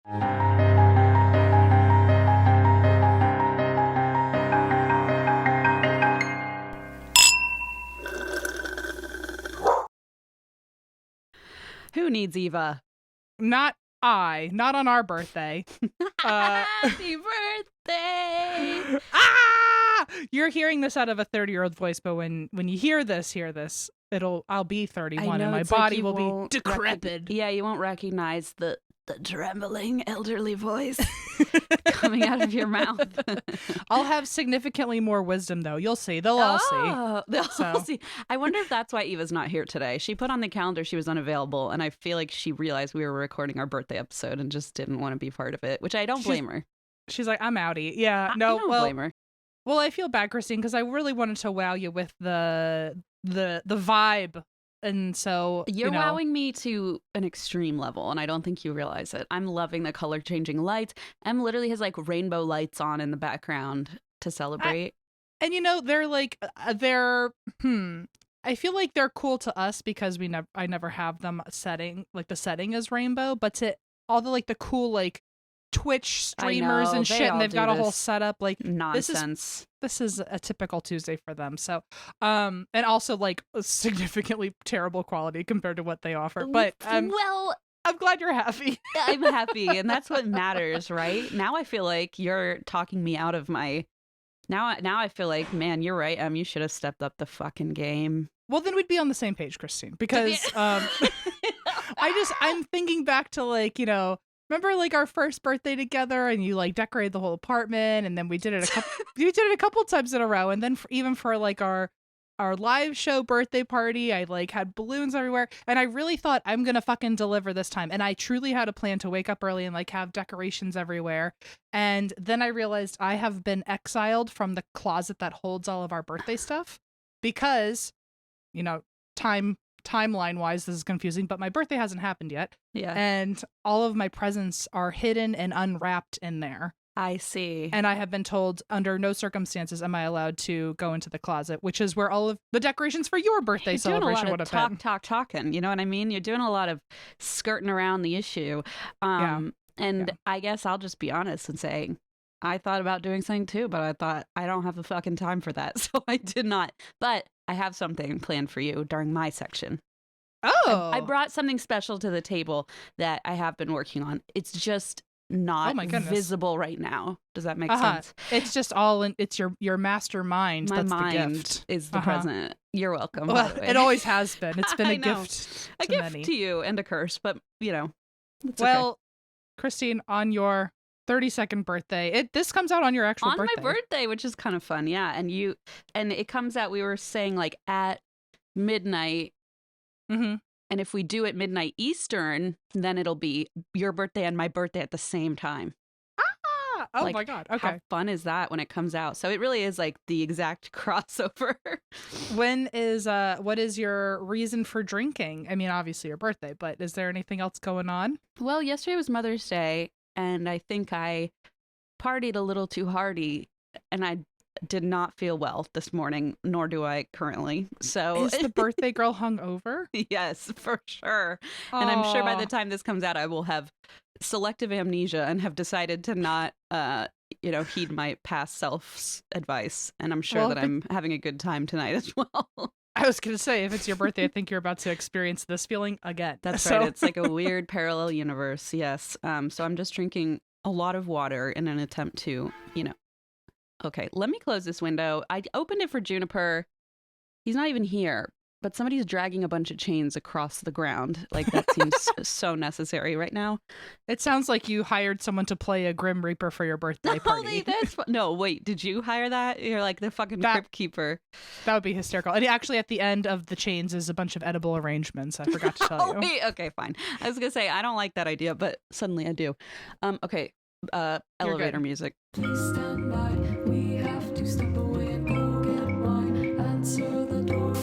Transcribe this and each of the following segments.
Who needs Eva? Not on our birthday. Happy birthday! You're hearing this out of a 30-year-old voice, but when you hear this, I'll be 31 and my body will be decrepit. You won't recognize the trembling elderly voice coming out of your mouth. I'll have significantly more wisdom, though. You'll see. They'll all see. They'll all see. I wonder if that's why Eva's not here today. She put on the calendar she was unavailable, and I feel like she realized we were recording our birthday episode and just didn't want to be part of it, which I don't blame her. She's like, I'm outie. Yeah, I don't blame her. Well, I feel bad, Christine, because I really wanted to wow you with the vibe. And so you're wowing me to an extreme level, and I don't think you realize it. I'm loving the color changing lights. Em literally has like rainbow lights on in the background to celebrate. And they're like I feel like they're cool to us because I never have them setting, like the setting is rainbow, but to all the like the cool like Twitch streamers and shit, and they've got a whole setup like nonsense. This is a typical Tuesday for them. So, and also like a significantly terrible quality compared to what they offer. But I'm glad you're happy. I'm happy, and that's what matters, right? Now I feel like you're talking me out of my. Now I feel like, man, you're right. You should have stepped up the fucking game. Well, then we'd be on the same page, Christine, because I'm thinking back to like remember like our first birthday together, and you like decorated the whole apartment, and then we did it a couple times in a row, and then even for like our live show birthday party, I like had balloons everywhere, and I really thought I'm gonna fucking deliver this time, and I truly had a plan to wake up early and like have decorations everywhere, and then I realized I have been exiled from the closet that holds all of our birthday stuff because timeline wise this is confusing, but my birthday hasn't happened yet. Yeah. And all of my presents are hidden and unwrapped in there. I see. And I have been told under no circumstances am I allowed to go into the closet, which is where all of the decorations for your birthday celebration would have been. Talking. You know what I mean? You're doing a lot of skirting around the issue. I guess I'll just be honest and say I thought about doing something too, but I thought I don't have the fucking time for that. So I did not. But I have something planned for you during my section. Oh. I brought something special to the table that I have been working on. It's just not visible right now. Does that make sense? It's just all in, it's your mastermind. My That's mind the gift. is the present. You're welcome. Well, it always has been. It's been a gift to gift many. To you and a curse, but it's well, okay. Christine, on your 32nd birthday, this comes out on your actual birthday. On my birthday, which is kind of fun, yeah. And it comes out, we were saying like at midnight. Mm-hmm. And if we do it midnight Eastern, then it'll be your birthday and my birthday at the same time. Oh like, my God. Okay. How fun is that when it comes out? So it really is like the exact crossover. What is your reason for drinking? I mean, obviously your birthday, but is there anything else going on? Well, yesterday was Mother's Day, and I think I partied a little too hardy, and I did not feel well this morning, nor do I currently. So is the birthday girl hungover? Yes, for sure. Aww. And I'm sure by the time this comes out, I will have selective amnesia and have decided to not, heed my past self's advice. And I'm sure that I'm having a good time tonight as well. I was going to say, if it's your birthday, I think you're about to experience this feeling again. That's right. It's like a weird parallel universe. Yes. So I'm just drinking a lot of water in an attempt to, Okay, let me close this window. I opened it for Juniper. He's not even here, but somebody's dragging a bunch of chains across the ground. Like, that seems so necessary right now. It sounds like you hired someone to play a Grim Reaper for your birthday party. No, wait, did you hire that? You're like the fucking crypt keeper. That would be hysterical. And actually, at the end of the chains is a bunch of edible arrangements. I forgot to tell you. Wait, okay, fine. I was going to say, I don't like that idea, but suddenly I do. Okay, elevator music. Please stand by. We have to step away and go get wine. Answer the door.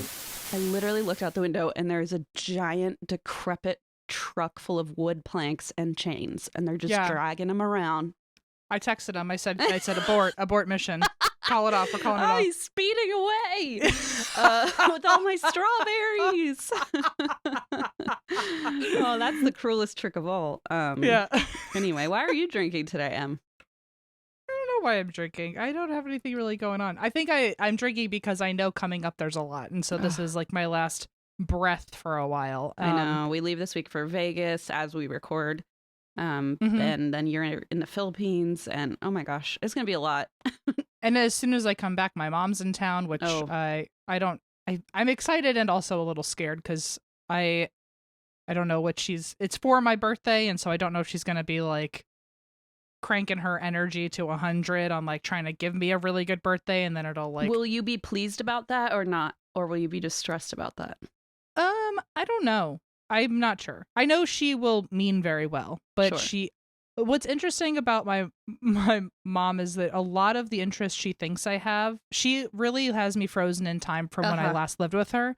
I literally looked out the window and there's a giant decrepit truck full of wood planks and chains, and they're just dragging them around. I texted him. I said abort mission. Call it off. We're calling it off. He's speeding away with all my strawberries. Oh, that's the cruelest trick of all. Yeah. Anyway, why are you drinking today, Em? I don't know why I'm drinking. I don't have anything really going on. I think I'm drinking because I know coming up there's a lot. And so this is like my last breath for a while. I know. We leave this week for Vegas as we record. And then you're in the Philippines. And oh my gosh, it's going to be a lot. And as soon as I come back, my mom's in town, which I'm excited and also a little scared because I don't know what it's for my birthday. And so I don't know if she's going to be like cranking her energy to 100 on like trying to give me a really good birthday. And then it'll like, will you be pleased about that or not? Or will you be distressed about that? I don't know. I'm not sure. I know she will mean very well, but Sure. What's interesting about my mom is that a lot of the interest she thinks I have, she really has me frozen in time from when I last lived with her.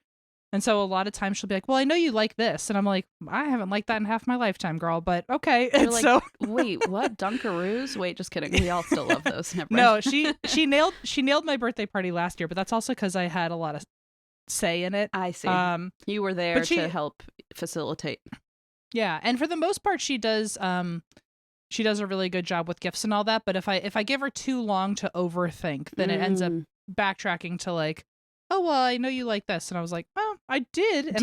And so a lot of times she'll be like, well, I know you like this. And I'm like, I haven't liked that in half my lifetime, girl, but okay. You're And like, so wait, what? Dunkaroos? Wait, just kidding. We all still love those. Never mind. no, she nailed my birthday party last year, but that's also because I had a lot of say in it. I see. You were there to help facilitate. Yeah, and for the most part, she does a really good job with gifts and all that. But if I give her too long to overthink, then it ends up backtracking to like, oh well, I know you like this, and I was like, well, I did, and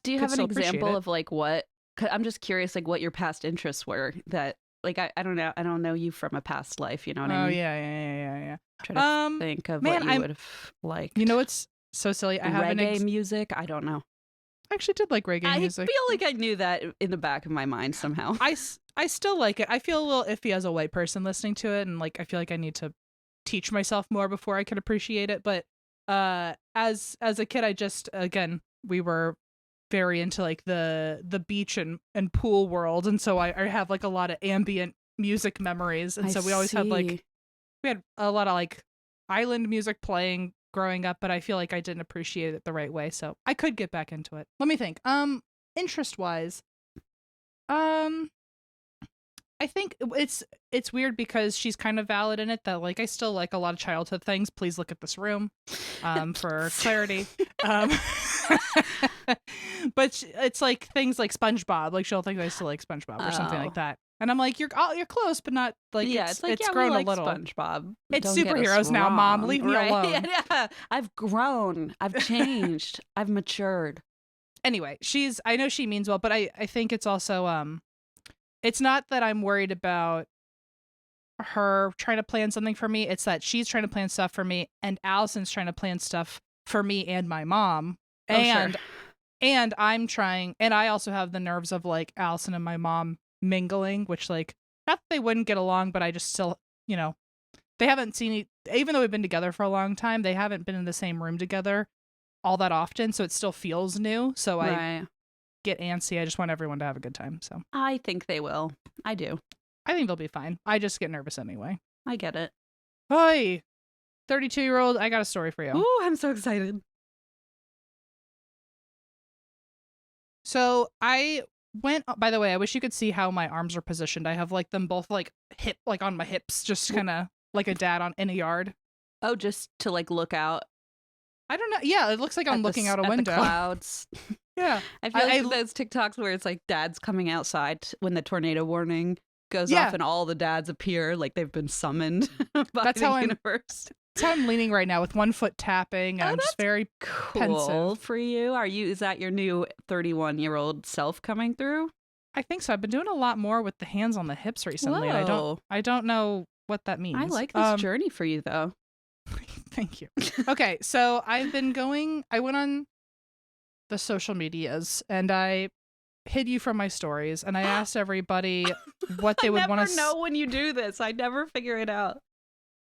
do you have an example of like what? 'Cause I'm just curious, like what your past interests were that. Like I don't know you from a past life, you know what I mean? Oh yeah. Try to think of what you would have liked. You know what's so silly? I have reggae music. I don't know. I actually did like reggae music. I feel like I knew that in the back of my mind somehow. I still like it. I feel a little iffy as a white person listening to it, and like I feel like I need to teach myself more before I can appreciate it. But as a kid, we were very into like the beach and pool world, and so I have like a lot of ambient music memories, and so we always had we had a lot of like island music playing growing up, but I feel like I didn't appreciate it the right way, so I could get back into it. Let me think. Interest wise, I think it's weird because she's kind of valid in it that like I still like a lot of childhood things. Please look at this room, for clarity. But it's like things like SpongeBob. Like she'll think I still like SpongeBob or something like that. And I'm like, you're close, but not like it's grown we like a little. SpongeBob. It's superheroes now, Mom. Leave me alone. Yeah, I've grown. I've changed. I've matured. Anyway, I know she means well, but I think it's also it's not that I'm worried about her trying to plan something for me. It's that she's trying to plan stuff for me, and Allison's trying to plan stuff for me and my mom. And I'm trying, and I also have the nerves of like Allison and my mom mingling, which like not that they wouldn't get along, but I just still, they haven't seen even though we've been together for a long time, they haven't been in the same room together all that often, so it still feels new. So I get antsy. I just want everyone to have a good time. So I think they will. I do. I think they'll be fine. I just get nervous anyway. I get it. Hi, 32-year-old. I got a story for you. Ooh, I'm so excited. So I went, by the way, I wish you could see how my arms are positioned. I have like them both like on my hips, just kind of like a dad in a yard. Oh, just to like look out. I don't know. Yeah, it looks like I'm looking out a window. The clouds. Yeah. I feel like those TikToks where it's like dads coming outside when the tornado warning goes off and all the dads appear like they've been summoned by the universe. That's how I'm leaning right now with one foot tapping. And I'm just very pensive. For you. Is that your new 31-year-old self coming through? I think so. I've been doing a lot more with the hands on the hips recently. And I don't know what that means. I like this journey for you though. Thank you. Okay, so I went on the social medias and I hid you from my stories and I asked everybody what they would want to know when you do this. I never figure it out.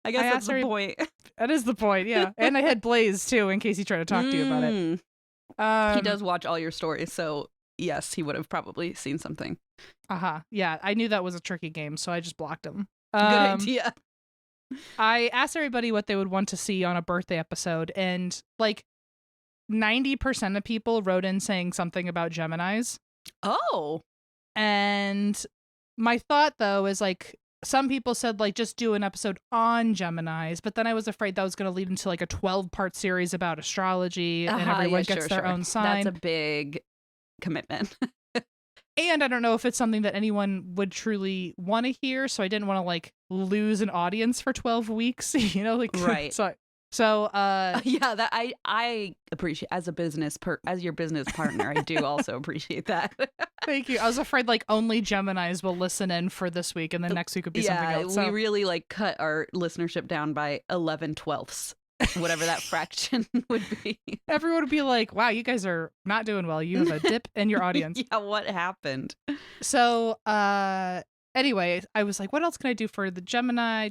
I guess that's the point. That is the point, yeah. And I had Blaze too in case he tried to talk to you about it. He does watch all your stories, so yes, he would have probably seen something. Yeah, I knew that was a tricky game, so I just blocked him. Good idea. I asked everybody what they would want to see on a birthday episode, and like 90% of people wrote in saying something about Geminis. Oh. And my thought though is like some people said, like, just do an episode on Geminis, but then I was afraid that was going to lead into, like, a 12-part series about astrology, and everyone gets their own sign. That's a big commitment. And I don't know if it's something that anyone would truly want to hear, so I didn't want to, like, lose an audience for 12 weeks, you know? Like, right. So, yeah, that I appreciate as your business partner. I do also appreciate that. Thank you. I was afraid like only Geminis will listen in for this week, and then next week would be something else. So we really like cut our listenership down by 11/12, whatever that fraction would be. Everyone would be like, "Wow, you guys are not doing well. You have a dip in your audience." Yeah, what happened? So, anyway, I was like, "What else can I do for the Gemini?"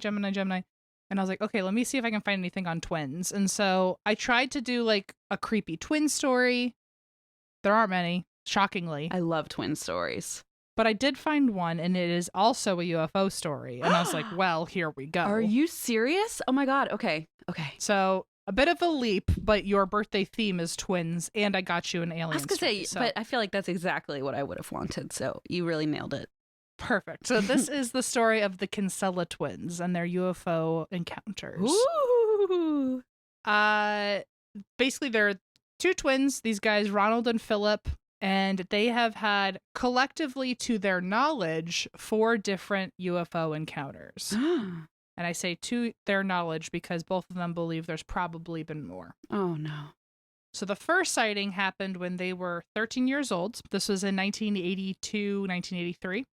And I was like, okay, let me see if I can find anything on twins. And so I tried to do like a creepy twin story. There aren't many, shockingly. I love twin stories. But I did find one, and it is also a UFO story. And I was like, well, here we go. Are you serious? Oh my God. Okay. So a bit of a leap, but your birthday theme is twins, and I got you an alien I was gonna story. say, but I feel like that's exactly what I would have wanted. So you really nailed it. Perfect. So this is the story of the Kinsella twins and their UFO encounters. Ooh. Basically, they're two twins, these guys, Ronald and Philip, and they have had, collectively to their knowledge, 4 different UFO encounters. And I say to their knowledge because both of them believe there's probably been more. Oh, no. So the first sighting happened when they were 13 years old. This was in 1982, 1983.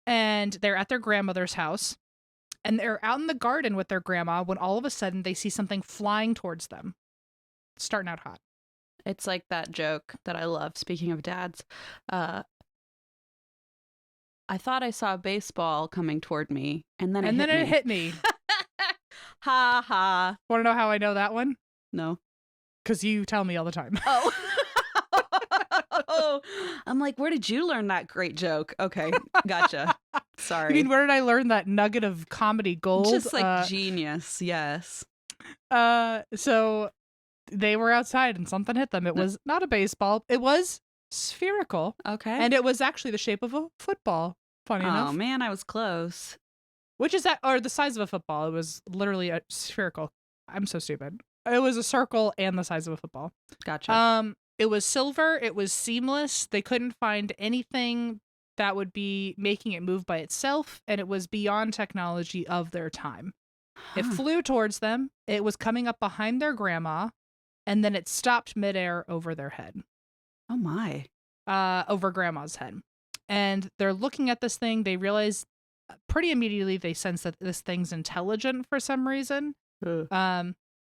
And they're at their grandmother's house, and they're out in the garden with their grandma when all of a sudden they see something flying towards them. It's starting out hot. It's like that joke that I love, speaking of dads. I thought I saw a baseball coming toward me, and then it hit me. Ha ha. Want to know how I know that one? No. Because you tell me all the time. Oh. I'm like, where did you learn that great joke? Okay, gotcha. Sorry. I mean, where did I learn that nugget of comedy gold? Just like genius, yes. So they were outside and something hit them. It was not a baseball. It was spherical. Okay. And it was actually the shape of a football. Funny enough. Oh man, I was close. Which is that, or the size of a football. It was literally a spherical. I'm so stupid. It was a circle and the size of a football. Gotcha. It was silver. It was seamless. They couldn't find anything that would be making it move by itself, and it was beyond technology of their time. It flew towards them. It was coming up behind their grandma, and then it stopped midair over their head. Oh my. Over grandma's head. And they're looking at this thing. They realize pretty immediately they sense that this thing's intelligent for some reason.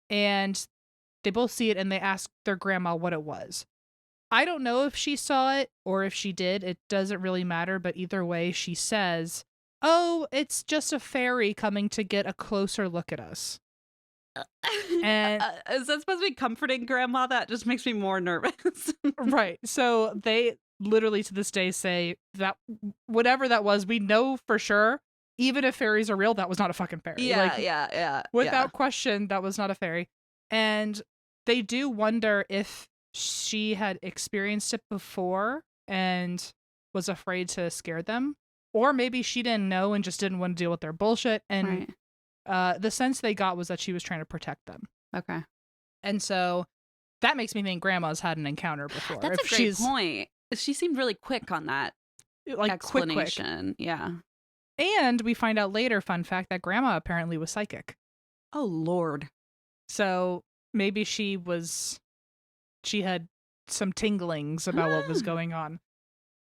And they both see it, and they ask their grandma what it was. I don't know if she saw it or if she did. It doesn't really matter, but either way, she says, "Oh, it's just a fairy coming to get a closer look at us." And is that supposed to be comforting, Grandma? That just makes me more nervous. Right. So they literally to this day say that whatever that was, we know for sure, even if fairies are real, that was not a fucking fairy. Yeah. Without question, that was not a fairy. And they do wonder if she had experienced it before and was afraid to scare them. Or maybe she didn't know and just didn't want to deal with their bullshit. And the sense they got was that she was trying to protect them. Okay. And so that makes me think Grandma's had an encounter before. That's a great point. She seemed really quick on that explanation. Quick. Yeah. And we find out later, fun fact, that Grandma apparently was psychic. Oh, Lord. So maybe she had some tinglings about what was going on.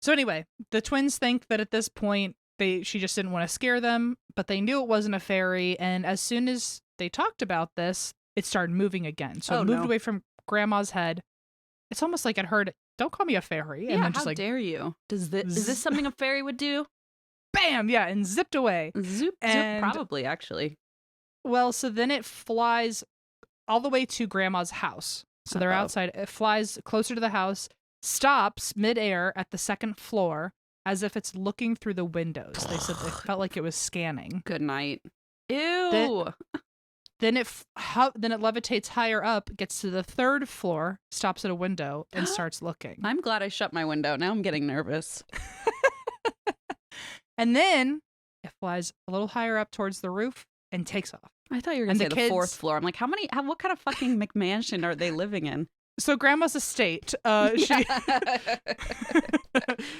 So anyway, the twins think that at this point, she just didn't want to scare them, but they knew it wasn't a fairy. And as soon as they talked about this, it started moving again. So it moved away from Grandma's head. It's almost like it heard, "Don't call me a fairy." Yeah, and then just how dare you? Is this something a fairy would do? Bam! Yeah, and zipped away. Zoop, probably, actually. Well, so then it flies all the way to Grandma's house. So they're outside. It flies closer to the house, stops midair at the second floor as if it's looking through the windows. They said they felt like it was scanning. Good night. Ew. Then it levitates higher up, gets to the third floor, stops at a window, and starts looking. I'm glad I shut my window. Now I'm getting nervous. And then It flies a little higher up towards the roof and takes off. I thought you were going to say the fourth floor. I'm like, what kind of fucking McMansion are they living in? So Grandma's estate.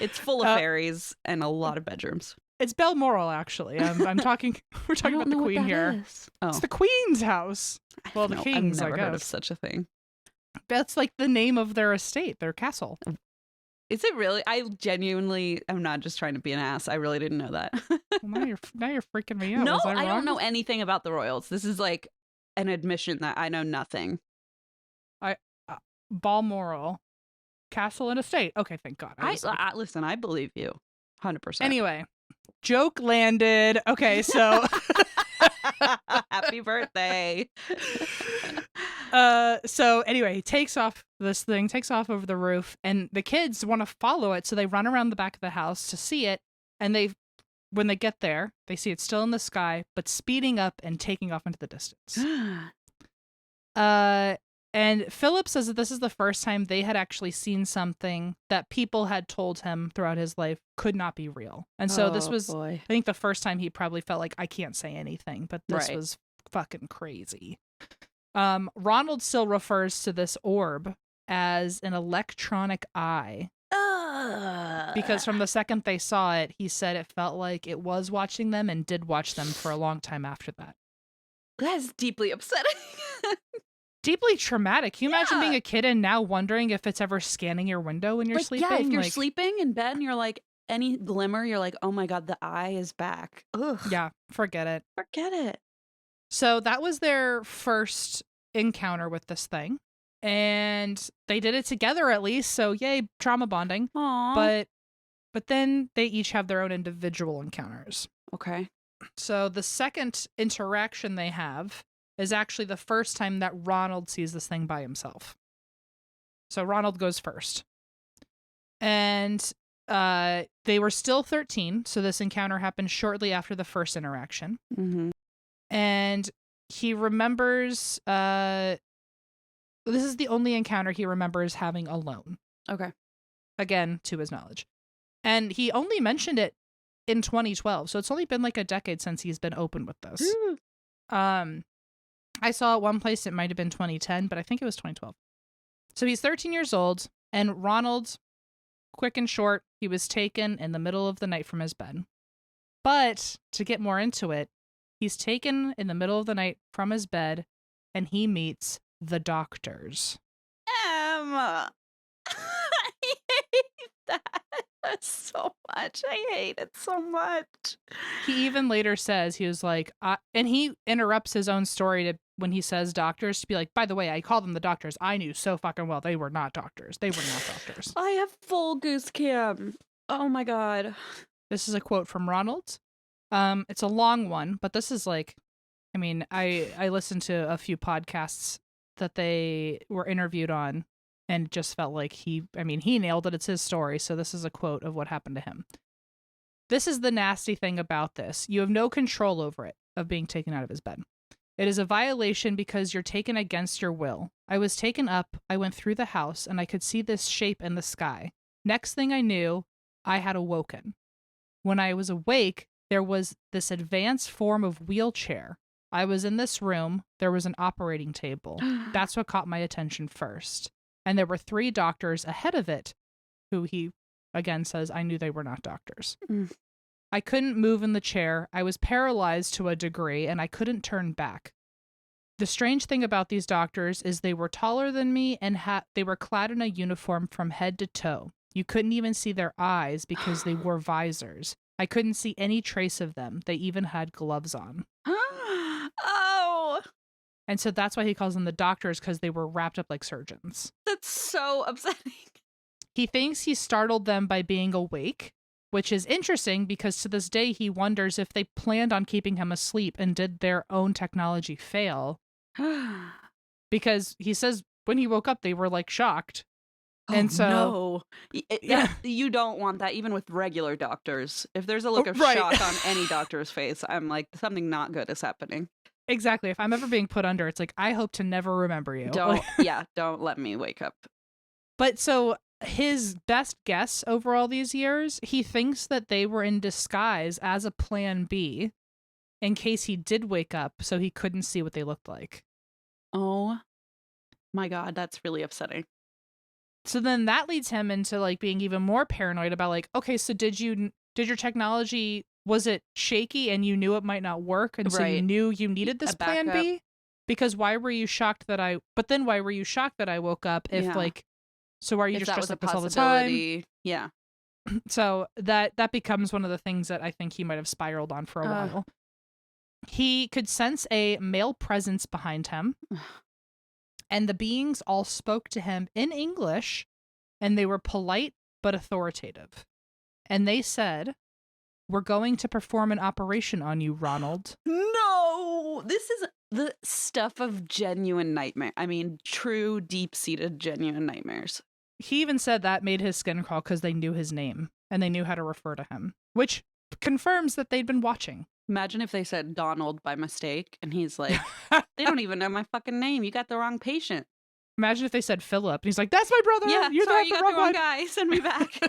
It's full of fairies and a lot of bedrooms. It's Balmoral, actually. I'm talking. We're talking about the Queen here. Oh. It's the Queen's house. Well, the King's. I've never heard of such a thing. That's like the name of their estate, their castle. Is it really? I genuinely am not just trying to be an ass. I really didn't know that. Well, now you're freaking me out. No, I don't know anything about the royals. This is like an admission that I know nothing. Balmoral, castle and estate. Okay, thank God. Listen, I believe you, 100%. Anyway, joke landed. Okay, so happy birthday. So anyway, he takes off over the roof, and the kids want to follow it, so they run around the back of the house to see it, and when they get there, they see it's still in the sky, but speeding up and taking off into the distance. And Philip says that this is the first time they had actually seen something that people had told him throughout his life could not be real. And so this was, I think, the first time he probably felt like, I can't say anything, but this was fucking crazy. Ronald still refers to this orb as an electronic eye. Because from the second they saw it, he said it felt like it was watching them and did watch them for a long time after that. That's deeply upsetting. Deeply traumatic. Can you imagine being a kid and now wondering if it's ever scanning your window when you're sleeping? Yeah, if you're sleeping in bed and you're like, any glimmer, you're like, oh my God, the eye is back. Ugh. Yeah, forget it. Forget it. So that was their first encounter with this thing. And they did it together at least. So yay, trauma bonding. Aww. But then they each have their own individual encounters. Okay. So the second interaction they have is actually the first time that Ronald sees this thing by himself. So Ronald goes first. And they were still 13, so this encounter happened shortly after the first interaction. Mm-hmm. And he remembers... this is the only encounter he remembers having alone. Okay. Again, to his knowledge. And he only mentioned it in 2012, so it's only been like a decade since he's been open with this. I saw at one place it might have been 2010, but I think it was 2012. So he's 13 years old, and Ronald, quick and short, he was taken in the middle of the night from his bed. But to get more into it, he's taken in the middle of the night from his bed, and he meets the Doctors. Emma, I hate that so much. I hate it so much. He even later says, he was like, and he interrupts his own story to when he says doctors to be like, by the way, I call them the Doctors. I knew so fucking well they were not doctors. They were not doctors. I have full goose cam. Oh my God. This is a quote from Ronald. It's a long one, but this is like, I mean, I listened to a few podcasts that they were interviewed on and just felt like he nailed it. It's his story. So this is a quote of what happened to him. This is the nasty thing about this. You have no control over it, of being taken out of his bed. It is a violation because you're taken against your will. I was taken up, I went through the house, and I could see this shape in the sky. Next thing I knew, I had awoken. When I was awake, there was this advanced form of wheelchair. I was in this room. There was an operating table. That's what caught my attention first. And there were 3 doctors ahead of it, who he, again, says, I knew they were not doctors. I couldn't move in the chair. I was paralyzed to a degree, and I couldn't turn back. The strange thing about these doctors is they were taller than me, and they were clad in a uniform from head to toe. You couldn't even see their eyes because they wore visors. I couldn't see any trace of them. They even had gloves on. Oh! And so that's why he calls them the Doctors, because they were wrapped up like surgeons. That's so upsetting. He thinks he startled them by being awake, which is interesting because to this day he wonders if they planned on keeping him asleep and did their own technology fail. Because he says when he woke up, they were like shocked. Oh, and so, no. You don't want that even with regular doctors. If there's a look of shock on any doctor's face, I'm like, something not good is happening. Exactly. If I'm ever being put under, it's like, I hope to never remember you. Don't let me wake up. But so his best guess over all these years, he thinks that they were in disguise as a plan B in case he did wake up so he couldn't see what they looked like. Oh my God, that's really upsetting. So then that leads him into like being even more paranoid about like, okay, so did your technology, was it shaky and you knew it might not work and so you knew you needed this plan B? Because why were you shocked that I woke up if like, so are you just dressed like this all the time? Yeah. So that becomes one of the things that I think he might have spiraled on for a while. He could sense a male presence behind him, and the beings all spoke to him in English, and they were polite but authoritative. And they said, "We're going to perform an operation on you, Ronald." No! This is the stuff of genuine nightmare. I mean, true, deep-seated, genuine nightmares. He even said that made his skin crawl because they knew his name, and they knew how to refer to him, which confirms that they'd been watching. Imagine if they said Donald by mistake, and he's like, they don't even know my fucking name. You got the wrong patient. Imagine if they said Philip, and he's like, that's my brother. Yeah, you got the wrong one. guy. Send me back.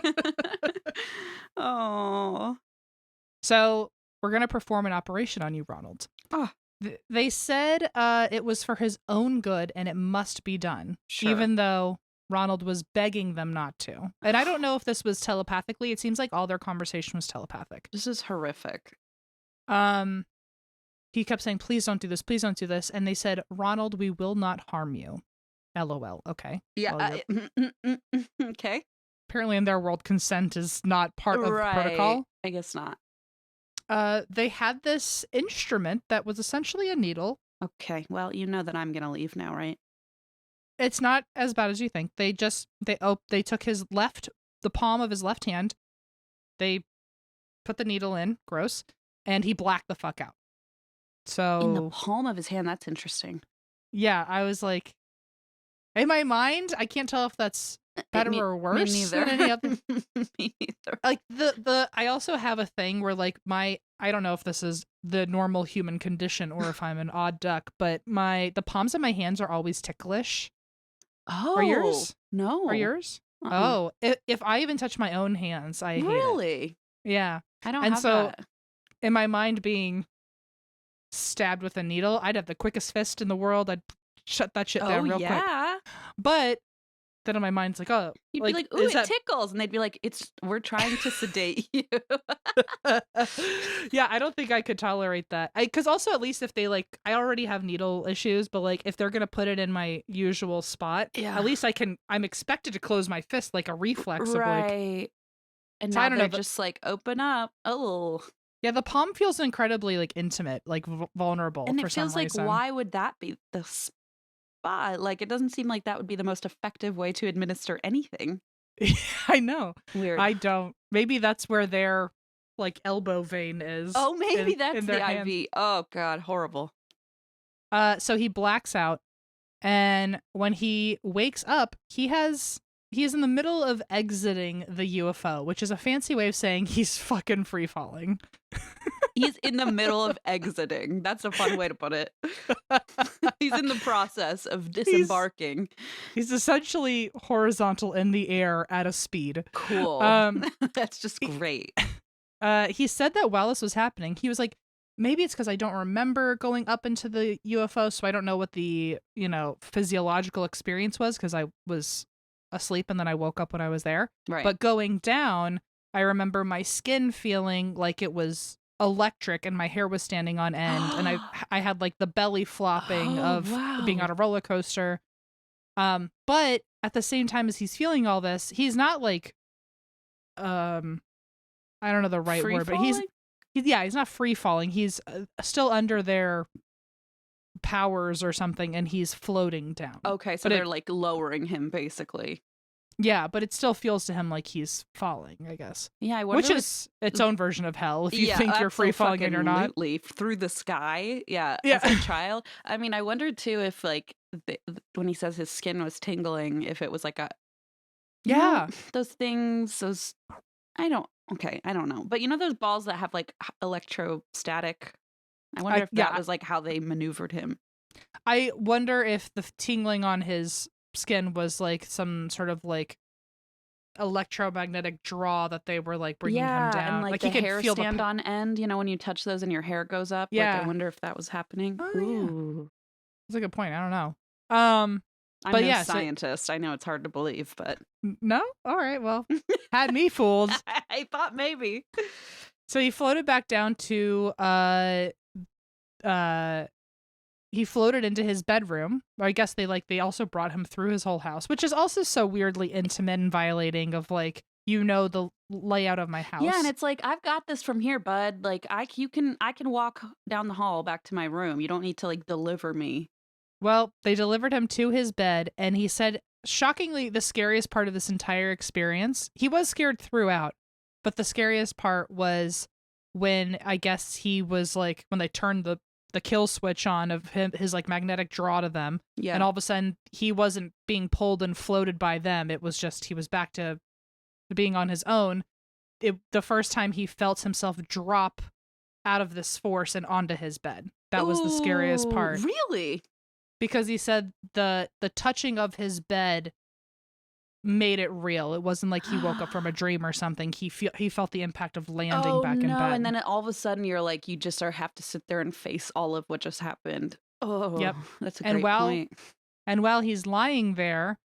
Oh. So we're going to perform an operation on you, Ronald. Oh. They said it was for his own good, and it must be done. Sure. Even though Ronald was begging them not to. And I don't know if this was telepathically. It seems like all their conversation was telepathic. This is horrific. He kept saying, please don't do this. Please don't do this. And they said, Ronald, we will not harm you. LOL. Okay. Yeah. Okay. Apparently in their world, consent is not part of protocol. I guess not. They had this instrument that was essentially a needle. Okay. Well, you know that I'm going to leave now, right? It's not as bad as you think. They took the palm of his left hand. They put the needle in. Gross. And he blacked the fuck out. So in the palm of his hand, that's interesting. Yeah, I was like, in my mind, I can't tell if that's better or worse me neither. than any other. Me neither. Like I also have a thing where like I don't know if this is the normal human condition or if I'm an odd duck, but the palms of my hands are always ticklish. Oh, are yours? No, are yours? Oh, if I even touch my own hands, I hate it. Yeah, I don't. And have so, that. In my mind, being stabbed with a needle, I'd have the quickest fist in the world. I'd shut that shit down real quick. But then in my mind, it's like, oh, you'd be like, ooh, it tickles, and they'd be like, we're trying to sedate you. Yeah, I don't think I could tolerate that. Because also, at least if they I already have needle issues, but like if they're gonna put it in my usual spot, at least I'm expected to close my fist like a reflex of like. And now they're just like, open up. Oh. Yeah, the palm feels incredibly like intimate, like vulnerable. And for it feels some like, reason. why would that be the spot? Like, it doesn't seem like that would be the most effective way to administer anything. I know. Weird. I don't. Maybe that's where their like elbow vein is. Oh, maybe that's the hand. IV. Oh God, horrible. So he blacks out, and when he wakes up, he is in the middle of exiting the UFO, which is a fancy way of saying he's fucking free falling. He's in the middle of exiting. That's a fun way to put it. He's in the process of disembarking. He's essentially horizontal in the air at a speed. Cool. That's just great. He said that while this was happening, he was like, maybe it's because I don't remember going up into the UFO, so I don't know what the, physiological experience was because I was asleep and then I woke up when I was there. Right. But going down, I remember my skin feeling like it was electric and my hair was standing on end and I had like the belly flopping of being on a roller coaster. But at the same time as he's feeling all this, he's not like I don't know the right word, but he's not free falling. He's still under their powers or something and he's floating down. Okay, so they're like lowering him basically. Yeah, but it still feels to him like he's falling, I guess. Yeah, I wonder. Which is its own version of hell if you think you're free falling and you're not. Through the sky. Yeah, as a child. I mean, I wondered too if like when he says his skin was tingling, if it was like those things, I don't know. But those balls that have like electrostatic, I wonder if that was like how they maneuvered him. I wonder if the tingling on his skin was like some sort of like electromagnetic draw that they were like bringing him Yeah, down. and like he the could hair feel stand the on end, when you touch those and your hair goes up. Like, I yeah. wonder if that was happening. Oh yeah, Ooh. that's a good point. I don't know. I'm But no yeah, scientist. I know it's hard to believe, but no, all right, well, had me fooled. I thought maybe. So he floated back down to he floated into his bedroom. Or I guess they also brought him through his whole house, which is also so weirdly intimate and violating of like, the layout of my house. Yeah, and it's like, I've got this from here, bud. Like, I can walk down the hall back to my room. You don't need to like deliver me. Well, they delivered him to his bed, and he said, shockingly, the scariest part of this entire experience, he was scared throughout, but the scariest part was when I guess he was like, when they turned the kill switch on of his like magnetic draw to them. Yeah. And all of a sudden he wasn't being pulled and floated by them. It was just, he was back to being on his own. The first time he felt himself drop out of this force and onto his bed. That was the scariest part. Really? Because he said the touching of his bed made it real. It wasn't like he woke up from a dream or something. He felt the impact of landing back in bed. And then all of a sudden you're like, you just have to sit there and face all of what just happened. Oh, yep. That's a great point. And while he's lying there,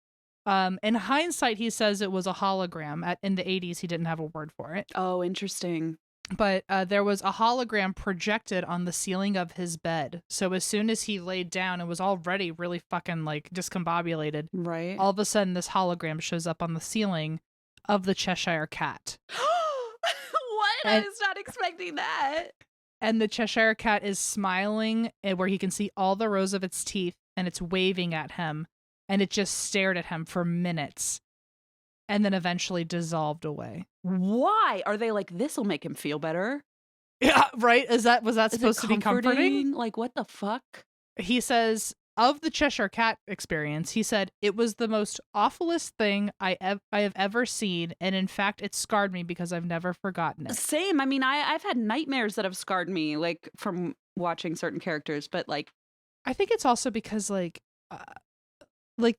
in hindsight, he says it was a hologram. In the 80s, he didn't have a word for it. Oh, interesting. But there was a hologram projected on the ceiling of his bed. So as soon as he laid down and was already really fucking like discombobulated, right? All of a sudden this hologram shows up on the ceiling of the Cheshire Cat. What? I was not expecting that. And the Cheshire Cat is smiling, where he can see all the rows of its teeth, and it's waving at him, and it just stared at him for minutes. And then eventually dissolved away. Why? Are they like, this'll make him feel better? Yeah, right? Was that supposed to be comforting? Like, what the fuck? He says, of the Cheshire Cat experience, he said, it was the most awfulest thing I have ever seen. And in fact, it scarred me because I've never forgotten it. Same. I mean, I've had nightmares that have scarred me, like, from watching certain characters. But, like, I think it's also because, like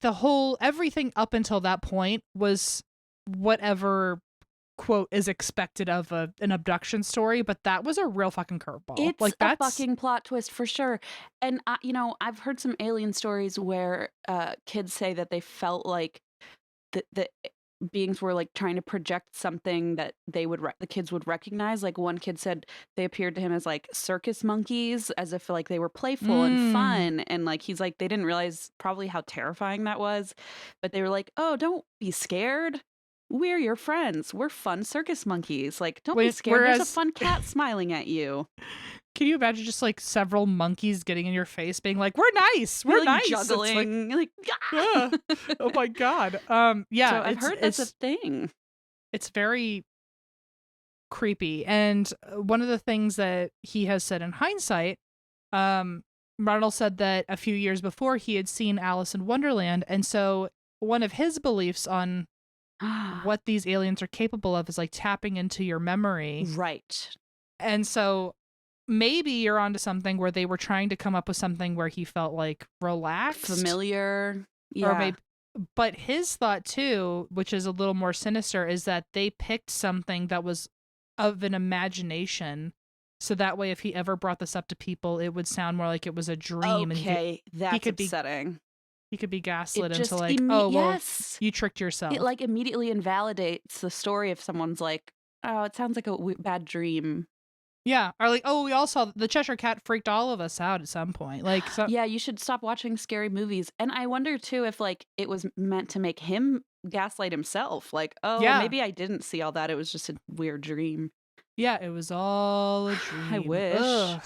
the whole everything up until that point was whatever quote is expected of an abduction story, but that was a real fucking curveball. It's like a fucking plot twist for sure. And I've heard some alien stories where kids say that they felt like the beings were like trying to project something that they would the kids would recognize. Like one kid said they appeared to him as like circus monkeys, as if like they were playful and fun, and like he's like they didn't realize probably how terrifying that was, but they were like, oh, don't be scared, we're your friends, we're fun circus monkeys, like don't be scared, there's a fun cat smiling at you. Can you imagine just like several monkeys getting in your face being like, we're nice, we're like, nice, juggling like yeah. Oh my god. Yeah, so I've heard that's a thing. It's very creepy. And one of the things that he has said in hindsight, Ronald said that a few years before he had seen Alice in Wonderland, and so one of his beliefs on what these aliens are capable of is like tapping into your memory, right? And so maybe you're onto something where they were trying to come up with something where he felt like relaxed, familiar, yeah. Or maybe, but his thought too, which is a little more sinister, is that they picked something that was of an imagination, so that way if he ever brought this up to people, it would sound more like it was a dream. Okay, and that's upsetting. He could be gaslit into like, yes, you tricked yourself. It like immediately invalidates the story if someone's like, oh, it sounds like a bad dream. Yeah, or like, oh, we all saw the Cheshire Cat freaked all of us out at some point. Like, yeah, you should stop watching scary movies. And I wonder too if like it was meant to make him gaslight himself. Like, oh, yeah, maybe I didn't see all that. It was just a weird dream. Yeah, it was all a dream. I wish. Ugh.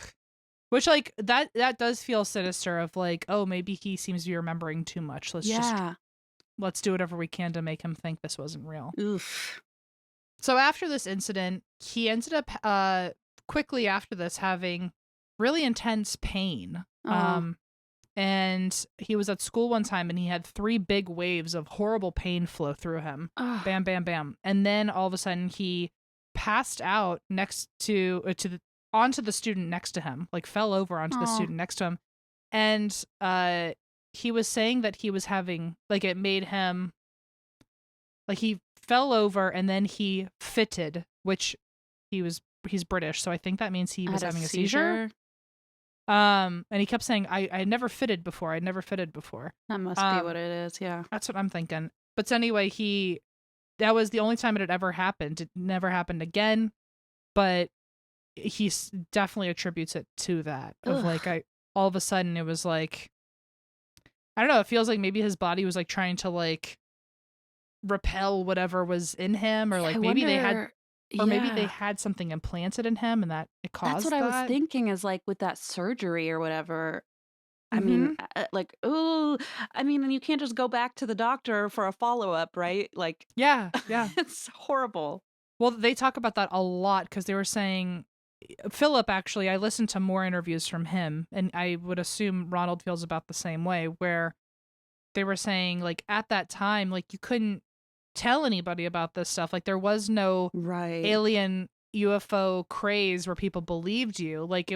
Which like that does feel sinister. Of like, oh, maybe he seems to be remembering too much. Let's do whatever we can to make him think this wasn't real. Oof. So after this incident, he ended up quickly after this having really intense pain. And he was at school one time and he had 3 big waves of horrible pain flow through him. Bam, bam, bam. And then all of a sudden he passed out next onto the student next to him, like fell over onto the student next to him. And he was saying that he was having, like, it made him, like, he fell over, and then he fitted, which he's British, so I think that means he was having a seizure. And he kept saying, I never fitted before. I'd never fitted before. That must be what it is, yeah. That's what I'm thinking. But so anyway, that was the only time it had ever happened. It never happened again, but he definitely attributes it to that. Of like, all of a sudden it was like, I don't know, it feels like maybe his body was like trying to like repel whatever was in him, or like maybe they had something implanted in him and that it caused that. That's what I was thinking, is like with that surgery or whatever. I mean, like, I mean, and you can't just go back to the doctor for a follow-up, right? Like, yeah. It's horrible. Well, they talk about that a lot because they were saying, Philip, actually, I listened to more interviews from him, and I would assume Ronald feels about the same way, where they were saying, like, at that time, like, you couldn't tell anybody about this stuff. Like, there was no alien UFO craze where people believed you. Like,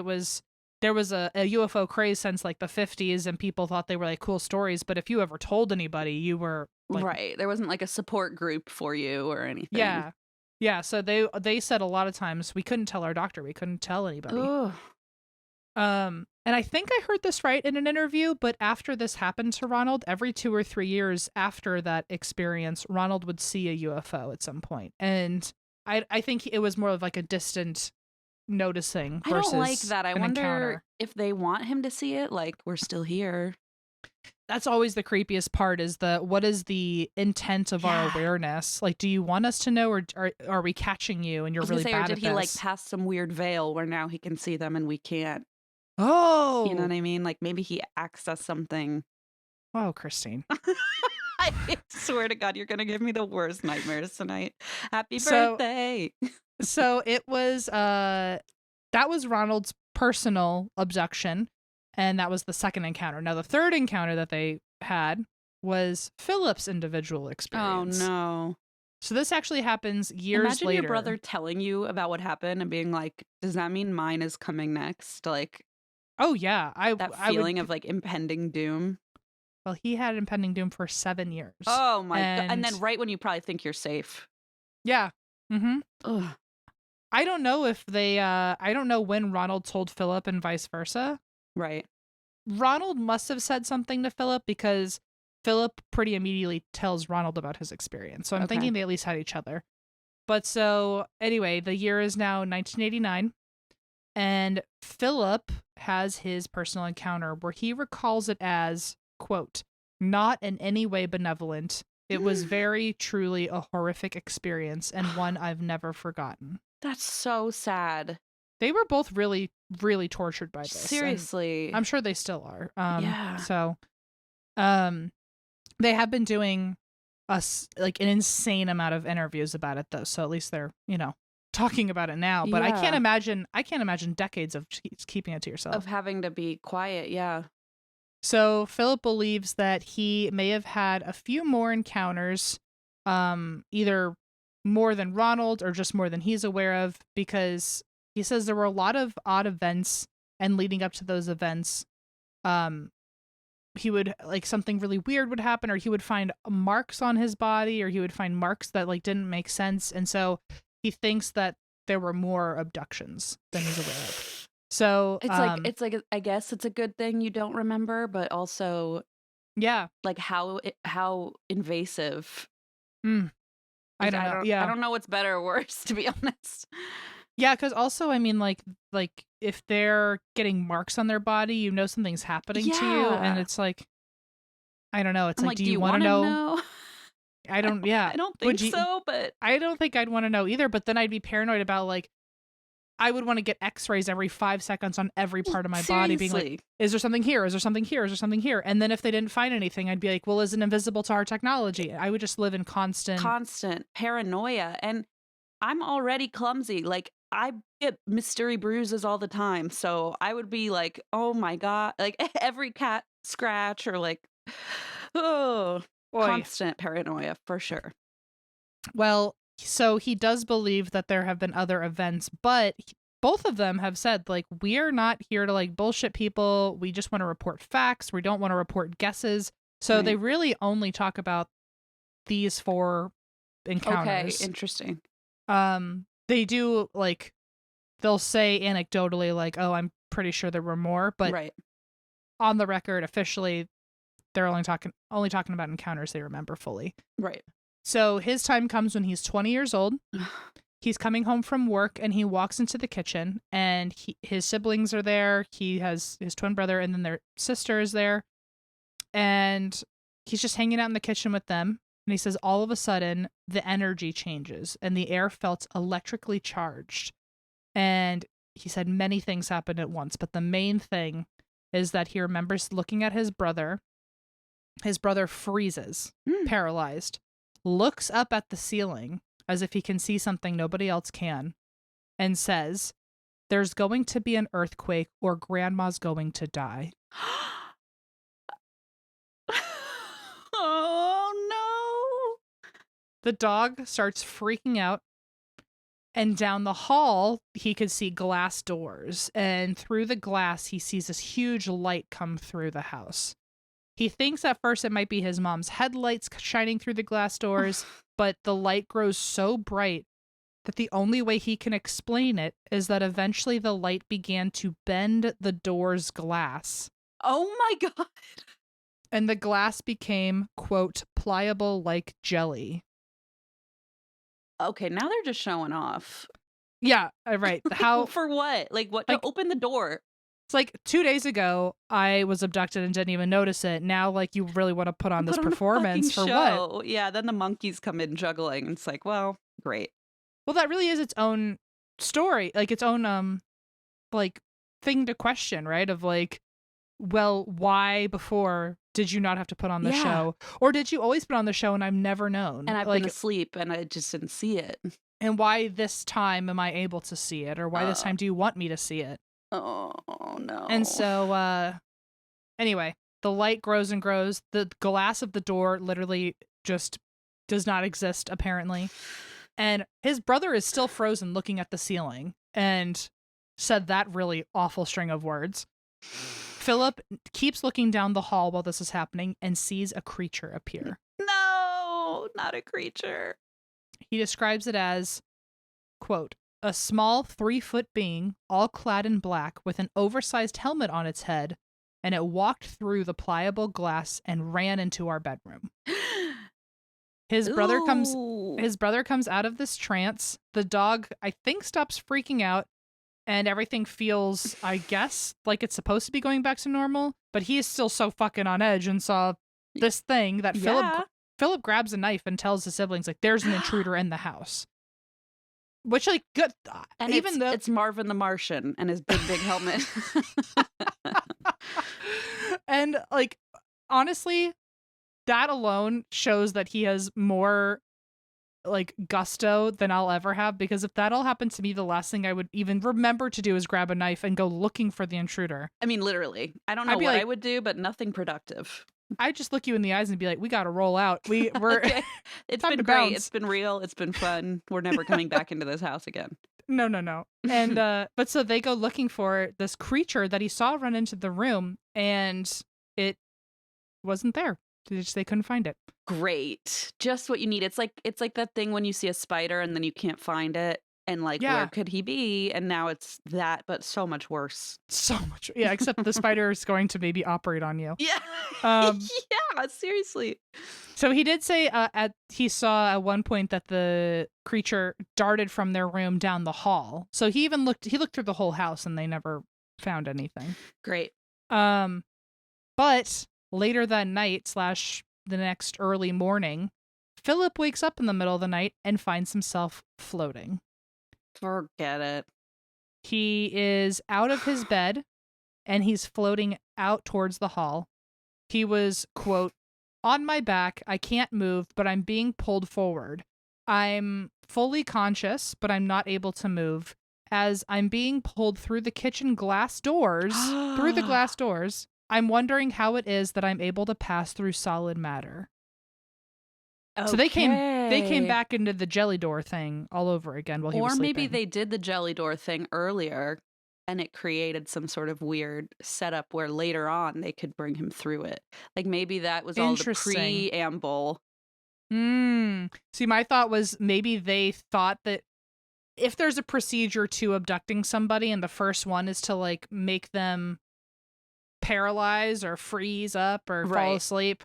there was a UFO craze since like the 50s, and people thought they were like cool stories, but if you ever told anybody, you were like, there wasn't like a support group for you or anything. Yeah, so they said a lot of times we couldn't tell our doctor, we couldn't tell anybody. And I think I heard this right in an interview, but after this happened to Ronald, every 2 or 3 years after that experience, Ronald would see a UFO at some point. And I think it was more of like a distant noticing versus I don't like that. I wonder encounter. If they want him to see it, like, we're still here. That's always the creepiest part, is what is the intent of our awareness? Like, do you want us to know, or are we catching you and you're really bad at this? Or did he like pass some weird veil where now he can see them and we can't? Oh, you know what I mean? Like, maybe he accessed something. Oh, Christine. I swear to God, you're going to give me the worst nightmares tonight. Happy birthday. So it was, that was Ronald's personal abduction, and that was the second encounter. Now, the third encounter that they had was Philip's individual experience. Oh, no. So this actually happens years later. Imagine your brother telling you about what happened and being like, does that mean mine is coming next? Like, oh, yeah. That feeling of like impending doom. Well, he had impending doom for 7 years. Oh, my God. And then right when you probably think you're safe. Yeah. Mm-hmm. Ugh. I don't know if I don't know when Ronald told Philip and vice versa. Right. Ronald must have said something to Philip, because Philip pretty immediately tells Ronald about his experience. So I'm thinking they at least had each other. But so anyway, the year is now 1989, and Philip has his personal encounter where he recalls it as, quote, not in any way benevolent. It was very truly a horrific experience, and one I've never forgotten. That's so sad. They were both really, really tortured by this. Seriously. I'm sure they still are. Yeah. So, they have been doing like an insane amount of interviews about it, though. So at least they're, talking about it now. But I can't imagine decades of keeping it to yourself. Of having to be quiet. Yeah. So Philip believes that he may have had a few more encounters, either more than Ronald or just more than he's aware of, because he says there were a lot of odd events, and leading up to those events, he would, like, something really weird would happen, or he would find marks on his body, or he would find marks that like didn't make sense. And so he thinks that there were more abductions than he's aware of. So it's like I guess it's a good thing you don't remember, but also, yeah, like how invasive. I don't know. Yeah, I don't know what's better or worse, to be honest. Yeah, because also, I mean, like if they're getting marks on their body, something's happening to you, and it's like, I don't know. It's like, do you want to know? I don't. Yeah, I don't think so, but I don't think I'd want to know either. But then I'd be paranoid about, like, I would want to get X-rays every 5 seconds on every part of my body, being like, is there something here? Is there something here? Is there something here? And then if they didn't find anything, I'd be like, well, is it invisible to our technology? I would just live in constant paranoia. And I'm already clumsy. Like, I get mystery bruises all the time. So I would be like, oh my God, like every cat scratch, or like, constant paranoia for sure. Well, so he does believe that there have been other events, but both of them have said, like, we are not here to like bullshit people. We just want to report facts. We don't want to report guesses. So they really only talk about these 4 encounters. Okay, interesting. They do, like, they'll say anecdotally, like, oh, I'm pretty sure there were more, but Right. on the record, officially, they're only talking about encounters they remember fully. Right. So his time comes when he's 20 years old. He's coming home from work and he walks into the kitchen and his siblings are there. He has his twin brother and then their sister is there. And he's just hanging out in the kitchen with them. And he says, all of a sudden, the energy changes and the air felt electrically charged. And he said many things happened at once. But the main thing is that he remembers looking at his brother. His brother freezes, paralyzed, looks up at the ceiling as if he can see something nobody else can, and says, there's going to be an earthquake or grandma's going to die. Oh, no. The dog starts freaking out, and down the hall, he could see glass doors, and through the glass, he sees this huge light come through the house. He thinks at first it might be his mom's headlights shining through the glass doors, but the light grows so bright that the only way he can explain it is that eventually the light began to bend the door's glass. Oh my God. And the glass became, quote, pliable like jelly. Okay, now they're just showing off. Yeah, right. How For what? Like what? To open the door. It's like 2 days ago, I was abducted and didn't even notice it. Now, like, you really want to put on this performance for show. what? Yeah, then the monkeys come in juggling. It's like, well, great. Well, that really is its own story, like its own, like, thing to question, right? Of like, well, why before did you not have to put on the show? Or did you always put on the show and I've never known? And I've like, been asleep and I just didn't see it. And why this time am I able to see it? Or why this time do you want me to see it? Oh, no. And so, anyway, the light grows and grows. The glass of the door literally just does not exist, apparently. And his brother is still frozen looking at the ceiling and said that really awful string of words. Philip keeps looking down the hall while this is happening and sees a creature appear. No, not a creature. He describes it as, quote, a small 3-foot being, all clad in black, with an oversized helmet on its head, and it walked through the pliable glass and ran into our bedroom. His brother comes out of this trance. The dog, I think, stops freaking out, and everything feels, I guess, like it's supposed to be going back to normal, but he is still so fucking on edge and saw this thing that Philip grabs a knife and tells his siblings, like, there's an intruder in the house. Which, like, good. And even though it's Marvin the Martian and his big helmet. And, like, honestly, that alone shows that he has more, like, gusto than I'll ever have. Because if that all happened to me, the last thing I would even remember to do is grab a knife and go looking for the intruder. I mean, literally. I don't know what I would do, but nothing productive. I'd just look you in the eyes and be like, we got to roll out. We're okay. It's been great. Bounce. It's been real. It's been fun. We're never coming back into this house again. No. And, but so they go looking for this creature that he saw run into the room, and it wasn't there. They couldn't find it. Great. Just what you need. It's like that thing when you see a spider and then you can't find it. And like, where could he be? And now it's that, but so much worse. So much. Yeah, except the spider is going to maybe operate on you. Yeah. Yeah, seriously. So he did say he saw at one point that the creature darted from their room down the hall. So he looked through the whole house and they never found anything. Great. But later that night / the next early morning, Philip wakes up in the middle of the night and finds himself floating. Forget it. He is out of his bed and he's floating out towards the hall. He was, quote, on my back. I can't move, but I'm being pulled forward. I'm fully conscious, but I'm not able to move. As I'm being pulled through the kitchen glass doors, I'm wondering how it is that I'm able to pass through solid matter. Okay. So they came back into the jelly door thing all over again while he was sleeping. Or maybe they did the jelly door thing earlier and it created some sort of weird setup where later on they could bring him through it. Like maybe that was all the preamble See, my thought was maybe they thought that if there's a procedure to abducting somebody and the first one is to like make them paralyze or freeze up or fall asleep,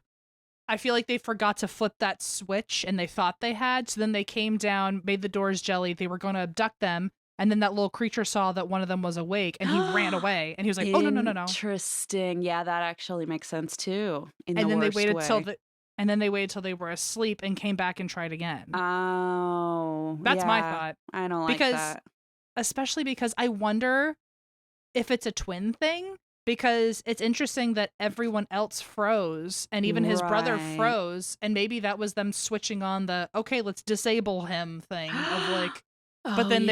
I feel like they forgot to flip that switch and they thought they had. So then they came down, made the doors jelly. They were going to abduct them. And then that little creature saw that one of them was awake and he ran away. And he was like, oh, no. Interesting. Yeah, that actually makes sense too. And then they waited till they were asleep and came back and tried again. Oh. That's my thought. I don't like that. Especially because I wonder if it's a twin thing. Because it's interesting that everyone else froze and even his brother froze. And maybe that was them switching on the, okay, let's disable him thing of like, but then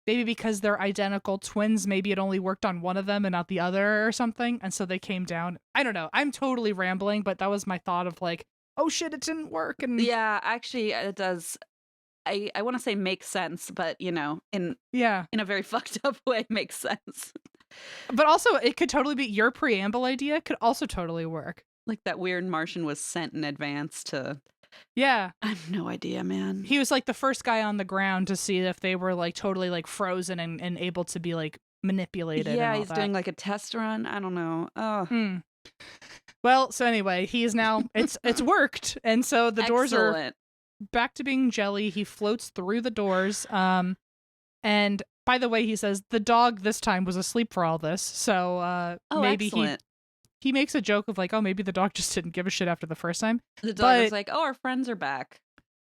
maybe because they're identical twins, maybe it only worked on one of them and not the other or something. And so they came down. I don't know. I'm totally rambling, but that was my thought of like, oh shit, it didn't work. And yeah, actually it does. I want to say makes sense, but in a very fucked up way makes sense. But also, it could totally be your preamble idea could also totally work. Like that weird Martian was sent in advance to... Yeah. I have no idea, man. He was like the first guy on the ground to see if they were like totally like frozen and able to be like manipulated. Yeah, he's doing like a test run. I don't know. Oh. Well, so anyway, he is now... It's worked. And so the doors are back to being jelly. He floats through the doors. And... By the way, he says the dog this time was asleep for all this, so maybe he makes a joke of like, oh, maybe the dog just didn't give a shit after the first time. The dog was like, oh, our friends are back.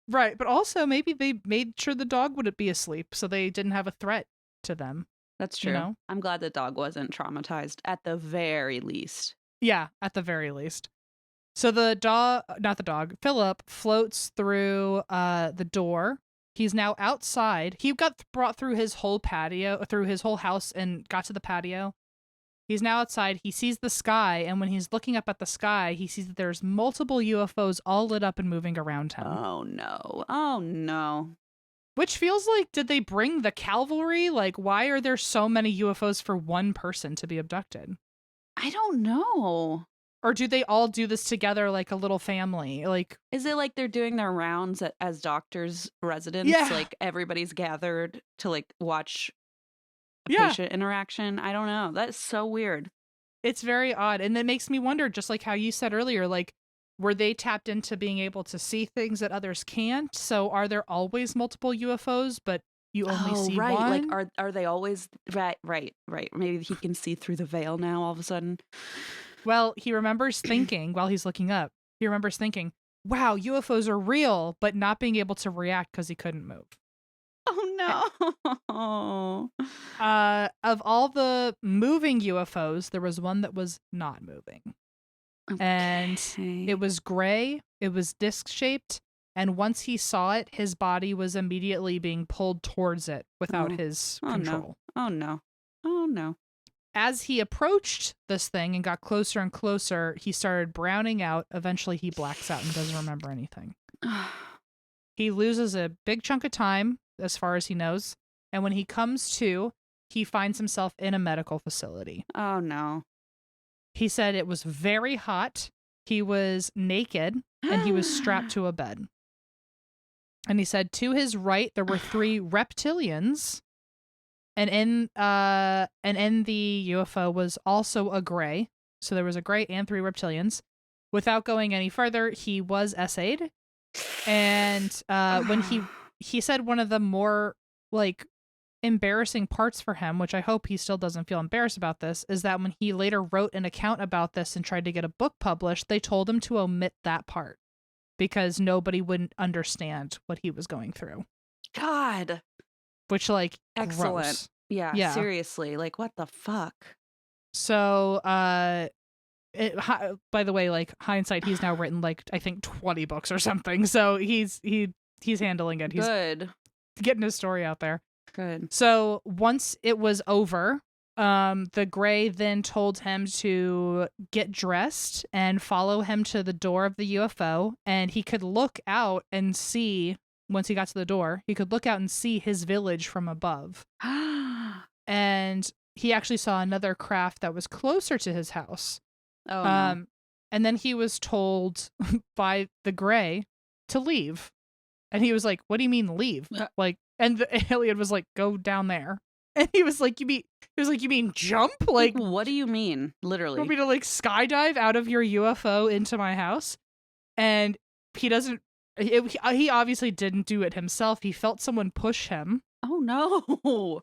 Right, but also maybe they made sure the dog wouldn't be asleep, so they didn't have a threat to them. That's true. I'm glad the dog wasn't traumatized at the very least. Yeah, at the very least. So Philip floats through the door. He's now outside. He got brought through his whole house and got to the patio. He's now outside. He sees the sky, and when he's looking up at the sky, he sees that there's multiple UFOs all lit up and moving around him. Oh, no. Which feels like, did they bring the cavalry? Like, why are there so many UFOs for one person to be abducted? I don't know. Or do they all do this together like a little family? Like, is it like they're doing their rounds as doctors' residents? Yeah. Like everybody's gathered to like watch patient interaction? I don't know. That's so weird. It's very odd. And it makes me wonder, just like how you said earlier, like, were they tapped into being able to see things that others can't? So are there always multiple UFOs, but you only see one? Like, are they always... Right. Maybe he can see through the veil now all of a sudden. Well, he remembers thinking while he's looking up, wow, UFOs are real, but not being able to react because he couldn't move. Oh, no. Of all the moving UFOs, there was one that was not moving. Okay. And it was gray, it was disc-shaped, and once he saw it, his body was immediately being pulled towards it without his control. Oh, no. As he approached this thing and got closer and closer, he started browning out. Eventually, he blacks out and doesn't remember anything. He loses a big chunk of time, as far as he knows. And when he comes to, he finds himself in a medical facility. Oh, no. He said it was very hot. He was naked, and he was strapped to a bed. And he said to his right, there were 3 reptilians. And in the UFO was also a gray. So there was a gray and 3 reptilians. Without going any further, he was essayed. And when he said one of the more like embarrassing parts for him, which I hope he still doesn't feel embarrassed about this, is that when he later wrote an account about this and tried to get a book published, they told him to omit that part because nobody wouldn't understand what he was going through. God. Which, like, excellent. Gross. Yeah, seriously. Like, what the fuck? So, by the way, like, hindsight, he's now written, like, I think 20 books or something. So he's handling it. He's good. Getting his story out there. Good. So once it was over, the gray then told him to get dressed and follow him to the door of the UFO. And he could look out and see... Once he got to the door, he could look out and see his village from above. And he actually saw another craft that was closer to his house. Oh, no. And then he was told by the gray to leave. And he was like, what do you mean leave? Like, and the alien was like, go down there. And he was like, you mean jump? Like, what do you mean? Literally. You want me to like skydive out of your UFO into my house? And he doesn't, he obviously didn't do it himself. He felt someone push him. Oh no.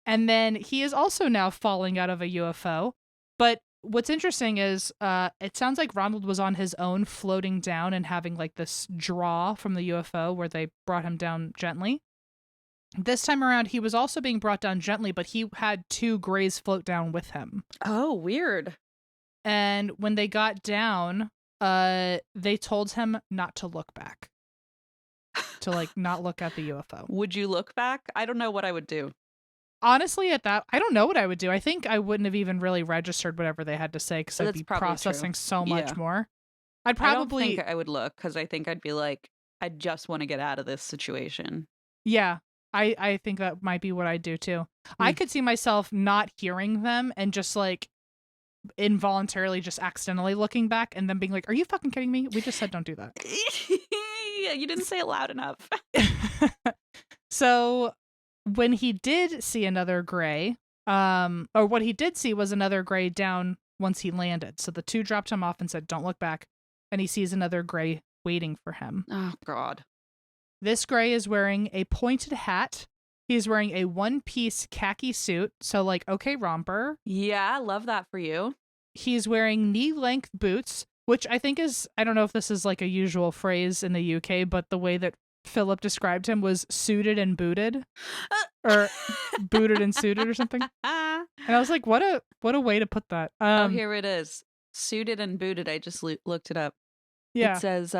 And then he is also now falling out of a UFO. But what's interesting is it sounds like Ronald was on his own floating down and having like this draw from the UFO where they brought him down gently. This time around, he was also being brought down gently, but he had 2 grays float down with him. Oh, weird. And when they got down, they told him not to look back. To like not look at the UFO. Would you look back? I don't know what I would do. Honestly, at that, I don't know what I would do. I think I wouldn't have even really registered whatever they had to say because I'd be processing so much more. I'd probably... I don't think I would look because I think I'd be like, I just want to get out of this situation. Yeah, I think that might be what I'd do too. I could see myself not hearing them and just like involuntarily just accidentally looking back and then being like, are you fucking kidding me? We just said don't do that. You didn't say it loud enough. So when he did see another gray, or what he did see was another gray down once he landed. So the 2 dropped him off and said, don't look back. And he sees another gray waiting for him. Oh, God. This gray is wearing a pointed hat. He's wearing a 1-piece khaki suit. So like, okay, romper. Yeah, love that for you. He's wearing knee-length boots, which I think is, I don't know if this is like a usual phrase in the UK, but the way that Philip described him was suited and booted. Or booted and suited or something. And I was like, what a way to put that. Oh, here it is. Suited and booted. I just looked it up. Yeah. It says,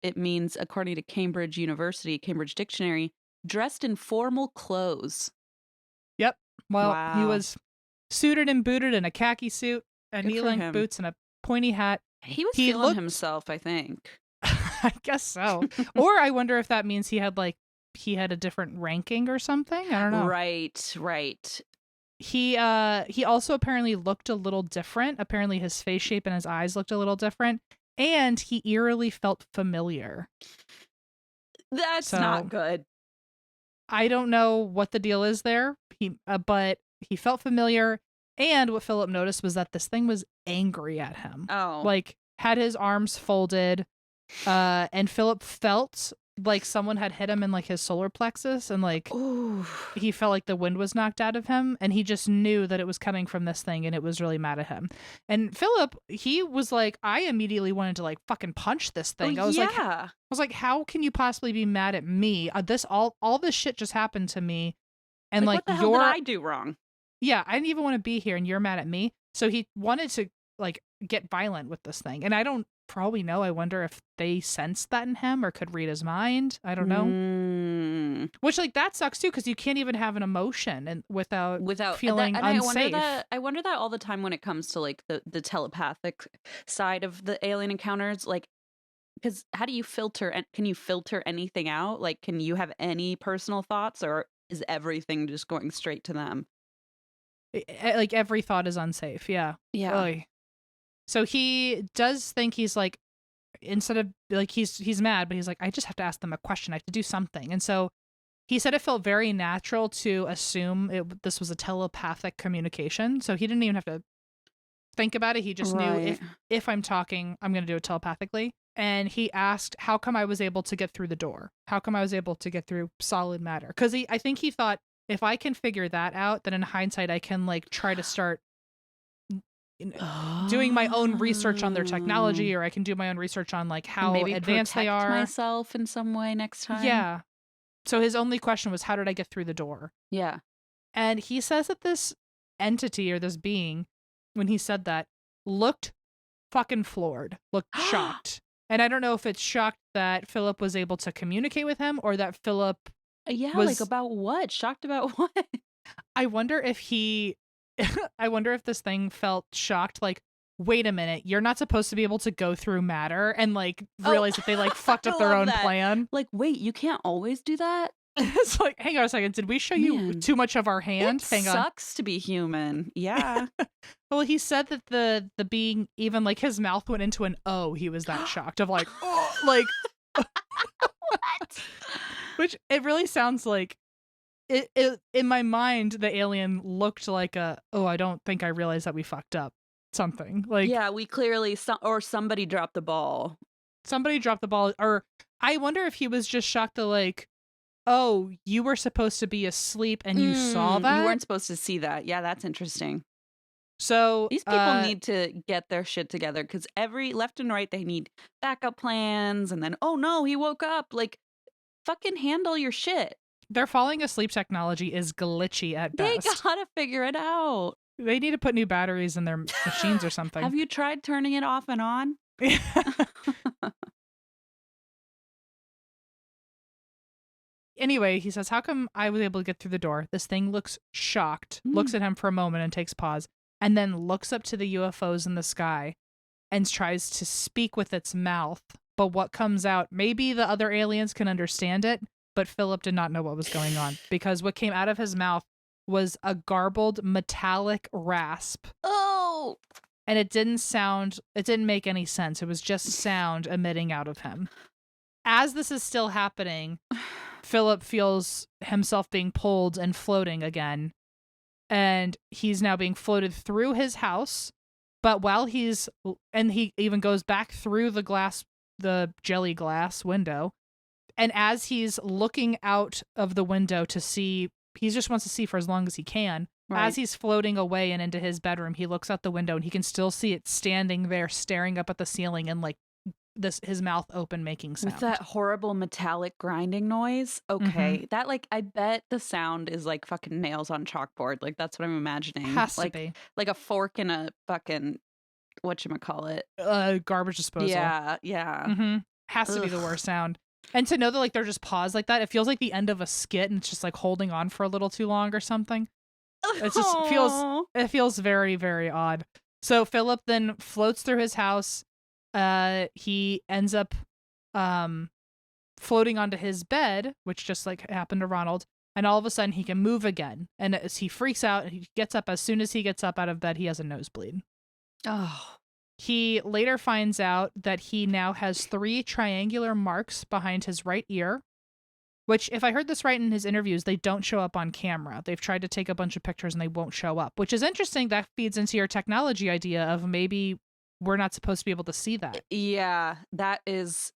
it means, according to Cambridge University, Cambridge Dictionary, dressed in formal clothes. Yep. Well, he was suited and booted in a khaki suit, knee-length boots, and a pointy hat. He was feeling himself, I think. I guess so. Or I wonder if that means he had a different ranking or something. I don't know. Right. He also apparently looked a little different. Apparently his face shape and his eyes looked a little different. And he eerily felt familiar. That's not good. I don't know what the deal is there. But he felt familiar. And what Philip noticed was that this thing was angry at him. Oh. Like, had his arms folded. And Philip felt like someone had hit him in like his solar plexus. And like, ooh. He felt like the wind was knocked out of him. And he just knew that it was coming from this thing. And it was really mad at him. And Philip, he was like, I immediately wanted to like fucking punch this thing. I was like, how can you possibly be mad at me? All this shit just happened to me. And like, what the hell did I do wrong? Yeah, I didn't even want to be here and you're mad at me. So he wanted to like get violent with this thing. And I don't probably know. I wonder if they sensed that in him or could read his mind. I don't know. Which like that sucks too, because you can't even have an emotion and without feeling unsafe. I wonder that all the time when it comes to like the telepathic side of the alien encounters. Like, because how do you filter? And can you filter anything out? Like, can you have any personal thoughts, or is everything just going straight to them? Like every thought is unsafe. Yeah. Really. So he does think he's like, instead of like, he's mad, but he's like, I just have to ask them a question. I have to do something. And so he said it felt very natural to assume this was a telepathic communication. So he didn't even have to think about it. He just knew if I'm talking, I'm going to do it telepathically. And he asked, how come I was able to get through the door? How come I was able to get through solid matter? Because I think he thought, if I can figure that out, then in hindsight, I can like try to start doing my own research on their technology, or I can do my own research on like how advanced they are. Myself in some way next time. Yeah. So his only question was, how did I get through the door? Yeah. And he says that this entity or this being, when he said that, looked fucking floored, looked shocked. And I don't know if it's shocked that Philip was able to communicate with him, or that Philip like about what? Shocked about what? I wonder if this thing felt shocked, like, wait a minute, you're not supposed to be able to go through matter, and like realize that they like fucked up their own plan. Like, wait, you can't always do that? It's like, hang on a second, did we show you too much of our hand? It sucks to be human. Yeah. Well, he said that the being, even like his mouth went into an O, he was that shocked of like, oh, like What? Which it really sounds like it in my mind, the alien looked like I don't think I realized that we fucked up. Something like Yeah, we clearly or somebody dropped the ball. Somebody dropped the ball, or I wonder if he was just shocked to like, oh, you were supposed to be asleep and you saw that? You weren't supposed to see that. Yeah, that's interesting. So these people need to get their shit together because every left and right, they need backup plans. And then, oh no, he woke up. Like, fucking handle your shit. Their falling asleep technology is glitchy at best. They gotta figure it out. They need to put new batteries in their machines or something. Have you tried turning it off and on? Anyway, he says, how come I was able to get through the door? This thing looks shocked, looks at him for a moment and takes pause, and then looks up to the UFOs in the sky and tries to speak with its mouth. But what comes out, maybe the other aliens can understand it, but Philip did not know what was going on because what came out of his mouth was a garbled metallic rasp. Oh! And it didn't make any sense. It was just sound emitting out of him. As this is still happening, Philip feels himself being pulled and floating again. And he's now being floated through his house. But while he even goes back through the jelly glass window. And as he's looking out of the window to see, he just wants to see for as long as he can. Right. As he's floating away and into his bedroom, he looks out the window and he can still see it standing there, staring up at the ceiling and like his mouth open, making sound. With that horrible metallic grinding noise. Okay. That I bet the sound is like fucking nails on chalkboard. Like that's what I'm imagining. Has to be. Like a fork in a fucking, whatchamacallit? Garbage disposal. Yeah. Yeah. Has to be the worst sound. And to know that like they're just paused like that, it feels like the end of a skit and it's just like holding on for a little too long or something. It just feels very, very odd. So Philip then floats through his house. He ends up floating onto his bed, which just like happened to Ronald, and all of a sudden he can move again. And as he freaks out, he gets up. As soon as he gets up out of bed, he has a nosebleed. Oh. He later finds out that he now has 3 triangular marks behind his right ear, which, if I heard this right in his interviews, they don't show up on camera. They've tried to take a bunch of pictures and they won't show up, which is interesting. That feeds into your technology idea of maybe we're not supposed to be able to see that. Yeah, that is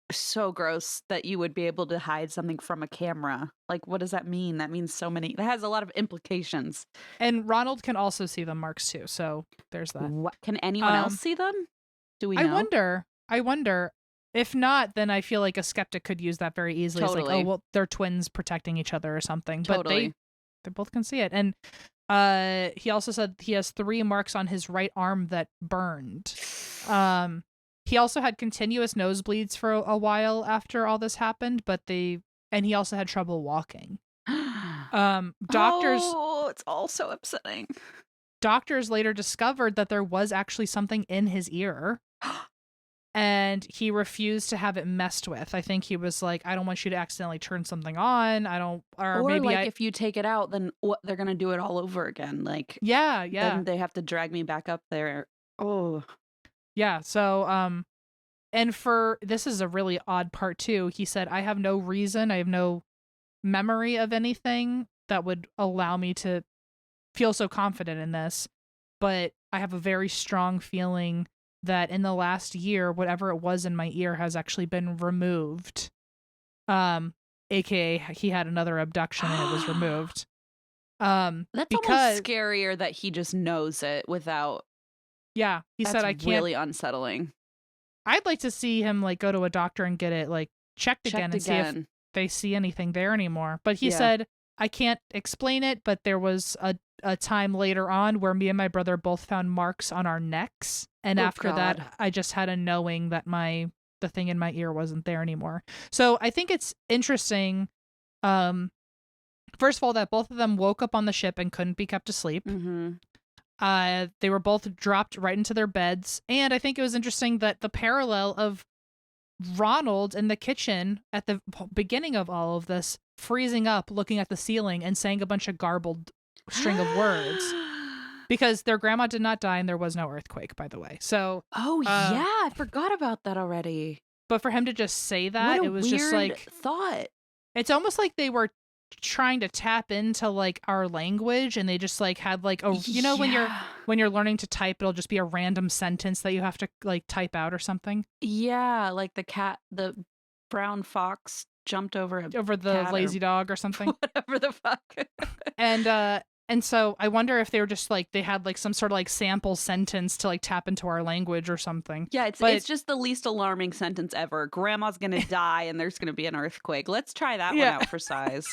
so gross that you would be able to hide something from a camera. Like, what does that mean? That means so many. That has a lot of implications. And Ronald can also see the marks too, so there's that. What, can anyone else see them? Do we know? I wonder. If not, then I feel like a skeptic could use that very easily. Totally. It's like, oh, well, they're twins protecting each other or something. Totally. But they both can see it. And he also said he has 3 marks on his right arm that burned. He also had continuous nosebleeds for a while after all this happened, and he also had trouble walking. Doctors. Oh, it's all so upsetting. Doctors later discovered that there was actually something in his ear. And he refused to have it messed with. I think he was like, I don't want you to accidentally turn something on. Or maybe like if you take it out, then what, they're going to do it all over again. Like, yeah. Then they have to drag me back up there. Oh, yeah. So, and this is a really odd part too. He said, I have no memory of anything that would allow me to feel so confident in this. But I have a very strong feeling that in the last year, whatever it was in my ear has actually been removed. AKA he had another abduction and it was removed. That's almost scarier that he just knows it without. Yeah, he said I can't. Really unsettling. I'd like to see him like go to a doctor and get it like checked again and see if they see anything there anymore. But he said I can't explain it, but there was a time later on where me and my brother both found marks on our necks. And after that, I just had a knowing that the thing in my ear wasn't there anymore. So I think it's interesting. First of all, that both of them woke up on the ship and couldn't be kept asleep. Mm-hmm. They were both dropped right into their beds. And I think it was interesting that the parallel of Ronald in the kitchen at the beginning of all of this, freezing up, looking at the ceiling and saying a bunch of garbled string of words. Because their grandma did not die and there was no earthquake, by the way. So, yeah, I forgot about that already. But for him to just say that, what a it was weird just like thought. it's almost like they were trying to tap into like our language, and they just like had like a when you're learning to type, it'll just be a random sentence that you have to like type out or something. Yeah, like the brown fox jumped over the lazy dog or something. Whatever the fuck. And so I wonder if they were just like they had like some sort of like sample sentence to like tap into our language or something. Yeah, it's just the least alarming sentence ever. Grandma's gonna die and there's gonna be an earthquake. Let's try that one out for size.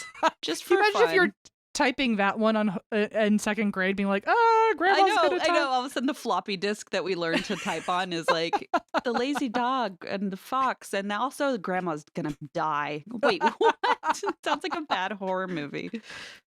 Just for Can you imagine fun. if you're typing that one on in second grade, being like, grandma's gonna die. I know. All of a sudden, the floppy disk that we learned to type on is like the lazy dog and the fox, and also the grandma's gonna die. Wait, what? Sounds like a bad horror movie.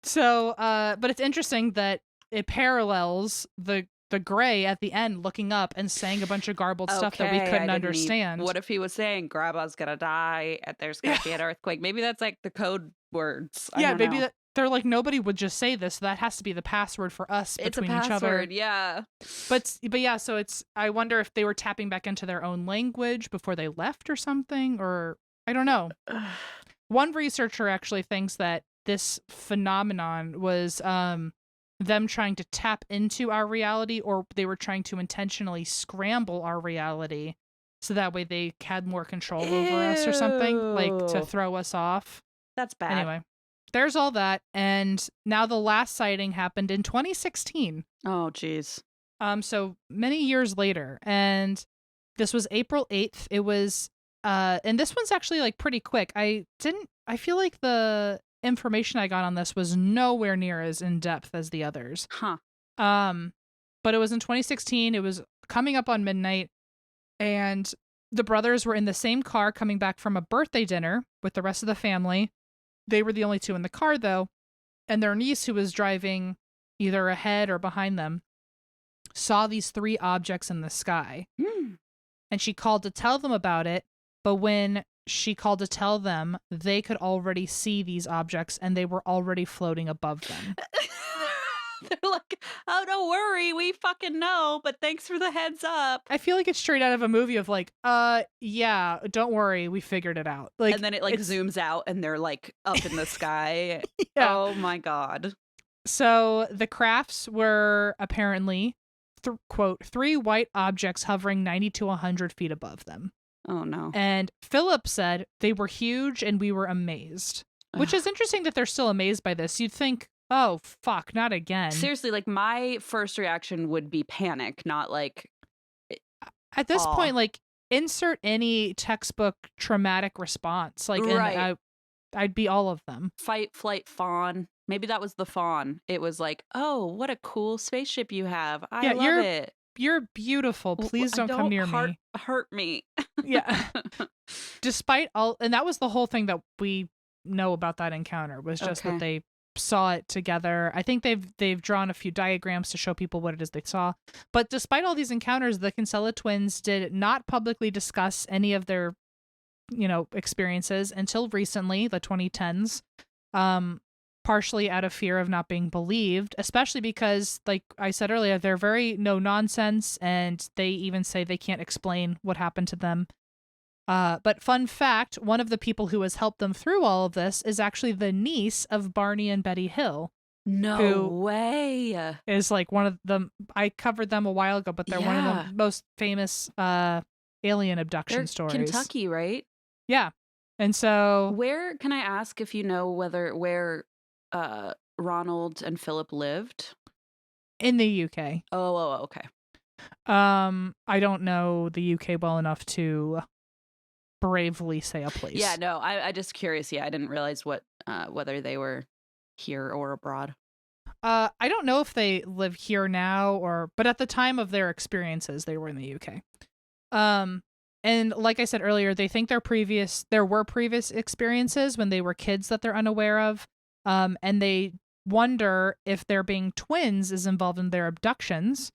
So, but it's interesting that it parallels the gray at the end looking up and saying a bunch of garbled stuff that we couldn't understand. What if he was saying grandma's gonna die and there's gonna be an earthquake? Maybe that's like the code words. Maybe they're like, nobody would just say this. So that has to be the password for us between each other. Yeah. But yeah, so it's, I wonder if they were tapping back into their own language before they left or something, or I don't know. One researcher actually thinks that this phenomenon was them trying to tap into our reality, or they were trying to intentionally scramble our reality so that way they had more control over us or something, like to throw us off. That's bad. Anyway, there's all that. And now the last sighting happened in 2016. Oh, geez. So many years later. And this was April 8th. It was, and this one's actually like pretty quick. I feel like the information I got on this was nowhere near as in depth as the others. Huh. But it was in 2016. It was coming up on midnight, and the brothers were in the same car coming back from a birthday dinner with the rest of the family. They were the only two in the car, though, and their niece, who was driving either ahead or behind them, saw these three objects in the sky. And she called to tell them about it, but when she called to tell them, they could already see these objects and they were already floating above them. They're like, oh, don't worry, we fucking know, but thanks for the heads up. I feel like it's straight out of a movie of like, yeah, don't worry, we figured it out. Like, and then it like zooms out and they're like up in the sky. Yeah. Oh my God. So the crafts were apparently, quote, three white objects hovering 90 to 100 feet above them. Oh no. And Philip said they were huge and we were amazed. Which is interesting that they're still amazed by this. You'd think, oh, fuck, not again. Seriously, like my first reaction would be panic, not like... At this point, like, insert any textbook traumatic response. Like, right. And I'd be all of them. Fight, flight, fawn. Maybe that was the fawn. It was like, oh, what a cool spaceship you have. I love it. You're beautiful. Please don't come near me. Hurt me. Yeah. Despite all... And that was the whole thing that we know about that encounter, was just that they saw it together. I think they've drawn a few diagrams to show people what it is they saw. But despite all these encounters, the Kinsella twins did not publicly discuss any of their, experiences until recently, the 2010s. Partially out of fear of not being believed, especially because, like I said earlier, they're very no nonsense, and they even say they can't explain what happened to them. But fun fact, one of the people who has helped them through all of this is actually the niece of Barney and Betty Hill. No way. Is like one of them. I covered them a while ago, but they're one of the most famous alien abduction stories. Kentucky, right? Yeah. And so where, can I ask if you know where Ronald and Philip lived? In the UK. Oh, okay. I don't know the UK well enough to bravely say a place. Yeah, no, I just curious. Yeah, I didn't realize whether they were here or abroad. I don't know if they live here now but at the time of their experiences, they were in the UK. And like I said earlier, they think there were previous experiences when they were kids that they're unaware of. And they wonder if there being twins is involved in their abductions,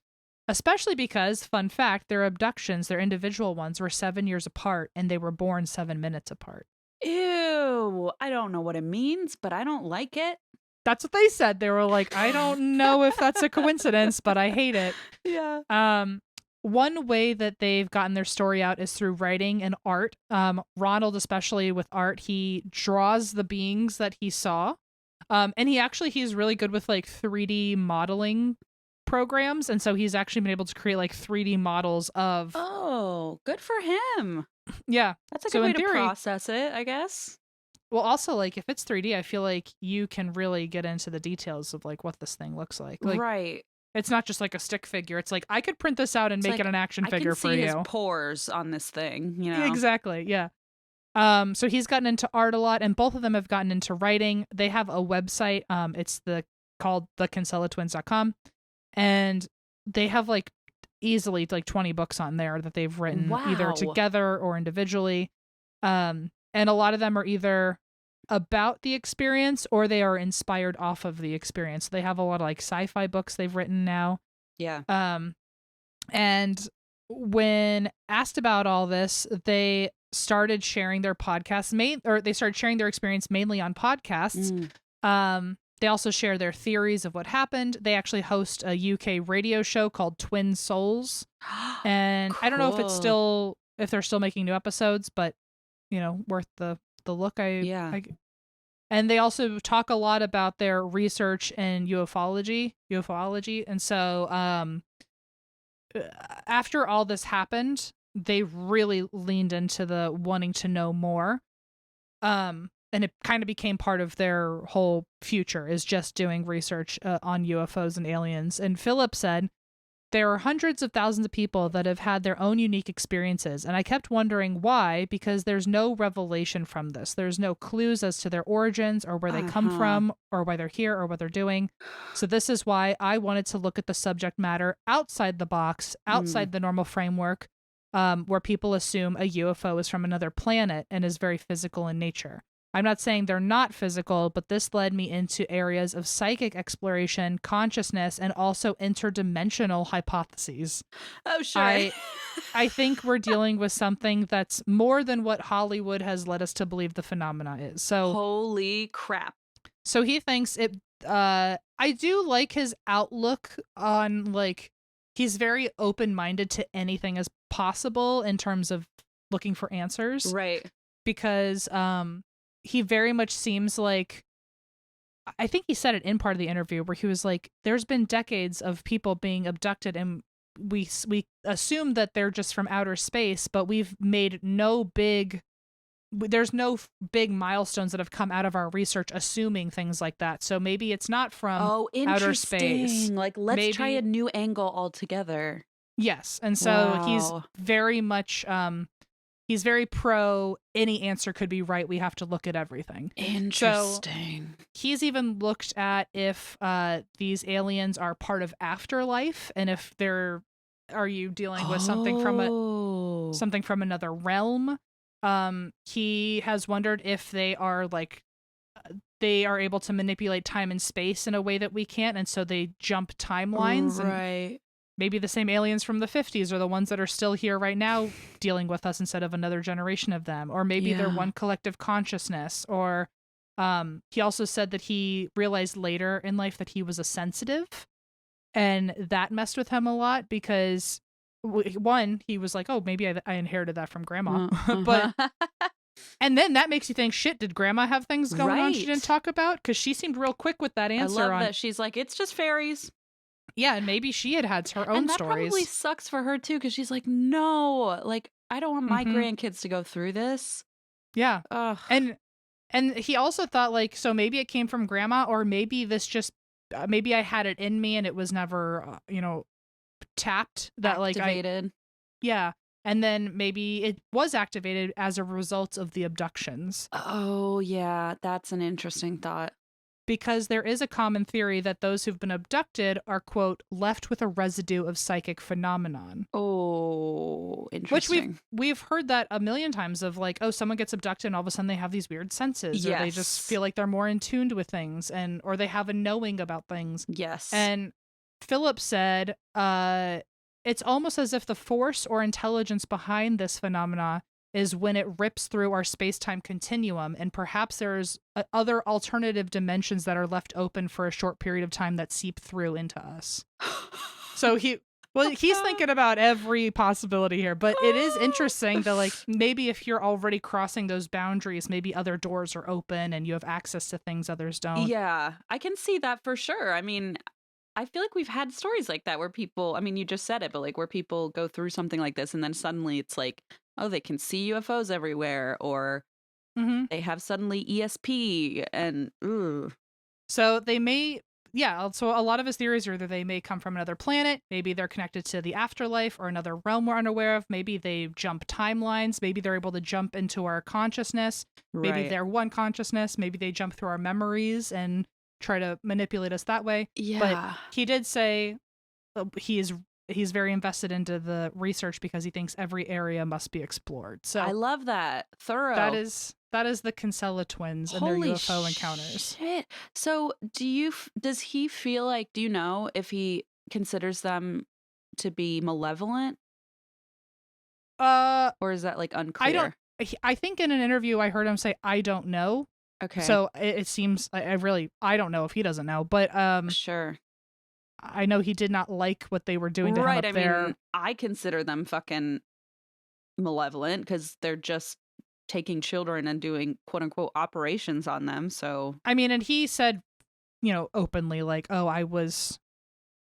especially because, fun fact, their abductions, their individual ones, were 7 years apart and they were born 7 minutes apart. Ew, I don't know what it means, but I don't like it. That's what they said. They were like, I don't know if that's a coincidence, but I hate it. Yeah. one way that they've gotten their story out is through writing and art. Ronald, especially with art, he draws the beings that he saw. And he's really good with like 3D modeling programs. And so he's actually been able to create like 3D models of. Oh, good for him. Yeah. That's a good way to process it, I guess. Well, also, like, if it's 3D, I feel like you can really get into the details of, like, what this thing looks like. Right. It's not just, like, a stick figure. It's like, I could print this out and make it an action figure for you. I can see his pores on this thing, you know? Exactly, yeah. So he's gotten into art a lot, and both of them have gotten into writing. They have a website. It's called thekinsellatwins.com, and they have, like, easily, like, 20 books on there that they've written either together or individually. And a lot of them are either about the experience or they are inspired off of the experience. They have a lot of like sci-fi books they've written now. Yeah. And when asked about all this, they started sharing their podcasts, they started sharing their experience mainly on podcasts. They also share their theories of what happened. They actually host a UK radio show called Twin Souls. And cool. I don't know if they're still making new episodes, but you know, worth the look. And they also talk a lot about their research in ufology. And so after all this happened, they really leaned into the wanting to know more. And it kind of became part of their whole future is just doing research on UFOs and aliens. And Philip said, there are hundreds of thousands of people that have had their own unique experiences, and I kept wondering why, because there's no revelation from this. There's no clues as to their origins or where they come from or why they're here or what they're doing. So this is why I wanted to look at the subject matter outside the box, outside the normal framework, where people assume a UFO is from another planet and is very physical in nature. I'm not saying they're not physical, but this led me into areas of psychic exploration, consciousness, and also interdimensional hypotheses. Oh, sure. I think we're dealing with something that's more than what Hollywood has led us to believe the phenomena is. So, holy crap. So he thinks it, I do like his outlook on, like, he's very open-minded to anything as possible in terms of looking for answers. Right. Because, he very much seems like, I think he said it in part of the interview where he was like, there's been decades of people being abducted and we assume that they're just from outer space, but we've made there's no big milestones that have come out of our research assuming things like that. So maybe it's not from outer space. Like, let's try a new angle altogether. Yes. And so he's very much, he's very pro any answer could be right. We have to look at everything. Interesting. So he's even looked at if these aliens are part of afterlife and if are you dealing with something from another realm. He has wondered if they are able to manipulate time and space in a way that we can't, and so they jump timelines. Right. Maybe the same aliens from the 50s are the ones that are still here right now dealing with us instead of another generation of them. Or maybe they're one collective consciousness. Or he also said that he realized later in life that he was a sensitive. And that messed with him a lot because, one, he was like, oh, maybe I inherited that from grandma. But and then that makes you think, shit, did grandma have things going on she didn't talk about? Because she seemed real quick with that answer. I love that she's like, it's just fairies. Yeah, and maybe she had her own and that stories. Probably sucks for her too, because she's like, no, like I don't want my grandkids to go through this. Yeah, Ugh. and he also thought like, so maybe it came from grandma, or maybe this just maybe I had it in me and it was never tapped. That activated. Yeah, and then maybe it was activated as a result of the abductions. Oh yeah, that's an interesting thought. Because there is a common theory that those who've been abducted are, quote, left with a residue of psychic phenomenon. Oh, interesting. Which we've heard that a million times of like, oh, someone gets abducted and all of a sudden they have these weird senses. Yes. Or they just feel like they're more in tune with things or they have a knowing about things. Yes. And Philip said, it's almost as if the force or intelligence behind this phenomena is when it rips through our space-time continuum, and perhaps there's other alternative dimensions that are left open for a short period of time that seep through into us. So Well, he's thinking about every possibility here, but it is interesting that, like, maybe if you're already crossing those boundaries, maybe other doors are open and you have access to things others don't. Yeah, I can see that for sure. I mean, I feel like we've had stories like that where people, I mean, you just said it, but like where people go through something like this and then suddenly it's like, oh, they can see UFOs everywhere, or Mm-hmm. they have suddenly ESP and ooh. So they may, yeah. So a lot of his theories are either they may come from another planet, maybe they're connected to the afterlife or another realm we're unaware of. Maybe they jump timelines. Maybe they're able to jump into our consciousness. Maybe Right. they're one consciousness. Maybe they jump through our memories and try to manipulate us that way. Yeah. But he did say he's very invested into the research because he thinks every area must be explored. So I love that. Thorough. that is the Kinsella twins and Holy their UFO encounters. shit. So does he feel like, do you know if he considers them to be malevolent, or is that like unclear? I think in an interview I heard him say, I don't know. Okay. So it seems I don't know if he doesn't know, but sure. I know he did not like what they were doing to him up there. I mean, I consider them fucking malevolent because they're just taking children and doing quote unquote operations on them. So I mean, and he said, openly, like, oh, I was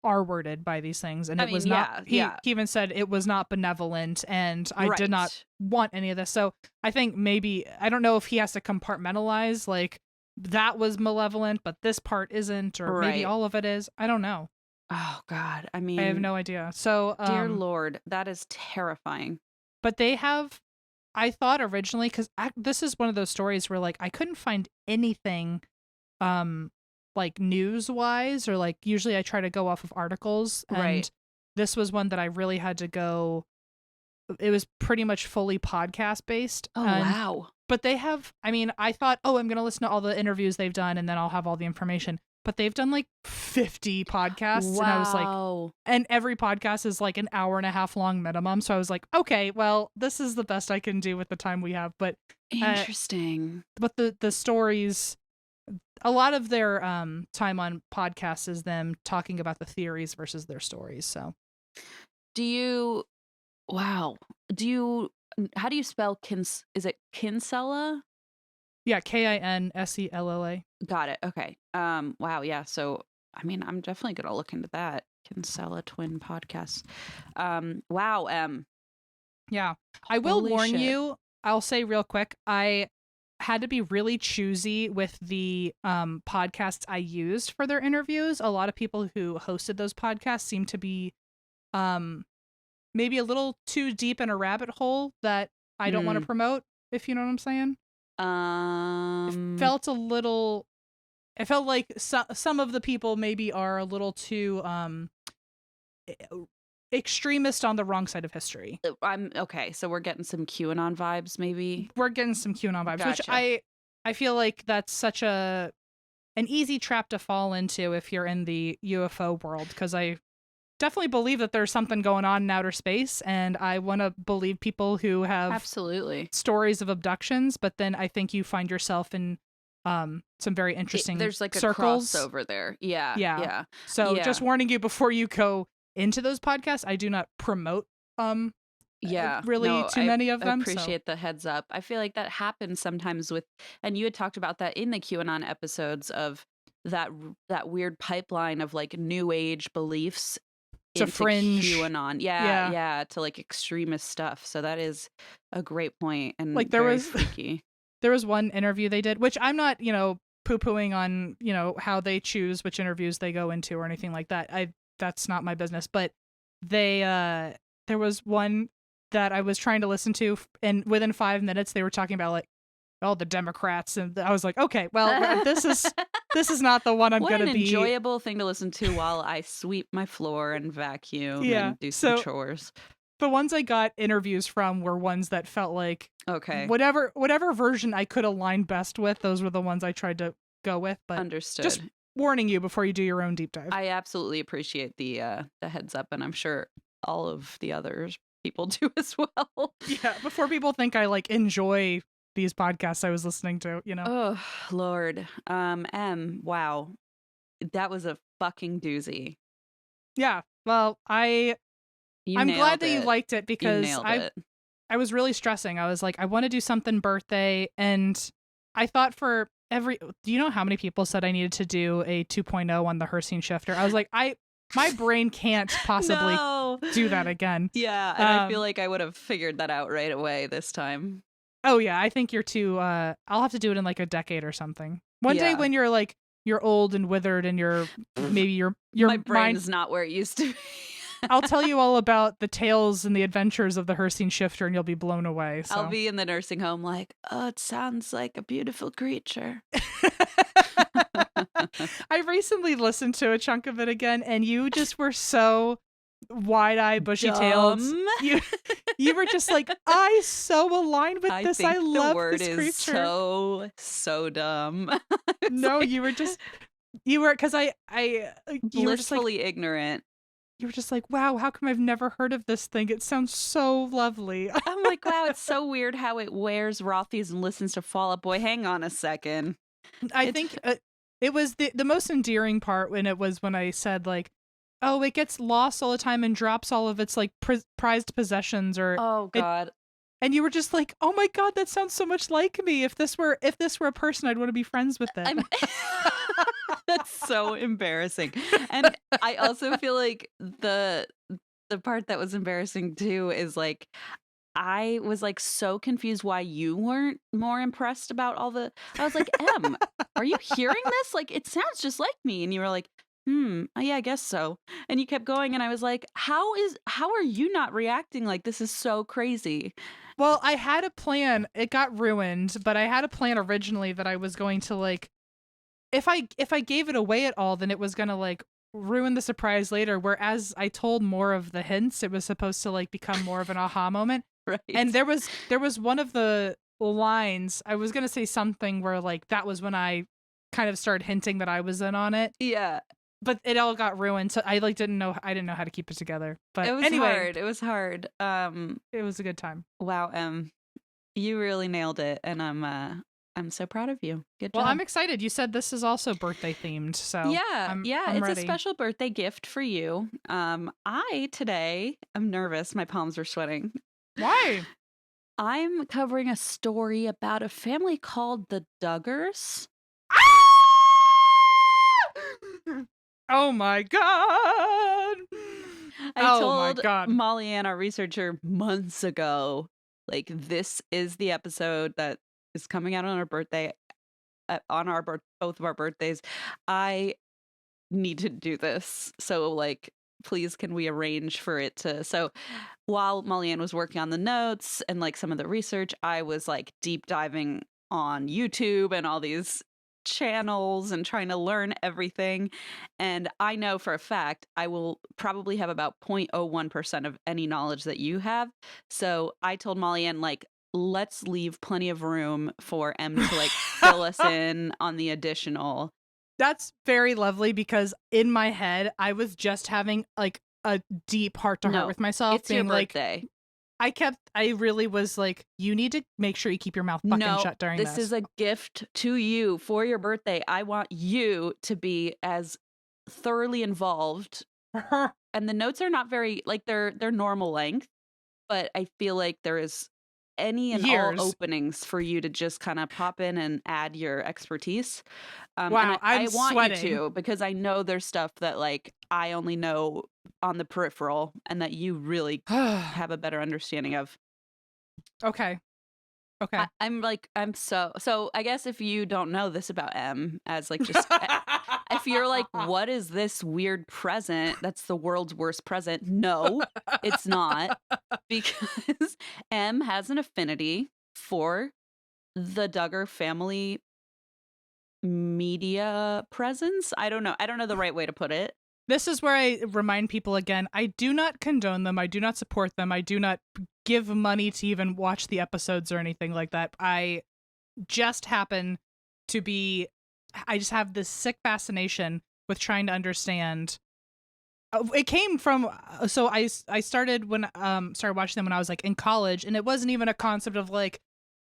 R-worded by these things, and was not. He even said it was not benevolent, and I did not want any of this. So I think maybe, I don't know if he has to compartmentalize, like, that was malevolent, but this part isn't, or maybe all of it is. I don't know. Oh God, I mean, I have no idea. So, dear Lord, that is terrifying. But they have, I thought originally, because this is one of those stories where, like, I couldn't find anything, like, news-wise, or, like, usually I try to go off of articles, and this was one that I really had to go, it was pretty much fully podcast-based. Oh, wow. But they have, I mean, I thought, oh, I'm going to listen to all the interviews they've done, and then I'll have all the information. But they've done like 50 podcasts. Wow. And I was like, and every podcast is like an hour and a half long minimum. So I was like, okay, well, this is the best I can do with the time we have. But interesting. But the stories, a lot of their time on podcasts is them talking about the theories versus their stories. So how do you spell is it Kinsella? Yeah, Kinsella. Got it. Okay. Wow. Yeah. So, I mean, I'm definitely gonna look into that Kinsella twin podcast. Wow. Yeah. I will warn shit. you. I'll say real quick. I had to be really choosy with the podcasts I used for their interviews. A lot of people who hosted those podcasts seem to be maybe a little too deep in a rabbit hole that I don't want to promote, if you know what I'm saying. It felt like some of the people maybe are a little too extremist on the wrong side of history. Okay, so we're getting some QAnon vibes, maybe. We're getting some QAnon vibes, gotcha. Which I feel like that's such an easy trap to fall into if you're in the UFO world, because I definitely believe that there's something going on in outer space, and I want to believe people who have absolutely stories of abductions, but then I think you find yourself in some very interesting there's like circles. A crossover there. Yeah. So just warning you before you go into those podcasts, I do not promote really too many of them. I appreciate the heads up. I feel like that happens sometimes with, and you had talked about that in the QAnon episodes, of that weird pipeline of like new age beliefs to fringe QAnon. Yeah, to like extremist stuff. So that is a great point, and like very freaky. There was one interview they did, which I'm not, poo-pooing on, how they choose which interviews they go into or anything like that. That's not my business. But there was one that I was trying to listen to, and within 5 minutes they were talking about like, oh, the Democrats, and I was like, okay, well, this is not the one I'm going to be. What an enjoyable thing to listen to while I sweep my floor and vacuum and do some chores. The ones I got interviews from were ones that felt like, okay, whatever version I could align best with, those were the ones I tried to go with. But understood. Just warning you before you do your own deep dive. I absolutely appreciate the heads up, and I'm sure all of the others people do as well. Yeah, before people think I like enjoy these podcasts I was listening to, Oh, Lord. Wow. That was a fucking doozy. Yeah. Well, I I'm glad that you liked it You because nailed it. I was really stressing. I was like, I want to do something birthday. And I thought do you know how many people said I needed to do a 2.0 on the Hertzine shifter? I was like, my brain can't possibly do that again. Yeah. And I feel like I would have figured that out right away this time. Oh yeah. I think you're too, I'll have to do it in like a decade or something. One day when you're like, you're old and withered and maybe your my brain's not where it used to be. I'll tell you all about the tales and the adventures of the Hertzine shifter and you'll be blown away. So. I'll be in the nursing home like, oh, it sounds like a beautiful creature. I recently listened to a chunk of it again and you just were so wide-eyed, bushy-tailed. You were just like, I so aligned with this. I love this creature. The word is so dumb. No, like, you were because you blissfully were just like, ignorant. You were just like, wow, how come I've never heard of this thing? It sounds so lovely. I'm like, wow, it's so weird how it wears Rothies and listens to Fall Out Boy. Hang on a second. I think it was the most endearing part when I said like, oh, it gets lost all the time and drops all of its like prized possessions or oh god. And you were just like, oh my god, that sounds so much like me. If this were a person, I'd want to be friends with it. That's so embarrassing. And I also feel like the part that was embarrassing too is like I was like so confused why you weren't more impressed about all the I was like, Em, are you hearing this? Like it sounds just like me. And you were like, yeah, I guess so. And you kept going and I was like, how are you not reacting? Like this is so crazy. Well, I had a plan. It got ruined, but I had a plan originally that I was going to like if I gave it away at all, then it was gonna like ruin the surprise later. Whereas I told more of the hints, it was supposed to like become more of an aha moment. Right. And there was one of the lines, I was gonna say something where like that was when I kind of started hinting that I was in on it. Yeah. But it all got ruined, so I didn't know how to keep it together. But it was anyway, hard. It was hard. It was a good time. Wow, you really nailed it, and I'm so proud of you. Good job. Well, I'm excited. You said this is also birthday themed, so yeah, it's ready. A special birthday gift for you. I today I'm nervous. My palms are sweating. Why? I'm covering a story about a family called the Duggars. Oh my god! I told Molly Ann, our researcher, months ago, like this is the episode that is coming out on our birthday, both of our birthdays. I need to do this. So like, please can we arrange for it to, so while Molly Ann was working on the notes and like some of the research, I was like deep diving on YouTube and all these channels and trying to learn everything. And I know for a fact I will probably have about 0.01% of any knowledge that you have. So I told Molly Ann, like, let's leave plenty of room for Em to like fill us in on the additional. That's very lovely because in my head I was just having like a deep heart to heart with myself. It's being your birthday. Like, I really was like, you need to make sure you keep your mouth fucking shut during this. This is a gift to you for your birthday. I want you to be as thoroughly involved. And the notes are not very, like, they're normal length, but I feel like there is any and all openings for you to just kind of pop in and add your expertise. Wow, I want sweating. you to, because I know there's stuff that like I only know on the peripheral and that you really have a better understanding of. Okay. I'm so I guess if you don't know this about Em, as like just if you're like, what is this weird present that's the world's worst present? No, it's not, because Em has an affinity for the Duggar family media presence. I don't know the right way to put it. This is where I remind people again, I do not condone them. I do not support them. I do not give money to even watch the episodes or anything like that. I just happen to be, I just have this sick fascination with trying to understand. It came from, so I started started watching them when I was like in college, and it wasn't even a concept of like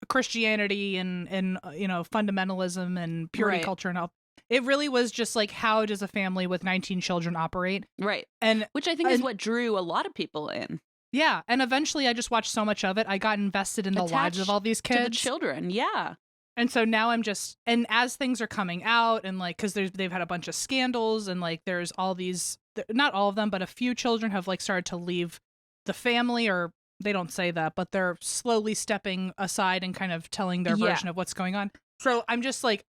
Christianity and you know, fundamentalism and purity culture and all. It really was just like, how does a family with 19 children operate? Right. And which I think is what drew a lot of people in. Yeah, and eventually I just watched so much of it. I got invested in the lives of all these kids. To the children, yeah. And so now I'm just, and as things are coming out, and like, because they've had a bunch of scandals, and like there's all these, not all of them, but a few children have like started to leave the family, or they don't say that, but they're slowly stepping aside and kind of telling their version of what's going on. So I'm just like,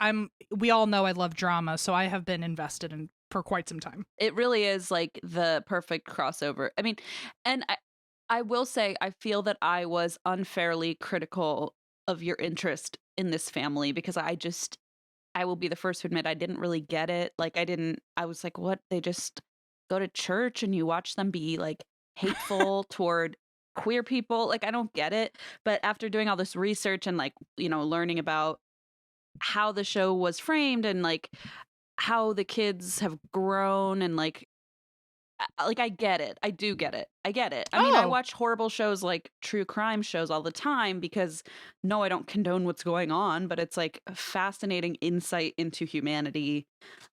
we all know I love drama, so I have been invested in for quite some time. It really is like the perfect crossover. I mean, and I will say, I feel that I was unfairly critical of your interest in this family because I will be the first to admit I didn't really get it. Like I was like, what? They just go to church and you watch them be like hateful toward queer people. Like, I don't get it. But after doing all this research and like, learning about how the show was framed and like how the kids have grown and like I get it. I do get it. I get it. I mean, I watch horrible shows like true crime shows all the time because no, I don't condone what's going on, but it's like a fascinating insight into humanity.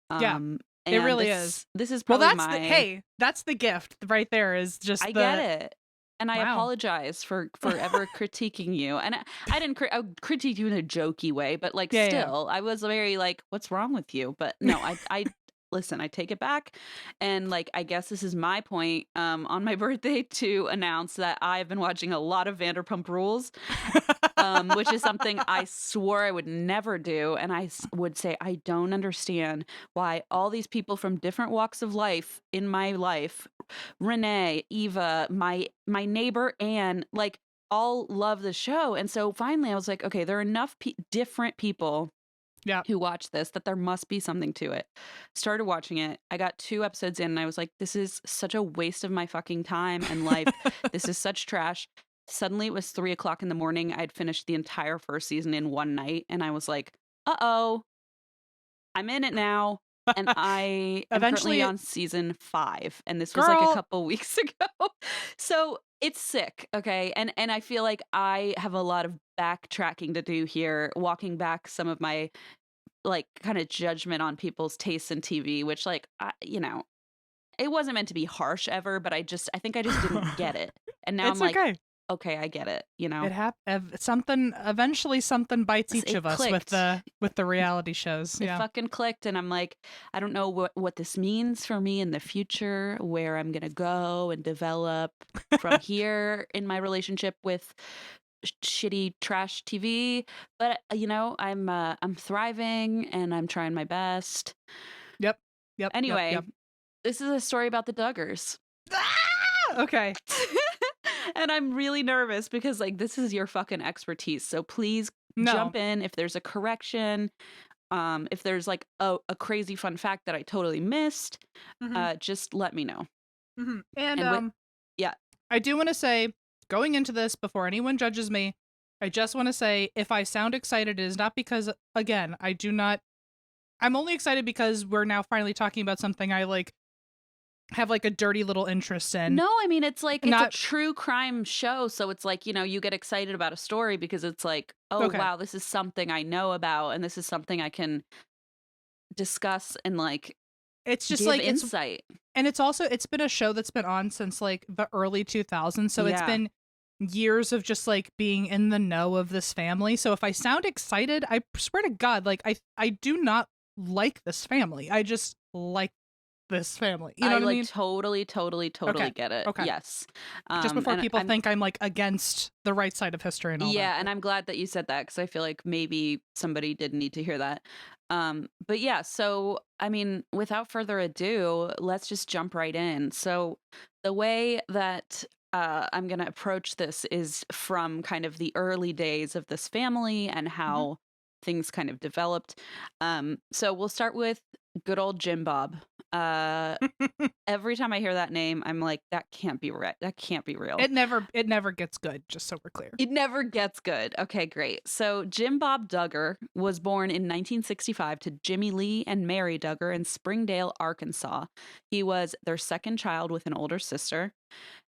And it really is. This is probably that's the gift right there is just I get it. And I apologize for ever critiquing you. And I didn't I critique you in a jokey way, but like still, I was very like, what's wrong with you? But no, I listen, I take it back. And like, I guess this is my point on my birthday to announce that I've been watching a lot of Vanderpump Rules, which is something I swore I would never do. And I would say, I don't understand why all these people from different walks of life in my life, Renee, Eva, my neighbor, Anne, like all love the show. And so finally I was like, okay, there are enough different people who watch this that there must be something to it. Started watching it. I got 2 episodes in and I was like, this is such a waste of my fucking time and life. This is such trash. Suddenly it was 3:00 in the morning. I'd finished the entire first season in one night and I was like, uh-oh, I'm in it now. And I am currently on season 5 and this was like a couple weeks ago. So it's sick, okay? And I feel like I have a lot of backtracking to do here, walking back some of my like kind of judgment on people's tastes in TV, which like, it wasn't meant to be harsh ever, but I think I just didn't get it. And now I'm like, okay, I get it. It eventually something bites each of us with the reality shows. It fucking clicked, and I'm like, I don't know what this means for me in the future, where I'm gonna go and develop from here in my relationship with shitty trash TV. But I'm thriving and I'm trying my best. Yep. Anyway, this is a story about the Duggars. Okay. And I'm really nervous because like this is your fucking expertise. So please jump in if there's a correction. If there's like a crazy fun fact that I totally missed, just let me know. Mm-hmm. And I do want to say, going into this, before anyone judges me, I just want to say, if I sound excited, it is not because, again, I'm only excited because we're now finally talking about something I like have like a dirty little interest in. No, I mean, it's like, it's a true crime show. So it's like, you get excited about a story because it's like, oh, wow, this is something I know about. And this is something I can discuss and like, it's just give like insight. And it's been a show that's been on since like the early 2000s. So it's been years of just like being in the know of this family. So if I sound excited, I swear to God, like I do not like this family. I just like this family. You know what I mean? Totally get it. Okay. Yes. Just before people think I'm like against the right side of history and all that. Yeah, and I'm glad that you said that because I feel like maybe somebody did need to hear that. But yeah, so I mean, without further ado, let's just jump right in. So the way that I'm going to approach this is from kind of the early days of this family and how things kind of developed. So we'll start with good old Jim Bob. Every time I hear that name, I'm like, that can't be right. That can't be real. It never gets good, just so we're clear. It never gets good. Okay, great. So Jim Bob Duggar was born in 1965 to Jimmy Lee and Mary Duggar in Springdale, Arkansas. He was their second child with an older sister.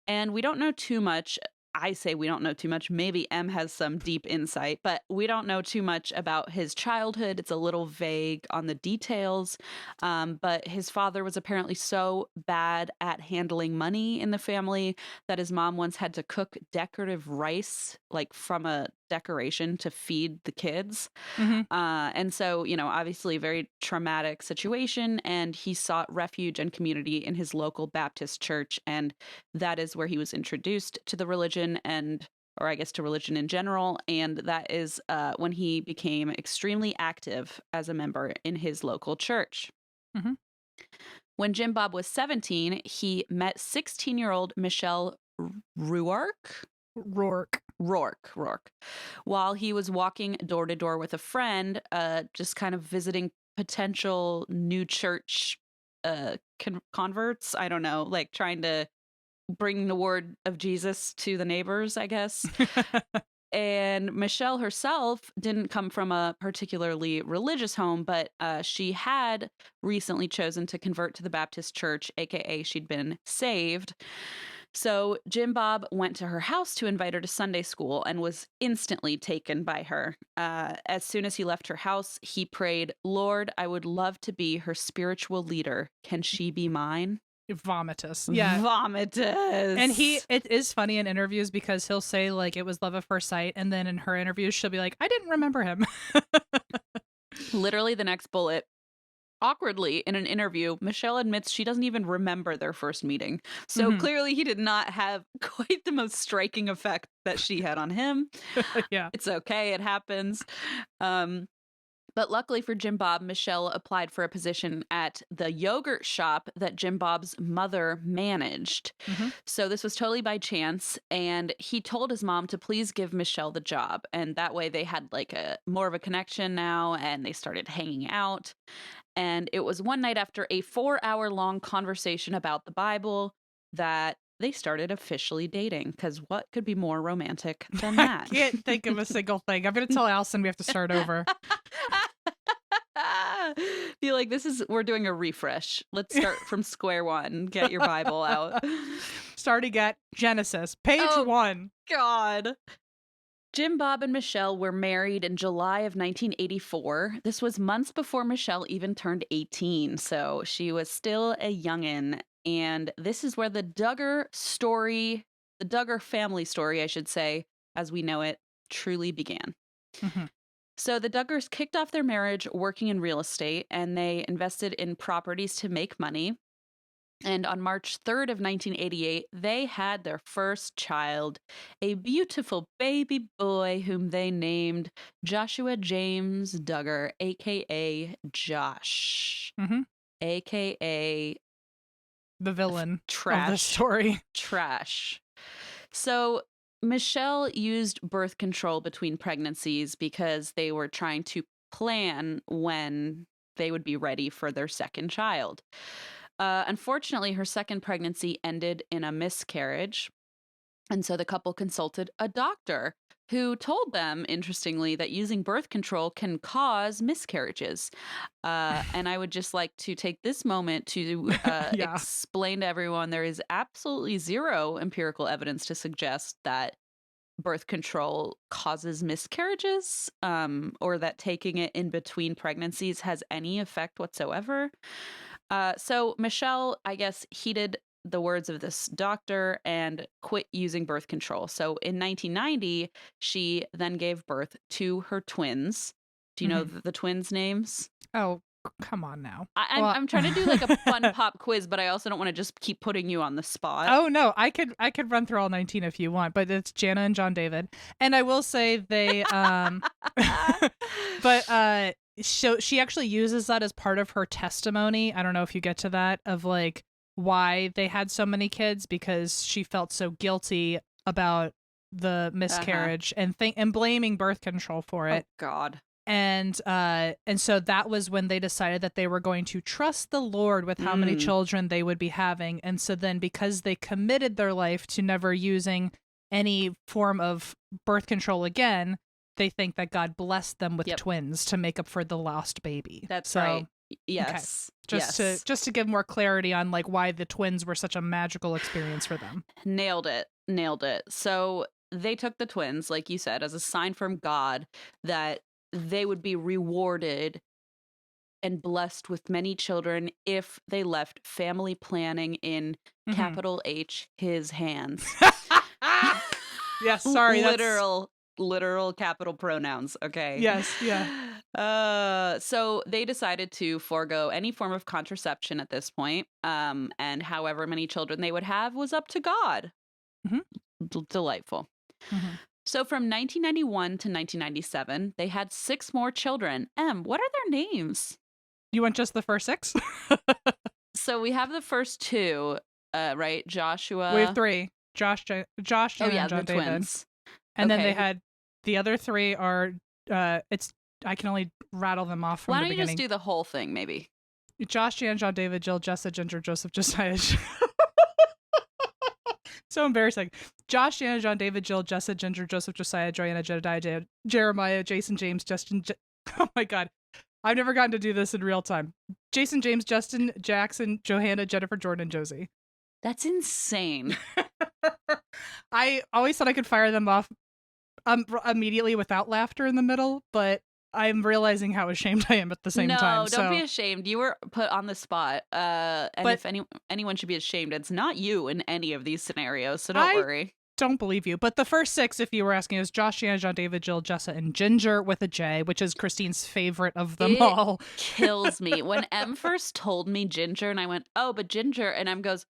And we don't know too much I say we don't know too much. Maybe M has some deep insight, but we don't know too much about his childhood. It's a little vague on the details. But his father was apparently so bad at handling money in the family that his mom once had to cook decorative rice, like from a decoration, to feed the kids. And so, you know, obviously a very traumatic situation. And he sought refuge and community in his local Baptist church. And that is where he was introduced to the religion or I guess to religion in general. And that is when he became extremely active as a member in his local church. When Jim Bob was 17, he met 16-year-old Michelle Rourke, while he was walking door to door with a friend, just kind of visiting potential new church converts. I don't know, like trying to bring the word of Jesus to the neighbors, I guess. And Michelle herself didn't come from a particularly religious home, but she had recently chosen to convert to the Baptist church, aka she'd been saved. So Jim Bob went to her house to invite her to Sunday school and was instantly taken by her. As soon as he left her house, he prayed, "Lord, I would love to be her spiritual leader. Can she be mine?" Vomitous. Yeah. Vomitous. And it is funny in interviews because he'll say like it was love at first sight. And then in her interviews, she'll be like, I didn't remember him. Literally the next bullet. Awkwardly, in an interview, Michelle admits she doesn't even remember their first meeting. So clearly he did not have quite the most striking effect that she had on him. Yeah. It's okay. It happens. But luckily for Jim Bob, Michelle applied for a position at the yogurt shop that Jim Bob's mother managed. So this was totally by chance. And he told his mom to please give Michelle the job. And that way they had like more of a connection now, and they started hanging out. And it was one night after a 4-hour-long conversation about the Bible that they started officially dating, because what could be more romantic than that? I can't think of a single thing. I'm going to tell Allison we have to start over. Feel like we're doing a refresh. Let's start from square one. Get your Bible out. Starting at Genesis, page 1. God. Jim Bob and Michelle were married in July of 1984. This was months before Michelle even turned 18, so she was still a youngin'. And this is where the Duggar family story, I should say, as we know it, truly began. So the Duggars kicked off their marriage working in real estate, and they invested in properties to make money. And on March 3rd of 1988, they had their first child, a beautiful baby boy whom they named Joshua James Duggar, a.k.a. Josh, a.k.a. the villain of the story. Trash. So Michelle used birth control between pregnancies because they were trying to plan when they would be ready for their second child. Unfortunately, her second pregnancy ended in a miscarriage. And so the couple consulted a doctor who told them, interestingly, that using birth control can cause miscarriages. And I would just like to take this moment to explain to everyone there is absolutely zero empirical evidence to suggest that birth control causes miscarriages, or that taking it in between pregnancies has any effect whatsoever. So Michelle, I guess, heeded the words of this doctor and quit using birth control. So in 1990, she then gave birth to her twins. Do you know the twins' names? Oh, come on now. I'm trying to do like a fun pop quiz, but I also don't want to just keep putting you on the spot. Oh no, I could run through all 19 if you want, but it's Jana and John David. And I will say they so she actually uses that as part of her testimony. I don't know if you get to that, of like why they had so many kids, because she felt so guilty about the miscarriage and blaming birth control for it. Oh God. And so that was when they decided that they were going to trust the Lord with how many children they would be having. And so then, because they committed their life to never using any form of birth control again, they think that God blessed them with twins to make up for the lost baby. That's right. Yes. Okay. Just to give more clarity on like why the twins were such a magical experience for them. Nailed it. nailed it. So they took the twins, like you said, as a sign from God that they would be rewarded and blessed with many children if they left family planning in capital H his hands. Yes, sorry. Literal capital pronouns. Okay. Yes, yeah. So they decided to forego any form of contraception at this point. And however many children they would have was up to God. Delightful. So from 1991 to 1997, they had 6 more children. What are their names? You want just the first 6? So we have the first 2, right? Joshua. We have 3. Josh, Jan, and John the David. twins. And then they had the other 3 are I can only rattle them off from the beginning. Why don't you just do the whole thing, maybe? Josh, Jan, John, David, Jill, Jessa, Ginger, Joseph, Josiah. So embarrassing. Josh, Jan, John, David, Jill, Jessa, Ginger, Joseph, Josiah, Joanna, Jedediah, Jeremiah, Jason, James, Justin. Oh my God. I've never gotten to do this in real time. Jason, James, Justin, Jackson, Johanna, Jennifer, Jordan, and Josie. That's insane. I always thought I could fire them off immediately without laughter in the middle, but I'm realizing how ashamed I am at the same time. No, don't be ashamed. You were put on the spot. And if anyone should be ashamed, it's not you in any of these scenarios, so don't worry. Don't believe you. But the first 6, if you were asking, is Josh, Jan, John, David, Jill, Jessa, and Ginger with a J, which is Christine's favorite of them all. Kills me. When M first told me Ginger, and I went, oh, but Ginger, and M goes,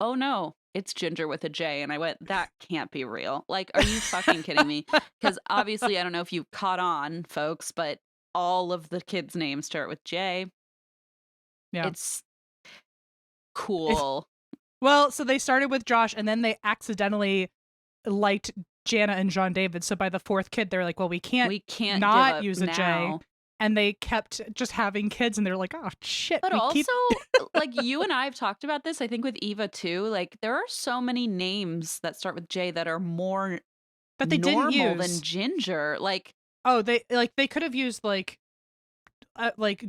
oh no, it's Ginger with a J. And I went, that can't be real. Like, are you fucking kidding me? Because obviously, I don't know if you caught on, folks, but all of the kids' names start with J. Yeah. It's cool. Well, so they started with Josh, and then they accidentally liked Jana and John David. So by the 4th kid, they're like, well, we can't not use a J. And they kept just having kids, and they're like, oh, shit. But also, like, you and I have talked about this, I think, with Eva, too. Like, there are so many names that start with J that are more that they normal didn't use. Than Ginger. Like, oh, they could have used, like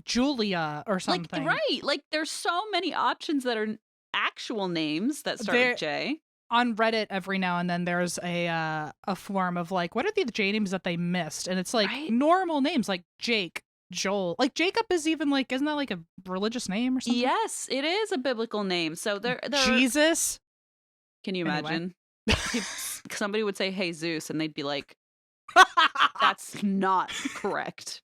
Julia or something. Like, right. Like, there's so many options that are actual names that start with J. On Reddit, every now and then there's a form of like, what are the J names that they missed? And it's like normal names like Jake, Joel. Like Jacob is even like, isn't that like a religious name or something? Yes, it is a biblical name. So they're Jesus. Can you imagine? Somebody would say Jesus and they'd be like, that's not correct.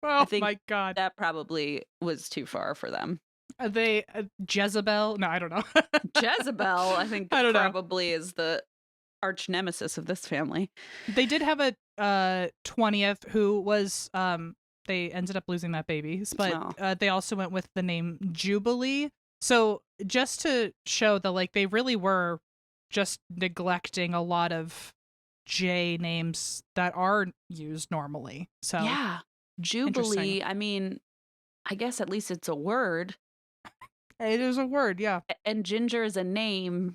Oh my God. That probably was too far for them. Are they Jezebel? No, I don't know. Jezebel, I think probably is the arch nemesis of this family. They did have a 20th who was they ended up losing that baby, but they also went with the name Jubilee. So just to show that like they really were just neglecting a lot of J names that are used normally. So yeah, Jubilee. I mean, I guess at least it's a word. It is a word, yeah. And Ginger is a name,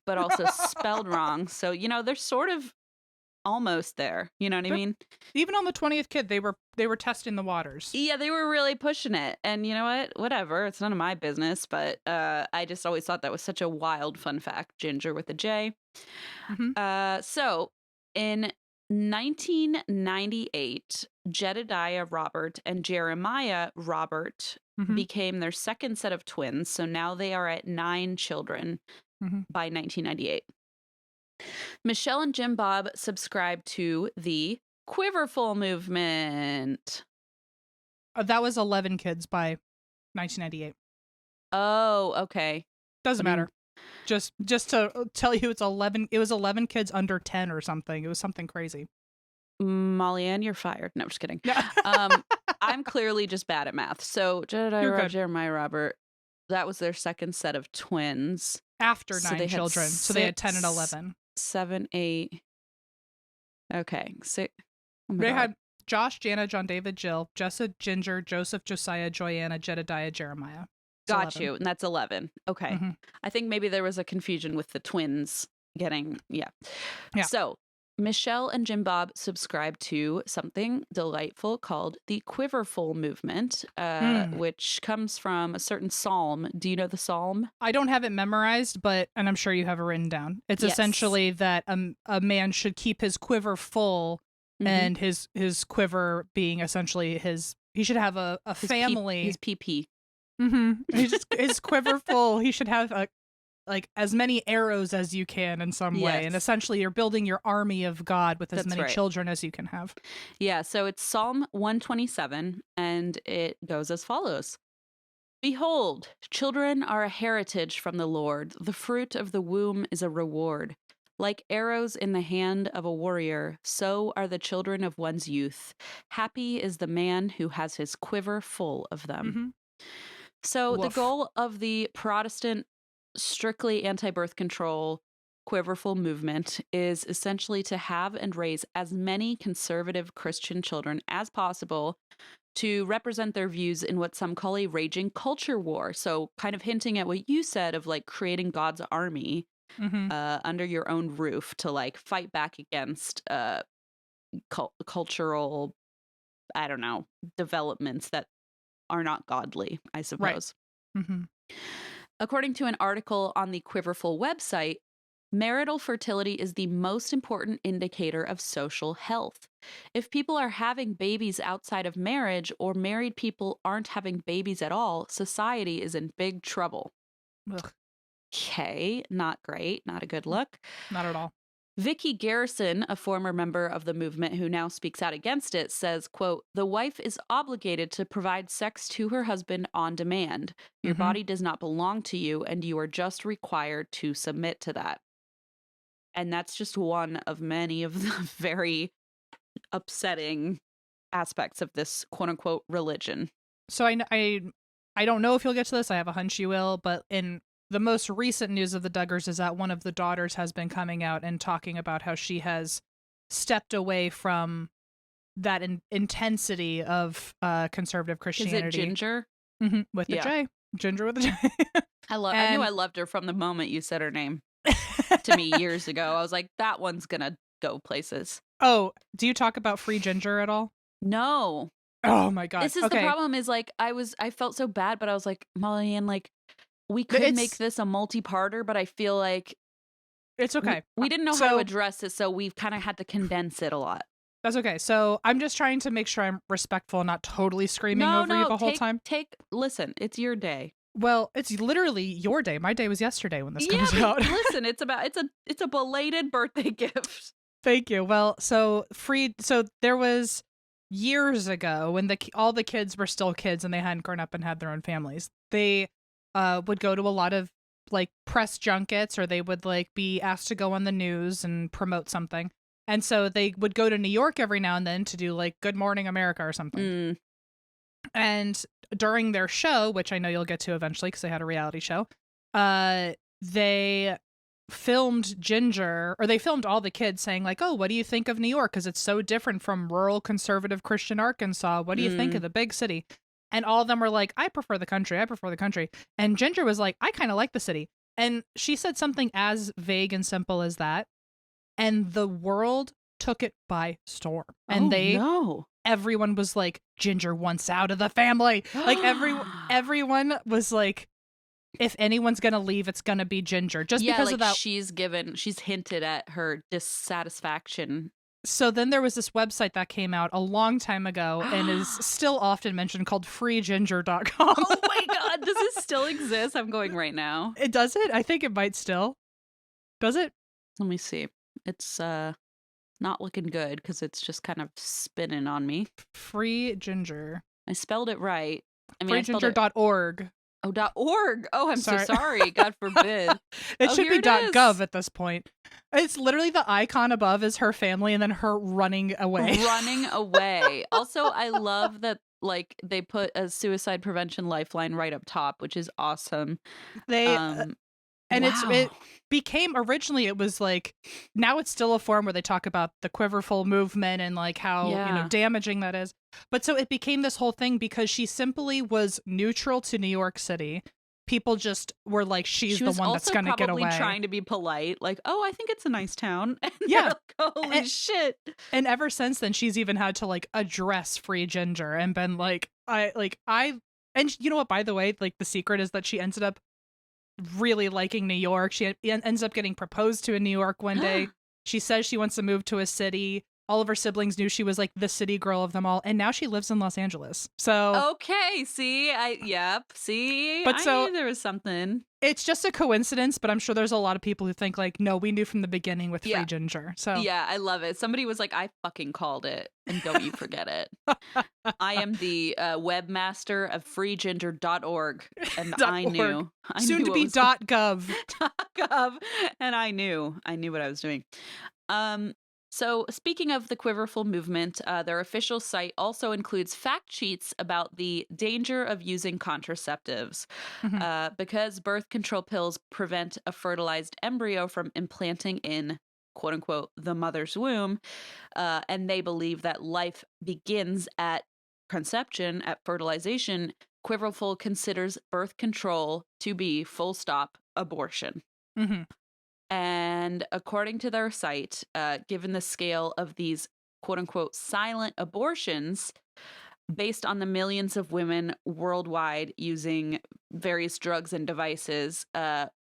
but also spelled wrong. So, you know, they're sort of almost there. You know what I mean? Even on the 20th kid, they were testing the waters. Yeah, they were really pushing it. And you know what? Whatever. It's none of my business. But I just always thought that was such a wild fun fact. Ginger with a J. Mm-hmm. So in 1998, Jedediah Robert and Jeremiah Robert became their second set of twins. So now they are at 9 children by 1998. Michelle and Jim Bob subscribed to the quiverful movement. That was 11 kids by 1998. Oh, okay. Doesn't matter. Just to tell you, it's 11. It was 11 kids under 10 or something. It was something crazy. Molly Ann, you're fired. No, I'm just kidding. I'm clearly just bad at math. So Jeremiah Robert, that was their second set of twins. After 9 children. So they had 10 and 11. 7, 8. Okay. 6. Oh they had Josh, Jana, John David, Jill, Jessa, Ginger, Joseph, Josiah, Joanna, Jedediah, Jeremiah. Got 11. You. And that's 11. Okay. I think maybe there was a confusion with the twins getting, yeah. So Michelle and Jim Bob subscribe to something delightful called the quiverful movement, which comes from a certain psalm. Do you know the psalm? I don't have it memorized, and I'm sure you have it written down. It's essentially that a man should keep his quiver full, and his quiver being essentially he should have a family. His PP. His quiver full. He should have like as many arrows as you can in some way. And essentially you're building your army of God with as many children as you can have. Yeah, so it's Psalm 127, and it goes as follows. Behold, children are a heritage from the Lord. The fruit of the womb is a reward. Like arrows in the hand of a warrior, so are the children of one's youth. Happy is the man who has his quiver full of them. So the goal of the Protestant strictly anti-birth control quiverful movement is essentially to have and raise as many conservative Christian children as possible to represent their views in what some call a raging culture war. So kind of hinting at what you said of like creating God's army under your own roof to like fight back against cultural, I don't know, developments that are not godly, I suppose. Right. According to an article on the Quiverful website, marital fertility is the most important indicator of social health. If people are having babies outside of marriage or married people aren't having babies at all, society is in big trouble. Okay, not great, not a good look. Not at all. Vicky Garrison, a former member of the movement who now speaks out against it, says, quote, the wife is obligated to provide sex to her husband on demand. Your body does not belong to you, and you are just required to submit to that. And that's just one of many of the very upsetting aspects of this quote unquote religion. So I don't know if you'll get to this. I have a hunch you will, but in the most recent news of the Duggars is that one of the daughters has been coming out and talking about how she has stepped away from that intensity of conservative Christianity. Is it Ginger? With the J. Ginger with the J. I knew I loved her from the moment you said her name to me years ago. I was like, that one's gonna go places. Oh, do you talk about free Ginger at all? No. Oh my God. This is the problem is like, I felt so bad, but I was like, Molly, and like, we could make this a multi-parter, but I feel like it's okay. We didn't know how to address it, so we've kind of had to condense it a lot. That's okay. So I'm just trying to make sure I'm respectful and not totally screaming over you the whole time. Listen, it's your day. Well, it's literally your day. My day was yesterday when this comes out. Listen, it's a belated birthday gift. Thank you. Well, so there was years ago when all the kids were still kids and they hadn't grown up and had their own families. They would go to a lot of like press junkets, or they would like be asked to go on the news and promote something. And so they would go to New York every now and then to do like Good Morning America or something. And during their show, which I know you'll get to eventually because they had a reality show, they filmed Ginger, or they filmed all the kids saying like, oh, what do you think of New York? Because it's so different from rural conservative Christian Arkansas. What do you think of the big city? And all of them were like, I prefer the country. I prefer the country. And Ginger was like, I kind of like the city. And she said something as vague and simple as that. And the world took it by storm. And everyone was like, Ginger wants out of the family. Like everyone was like, if anyone's going to leave, it's going to be Ginger. Just because of that. She's hinted at her dissatisfaction. So then there was this website that came out a long time ago and is still often mentioned called freeginger.com. Oh my God. Does it still exist? I'm going right now. It does it? I think it might still. Does it? Let me see. It's not looking good because it's just kind of spinning on me. Free Ginger. I spelled it right. freeginger.org. Oh, .org. Oh, I'm so sorry. God forbid. It should be .gov at this point. It's literally the icon above is her family and then her running away. Running away. Also, I love that like they put a suicide prevention lifeline right up top, which is awesome. It became, originally it was like, now it's still a forum where they talk about the quiverful movement and like how damaging that is. But so it became this whole thing because she simply was neutral to New York City. people just were like, she's She the was one that's also going to get probably away. trying to be polite, like, oh, I think it's a nice town. And Yeah. they're like, holy shit. And ever since then, she's even had to like address Free Ginger and been like, and you know what, by the way, like the secret is that she ended up really liking New York. She ends up getting proposed to in New York one day. She says she wants to move to a city. All of her siblings knew she was like the city girl of them all, and now she lives in Los Angeles. So okay, see, I But so- knew there was something. it's just a coincidence, but I'm sure there's a lot of people who think like, no, we knew from the beginning with Free Ginger. So Yeah, I love it. Somebody was like, I fucking called it, and don't you forget it. I am the webmaster of freeginger.org, and I knew. Soon to be .gov. .gov, and I knew what I was doing. So speaking of the quiverful movement, their official site also includes fact sheets about the danger of using contraceptives. Because birth control pills prevent a fertilized embryo from implanting in, quote unquote, the mother's womb, and they believe that life begins at conception, at fertilization, quiverful considers birth control to be, full stop, abortion. And according to their site, given the scale of these quote unquote silent abortions, based on the millions of women worldwide using various drugs and devices,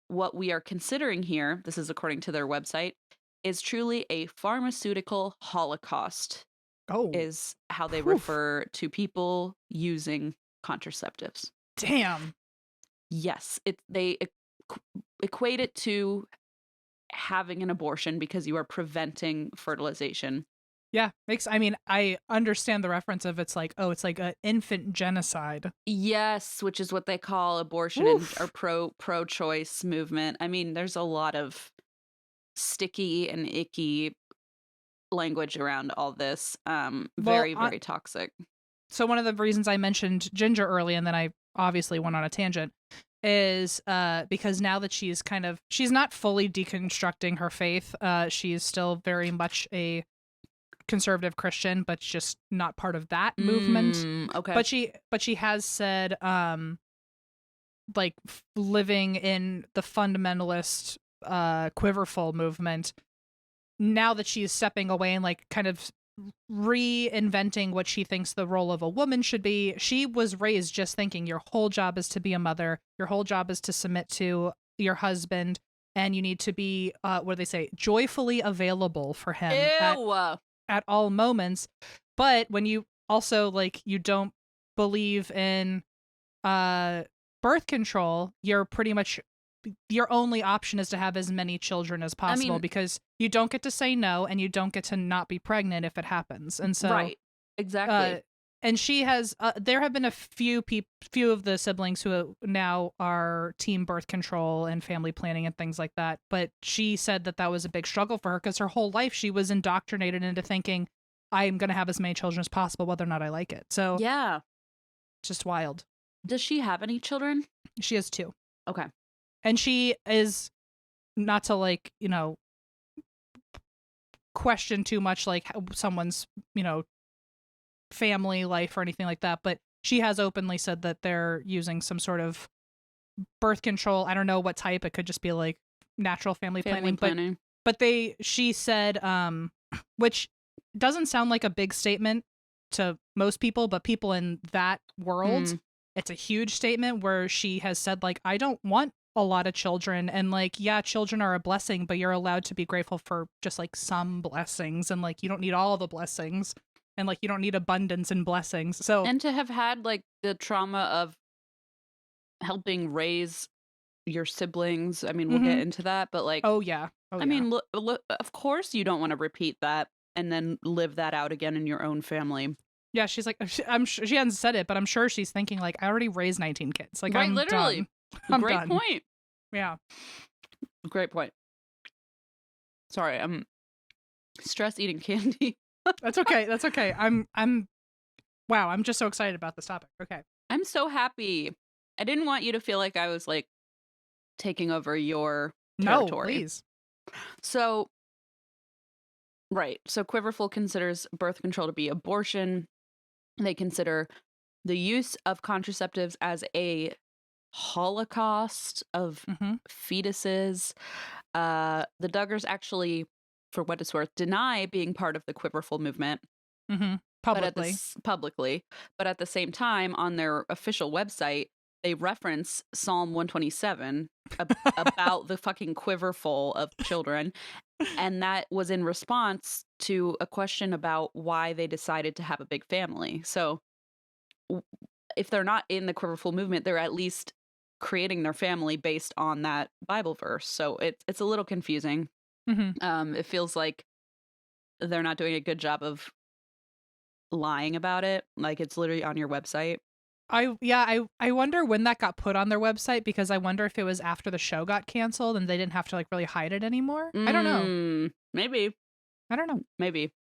what we are considering here, this is according to their website, is truly a pharmaceutical holocaust. Is how they refer to people using contraceptives. Damn. Yes, they equate it to having an abortion because you are preventing fertilization. Yeah, I understand the reference of it's like an infant genocide. Yes, which is what they call abortion or pro-choice movement. I mean, there's a lot of sticky and icky language around all this. Very toxic. So one of the reasons I mentioned Ginger early, and then I obviously went on a tangent, is because now that she's not fully deconstructing her faith, she's still very much a conservative Christian, but just not part of that movement. Okay. But she has said like living in the fundamentalist quiverful movement, now that she's stepping away and like kind of reinventing what she thinks the role of a woman should be. She was raised just thinking your whole job is to be a mother, your whole job is to submit to your husband, and you need to be what do they say, joyfully available for him at all moments. But when you also like you don't believe in birth control, you're pretty much your only option is to have as many children as possible, because you don't get to say no and you don't get to not be pregnant if it happens. And so right, exactly. And she has there have been a few of the siblings who now are team birth control and family planning and things like that, but she said that was a big struggle for her because her whole life she was indoctrinated into thinking I'm going to have as many children as possible whether or not I like it. So yeah, just wild. Does she have any children? She has 2. Okay. And she is, not to like, question too much like someone's, family life or anything like that, but she has openly said that they're using some sort of birth control. I don't know what type. It could just be like natural family planning. But she said, which doesn't sound like a big statement to most people, but people in that world, it's a huge statement where she has said like, I don't want a lot of children, and like, yeah, children are a blessing, but you're allowed to be grateful for just like some blessings, and like you don't need all the blessings, and like you don't need abundance and blessings. So, and to have had like the trauma of helping raise your siblings, I mean, we'll get into that, but like, I mean, look, of course you don't want to repeat that and then live that out again in your own family. Yeah, she's like, I'm sure she hasn't said it, but I'm sure she's thinking like, I already raised 19 kids. Like, right, I'm literally done. I'm Great done. point. Yeah. Great point. Sorry, I'm stress eating candy. That's okay. That's okay. Wow, I'm just so excited about this topic. Okay. I'm so happy. I didn't want you to feel like I was like taking over your territory. No, please. So, right. So Quiverful considers birth control to be abortion. They consider the use of contraceptives as a holocaust of Mm-hmm. fetuses. The Duggars actually, for what it's worth, deny being part of the quiverful movement. Mm-hmm. Publicly. Publicly, but at the same time, on their official website, they reference Psalm 127 about the fucking quiverful of children, and that was in response to a question about why they decided to have a big family. So, if they're not in the quiverful movement, they're at least creating their family based on that Bible verse. So it's a little confusing. Mm-hmm. It feels like they're not doing a good job of lying about it. Like, it's literally on your website. I wonder when that got put on their website, because I wonder if it was after the show got canceled and they didn't have to like really hide it anymore. I don't know. Maybe. I don't know. Maybe.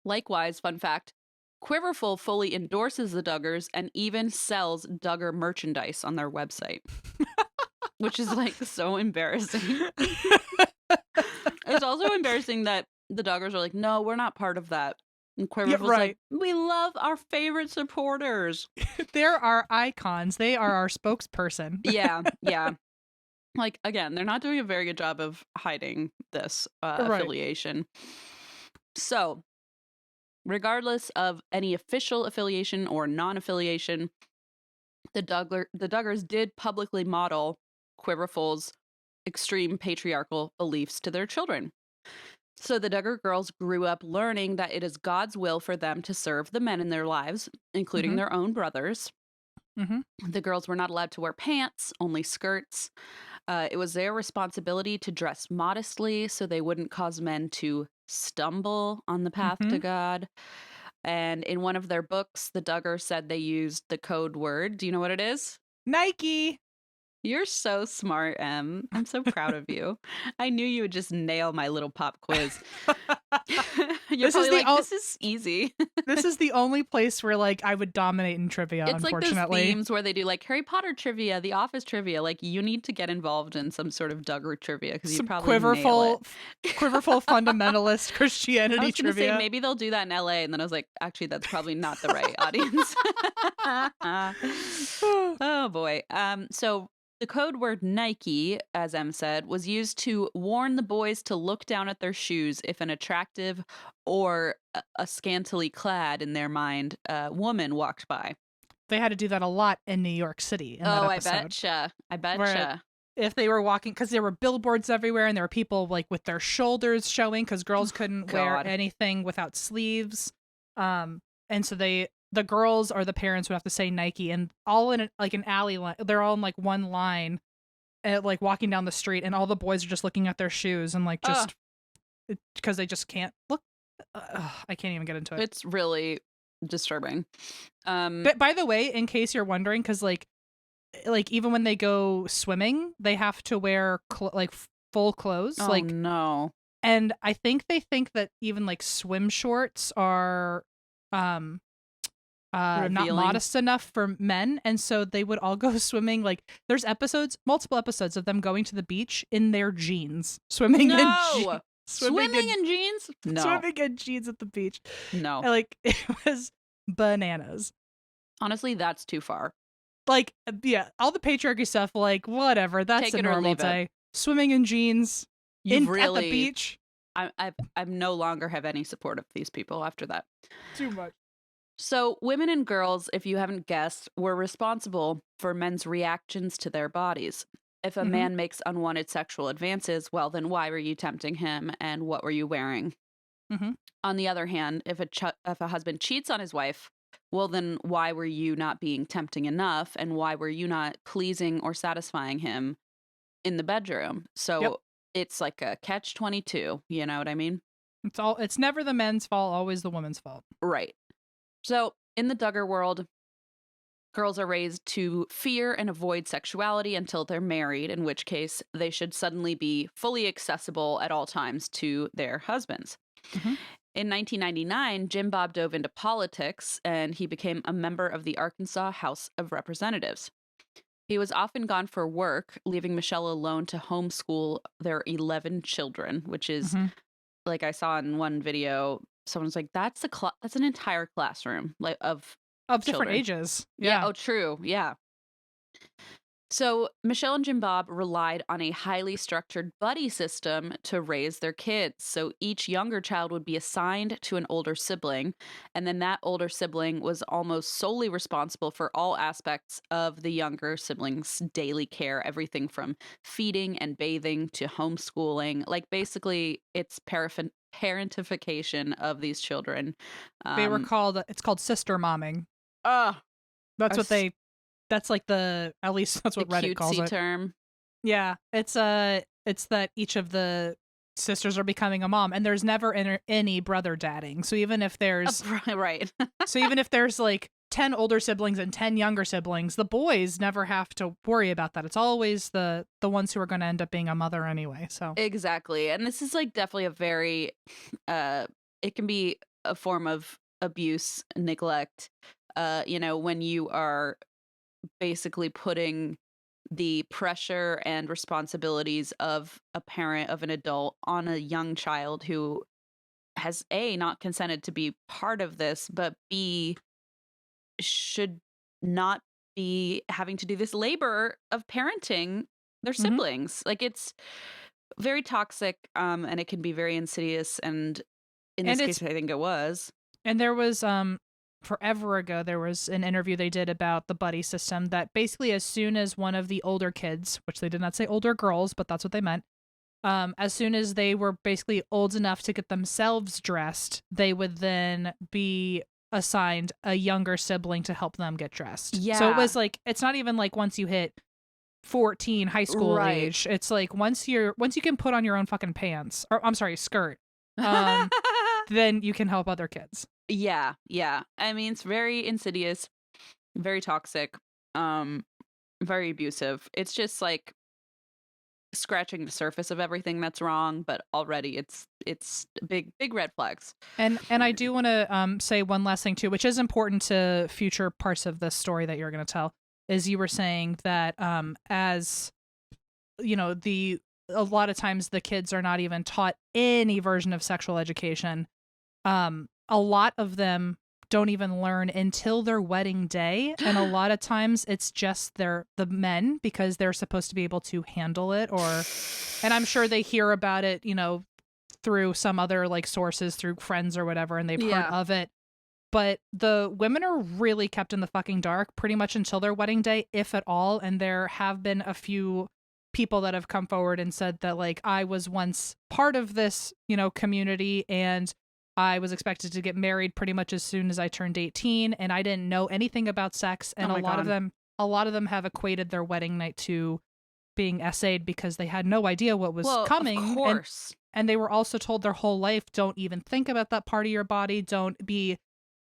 Likewise, fun fact, Quiverful fully endorses the Duggars and even sells Duggar merchandise on their website. Which is like so embarrassing. It's also embarrassing that the Duggars are like, no, we're not part of that. And Quiverful's like, we love our favorite supporters. They're our icons. They are our spokesperson. Yeah. Like, again, they're not doing a very good job of hiding this affiliation. So, regardless of any official affiliation or non-affiliation, the Duggars did publicly model Quiverful's extreme patriarchal beliefs to their children. So the Duggar girls grew up learning that it is God's will for them to serve the men in their lives, including their own brothers. The girls were not allowed to wear pants, only skirts. It was their responsibility to dress modestly so they wouldn't cause men to stumble on the path to God. And in one of their books, the Duggar said they used the code word. Do you know what it is? Nike. You're so smart, Em. I'm so proud of you. I knew you would just nail my little pop quiz. This is easy. This is the only place where like I would dominate in trivia, it's unfortunately. Like those themes where they do like Harry Potter trivia, The Office trivia. Like, you need to get involved in some sort of Duggar trivia because you probably nail it. Quiverful fundamentalist Christianity I was gonna trivia. say maybe they'll do that in LA, and then I was like, actually, that's probably not the right audience. Oh boy. So the code word Nike, as Em said, was used to warn the boys to look down at their shoes if an attractive or a scantily clad, in their mind, woman walked by. They had to do that a lot in New York City. I betcha. Where if they were walking, because there were billboards everywhere and there were people like with their shoulders showing because girls couldn't wear anything without sleeves. And so the girls or the parents would have to say Nike, and all in like an alley line. They're all in like one line, like walking down the street, and all the boys are just looking at their shoes and like just because they just can't look. I can't even get into it. It's really disturbing. But by the way, in case you're wondering, because like even when they go swimming, they have to wear like full clothes. Oh, like no. And I think they think that even like swim shorts are not modest enough for men, and so they would all go swimming. Like, there's multiple episodes of them going to the beach in their jeans, swimming in jeans. Swimming in jeans? No. Swimming in jeans at the beach. No. And, like, it was bananas. Honestly, that's too far. Like, yeah, all the patriarchy stuff, like, whatever. That's a normal day. Swimming in jeans at the beach. I no longer have any support of these people after that. Too much. So women and girls, if you haven't guessed, were responsible for men's reactions to their bodies. If a man makes unwanted sexual advances, well, then why were you tempting him, and what were you wearing? On the other hand, if a husband cheats on his wife, well, then why were you not being tempting enough, and why were you not pleasing or satisfying him in the bedroom? So it's like a catch-22, you know what I mean? It's never the men's fault, always the woman's fault. Right. So in the Duggar world, girls are raised to fear and avoid sexuality until they're married, in which case they should suddenly be fully accessible at all times to their husbands. In 1999, Jim Bob dove into politics, and he became a member of the Arkansas House of Representatives. He was often gone for work, leaving Michelle alone to homeschool their 11 children, which is, like I saw in one video, someone's like, that's an entire classroom of Of different children. ages. Yeah. Oh, true. Yeah. So Michelle and Jim Bob relied on a highly structured buddy system to raise their kids. So each younger child would be assigned to an older sibling, and then that older sibling was almost solely responsible for all aspects of the younger sibling's daily care, everything from feeding and bathing to homeschooling. Like basically, it's parentification of these children. It's called sister momming. Uh, That's what that's like at least that's what Reddit calls it. Term. Yeah, it's that each of the sisters are becoming a mom, and there's never any brother dadding. So even if there's right, so even if there's like 10 older siblings and 10 younger siblings, the boys never have to worry about that. It's always the ones who are going to end up being a mother anyway. So exactly, and this is like definitely a very, it can be a form of abuse, neglect. When you are basically putting the pressure and responsibilities of a parent, of an adult, on a young child who has A, not consented to be part of this, but B, should not be having to do this labor of parenting their siblings. Like, it's very toxic, and it can be very insidious, and in this case I think it was. And there was forever ago, there was an interview they did about the buddy system that basically as soon as one of the older kids, which they did not say older girls, but that's what they meant, as soon as they were basically old enough to get themselves dressed, they would then be assigned a younger sibling to help them get dressed. Yeah. So it was like, it's not even like once you hit 14 high school age. It's like once you can put on your own fucking pants, or I'm sorry, skirt, then you can help other kids. Yeah. I mean, it's very insidious, very toxic, very abusive. It's just like scratching the surface of everything that's wrong, but already it's big red flags. And I do want to say one last thing too, which is important to future parts of this story that you're going to tell, is you were saying that as you know, a lot of times the kids are not even taught any version of sexual education. A lot of them don't even learn until their wedding day, and a lot of times it's just the men, because they're supposed to be able to handle it, and I'm sure they hear about it, through some other like sources, through friends or whatever, and they've heard of it. But the women are really kept in the fucking dark pretty much until their wedding day, if at all. And there have been a few people that have come forward and said that, like, I was once part of this, community, and I was expected to get married pretty much as soon as I turned 18, and I didn't know anything about sex. And a lot of them have equated their wedding night to being essayed because they had no idea what was coming. Of course. And they were also told their whole life, don't even think about that part of your body. Don't be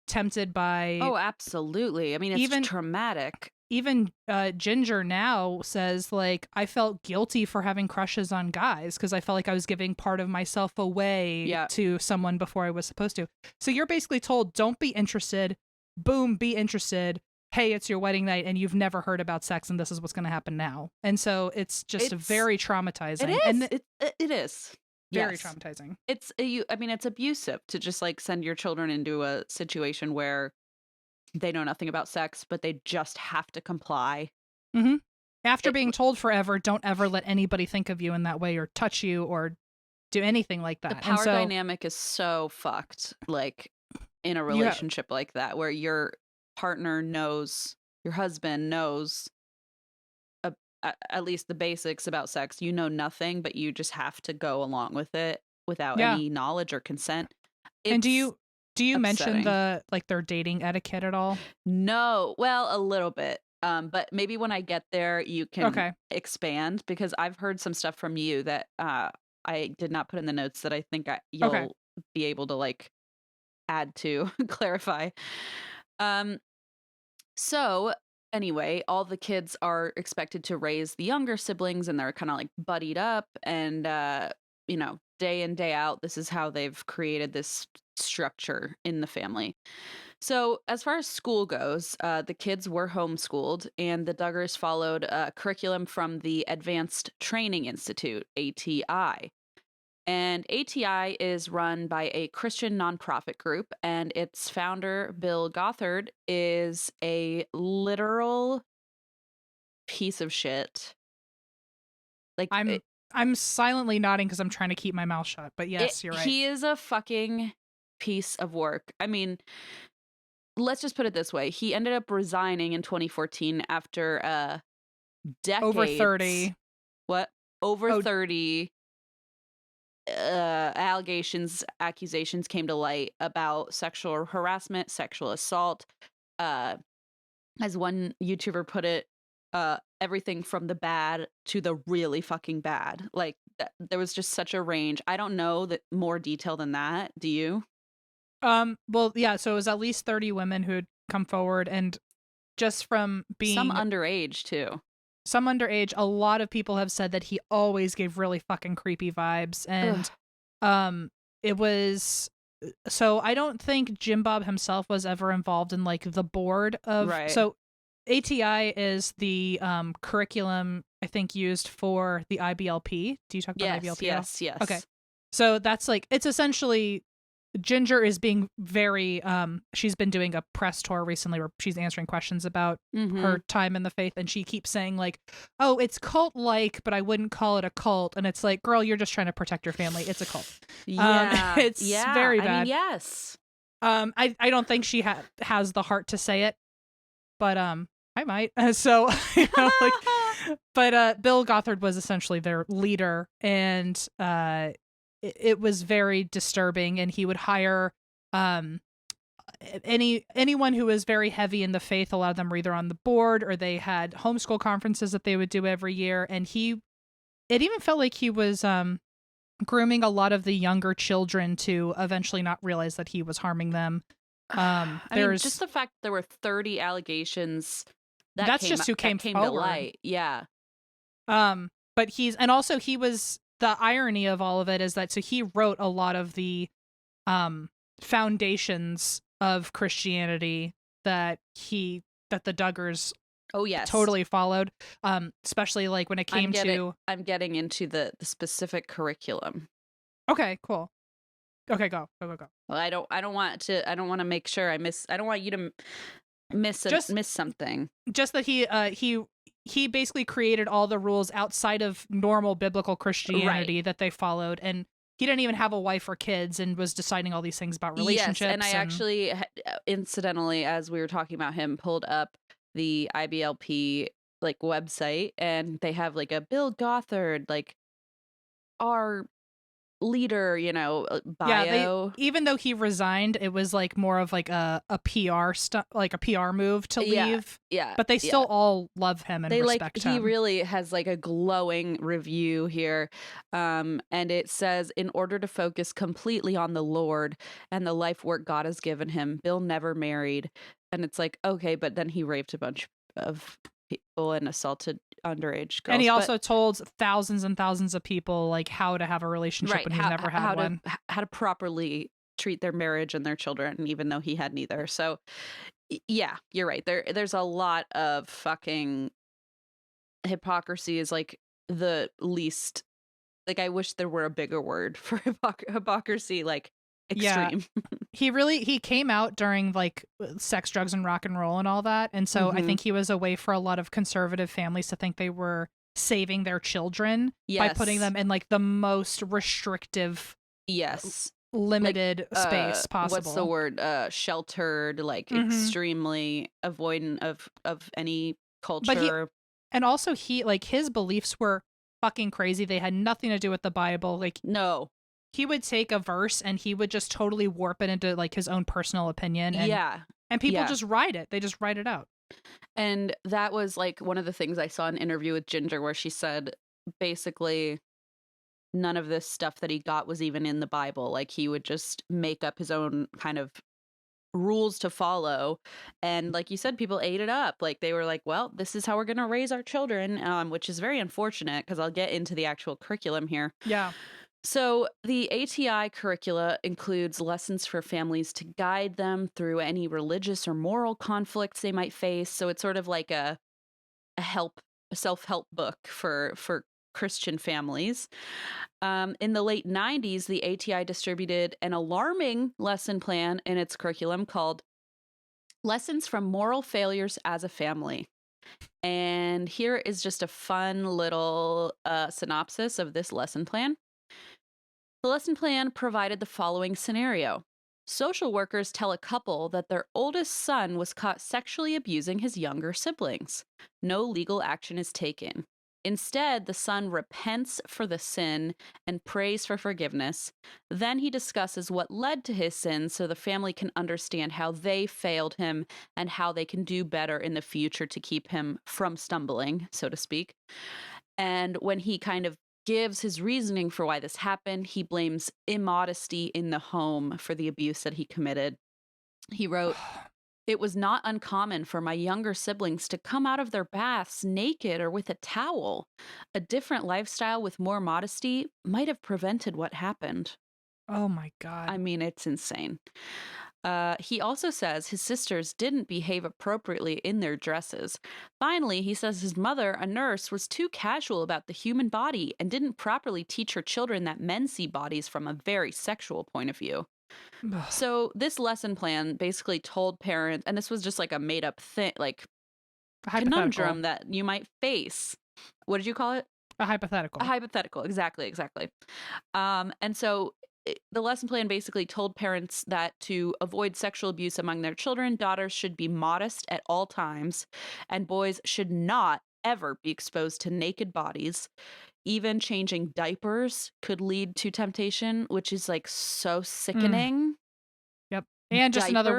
tempted by... Oh, absolutely. I mean, it's traumatic. Even Ginger now says, like, I felt guilty for having crushes on guys because I felt like I was giving part of myself away to someone before I was supposed to. So you're basically told, don't be interested. Boom, be interested. Hey, it's your wedding night and you've never heard about sex and this is what's going to happen now. And so it's just very traumatizing. It is. And it is. Very traumatizing. It's abusive to just like send your children into a situation where they know nothing about sex, but they just have to comply. Mm-hmm. After being told forever, don't ever let anybody think of you in that way or touch you or do anything like that. The power dynamic is so fucked, like, in a relationship like that, where your partner knows, your husband knows at least the basics about sex. You know nothing, but you just have to go along with it without any knowledge or consent. And do you mention their dating etiquette at all? No. Well, a little bit. But maybe when I get there, you can expand, because I've heard some stuff from you that I did not put in the notes that I think you'll be able to like add to clarify. So anyway, all the kids are expected to raise the younger siblings, and they're kind of like buddied up, and day in, day out, this is how they've created this structure in the family. So as far as school goes, the kids were homeschooled, and the Duggars followed a curriculum from the Advanced Training Institute, ATI. And ATI is run by a Christian nonprofit group, and its founder, Bill Gothard, is a literal piece of shit. Like, I'm silently nodding because I'm trying to keep my mouth shut. But yes, you're right. He is a fucking piece of work. I mean, let's just put it this way. He ended up resigning in 2014 after decades. Over 30. What? Over 30 accusations came to light about sexual harassment, sexual assault. As one YouTuber put it, everything from the bad to the really fucking bad. Like, there was just such a range. I don't know that more detail than that. Do you? Well, yeah, so it was at least 30 women who had come forward, and just from being some underage too. Some underage, a lot of people have said that he always gave really fucking creepy vibes. And it was, so I don't think Jim Bob himself was ever involved in like the board of, right. So ATI is the curriculum I think used for the IBLP. Do you talk about IBLP? Yes. Okay. So that's like, it's essentially, Ginger is being very, she's been doing a press tour recently where she's answering questions about her time in the faith, and she keeps saying like, oh, it's cult-like, but I wouldn't call it a cult. And it's like, girl, you're just trying to protect your family. It's a cult. It's very bad. I mean, yes. I don't think she has the heart to say it, but I might. So, you know, like, but Bill Gothard was essentially their leader, and it was very disturbing, and he would hire anyone who was very heavy in the faith. A lot of them were either on the board or they had homeschool conferences that they would do every year, and it even felt like he was grooming a lot of the younger children to eventually not realize that he was harming them. I mean, just the fact that there were 30 allegations that's just who came to forward. light. Yeah. But he was, the irony of all of it is that, so he wrote a lot of the foundations of Christianity that the Duggars totally followed, especially like when it came to, I'm getting into the specific curriculum. Okay, cool. Okay, go. Well, I don't want to make sure I don't want you to miss something. Just that he basically created all the rules outside of normal biblical Christianity that they followed, and he didn't even have a wife or kids and was deciding all these things about relationships. Yes, and I actually, incidentally, as we were talking about him, pulled up the IBLP like website, and they have like a Bill Gothard, like our leader, you know, bio. Yeah, even though he resigned, it was like more of like a PR like a PR move to leave. Yeah. But they still all love him and respect him. He really has like a glowing review here. And it says, in order to focus completely on the Lord and the life work God has given him, Bill never married. And it's like, okay, but then he raped a bunch of people and assaulted underage girls. And he also told thousands and thousands of people like how to have a relationship when he's never had one. How to properly treat their marriage and their children, even though he had neither. So yeah, you're right. There's a lot of fucking hypocrisy is like the least, like I wish there were a bigger word for hypocrisy, like extreme. Yeah. He came out during like sex, drugs, and rock and roll and all that. And so I think he was a way for a lot of conservative families to think they were saving their children by putting them in like the most restrictive, limited space possible. What's the word? Sheltered, like extremely avoidant of any culture. And also his beliefs were fucking crazy. They had nothing to do with the Bible. Like, no. He would take a verse and he would just totally warp it into like his own personal opinion. And people just write it. They just write it out. And that was like one of the things I saw in an interview with Ginger where she said basically none of this stuff that he got was even in the Bible. Like he would just make up his own kind of rules to follow. And like you said, people ate it up. Like they were like, well, this is how we're going to raise our children, which is very unfortunate because I'll get into the actual curriculum here. Yeah. So the ATI curricula includes lessons for families to guide them through any religious or moral conflicts they might face. So it's sort of like a self-help book for Christian families. In the late 90s, the ATI distributed an alarming lesson plan in its curriculum called Lessons from Moral Failures as a Family. And here is just a fun little synopsis of this lesson plan. The lesson plan provided the following scenario. Social workers tell a couple that their oldest son was caught sexually abusing his younger siblings. No legal action is taken. Instead, the son repents for the sin and prays for forgiveness. Then he discusses what led to his sin so the family can understand how they failed him and how they can do better in the future to keep him from stumbling, so to speak. And when he kind of gives his reasoning for why this happened, he blames immodesty in the home for the abuse that he committed. He wrote, "It was not uncommon for my younger siblings to come out of their baths naked or with a towel. A different lifestyle with more modesty might have prevented what happened." Oh my God. I mean, it's insane. He also says his sisters didn't behave appropriately in their dresses. Finally, he says his mother, a nurse, was too casual about the human body and didn't properly teach her children that men see bodies from a very sexual point of view. So this lesson plan basically told parents, and this was just like a made up thing, like conundrum that you might face. What did you call it? A hypothetical. A hypothetical. Exactly. And so the lesson plan basically told parents that to avoid sexual abuse among their children, daughters should be modest at all times, and boys should not ever be exposed to naked bodies. Even changing diapers could lead to temptation, which is like so sickening. Yep. And just another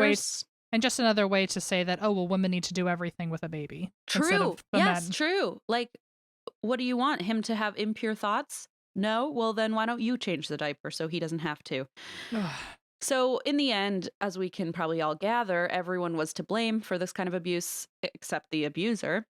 way to say that, oh, well, women need to do everything with a baby. True. Yes, men. True. Like, what do you want? Him to have impure thoughts? No? Well, then why don't you change the diaper so he doesn't have to? So in the end, as we can probably all gather, everyone was to blame for this kind of abuse except the abuser.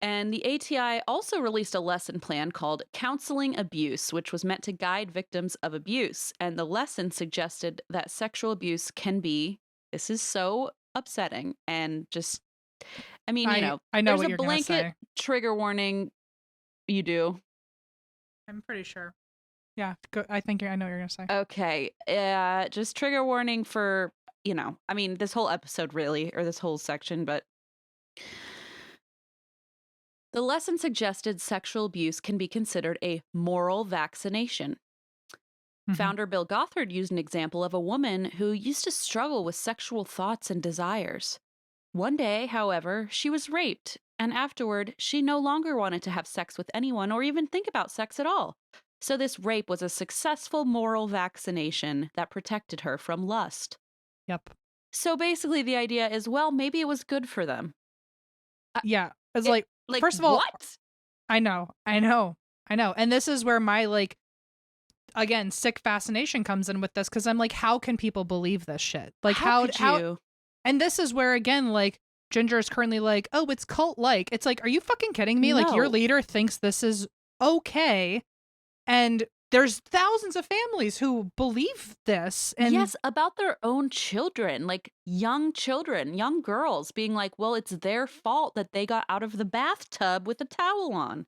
And the ATI also released a lesson plan called Counseling Abuse, which was meant to guide victims of abuse. And the lesson suggested that sexual abuse can be, this is so upsetting, and just, I mean, I know there's what a blanket trigger warning. You do? I'm pretty sure. Yeah, I think I know what you're going to say. Okay. Just trigger warning for, I mean, this whole episode really, or this whole section, but the lesson suggested sexual abuse can be considered a moral vaccination. Mm-hmm. Founder Bill Gothard used an example of a woman who used to struggle with sexual thoughts and desires. One day, however, she was raped, and afterward, she no longer wanted to have sex with anyone or even think about sex at all. So this rape was a successful moral vaccination that protected her from lust. Yep. So basically the idea is, well, maybe it was good for them. Yeah. It's like, first of all, what? I know. And this is where my, again, sick fascination comes in with this, because I'm like, how can people believe this shit? Like, how could you? And this is where, again, Ginger is currently like, oh, it's cult-like. It's like, are you fucking kidding me? No. Like, your leader thinks this is okay, and there's thousands of families who believe this. And yes, about their own children, like young children, young girls being like, well, it's their fault that they got out of the bathtub with a towel on.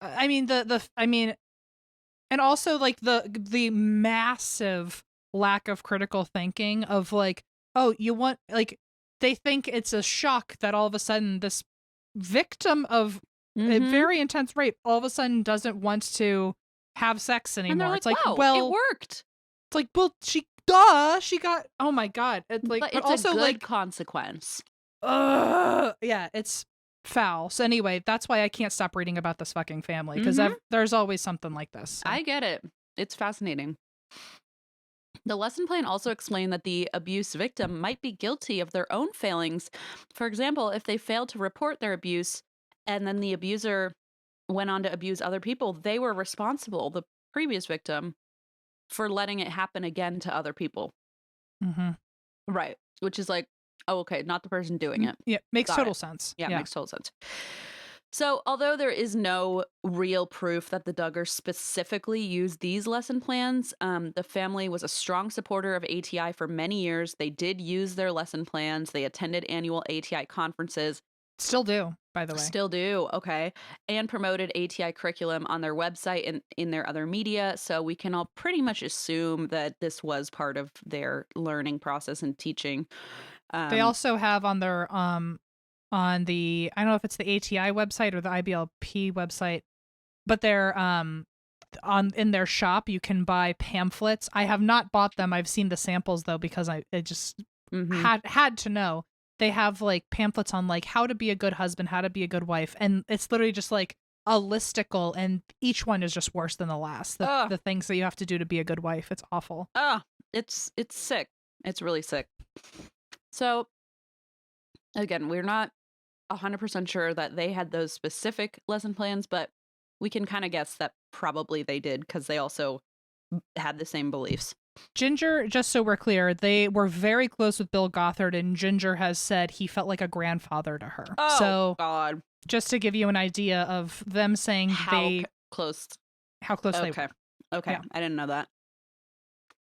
I mean, and also the massive lack of critical thinking of oh, you want, they think it's a shock that all of a sudden this victim of a very intense rape all of a sudden doesn't want to have sex anymore. Like, it's like, wow, well, it worked. It's like, well, she got, oh my God. It's like, but also a good consequence. Yeah, it's foul. So anyway, that's why I can't stop reading about this fucking family, because there's always something like this. So. I get it. It's fascinating. The lesson plan also explained that the abuse victim might be guilty of their own failings. For example, if they failed to report their abuse and then the abuser went on to abuse other people, they were responsible, the previous victim, for letting it happen again to other people. Mm-hmm. Right. Which is like, oh, okay, not the person doing it. Yeah, makes total sense. Yeah, makes total sense. So, although there is no real proof that the Duggars specifically used these lesson plans, the family was a strong supporter of ATI for many years. They did use their lesson plans. They attended annual ATI conferences. Still do. by the way. Still do. Okay. And promoted ATI curriculum on their website and in their other media. So we can all pretty much assume that this was part of their learning process and teaching. They also have on their on the, I don't know if it's the ATI website or the IBLP website, but they're in their shop you can buy pamphlets. I have not bought them. I've seen the samples though, because I just had to know. They have like pamphlets on like how to be a good husband, how to be a good wife, and it's literally just like a listicle, and each one is just worse than the last. The things that you have to do to be a good wife. It's awful. It's sick. It's really sick. So again, we're not 100% sure that they had those specific lesson plans, but we can kind of guess that probably they did, because they also had the same beliefs. Ginger, just so we're clear, they were very close with Bill Gothard, and Ginger has said he felt like a grandfather to her. Oh, so, God. Just to give you an idea of them saying how close they were. Okay, yeah. I didn't know that.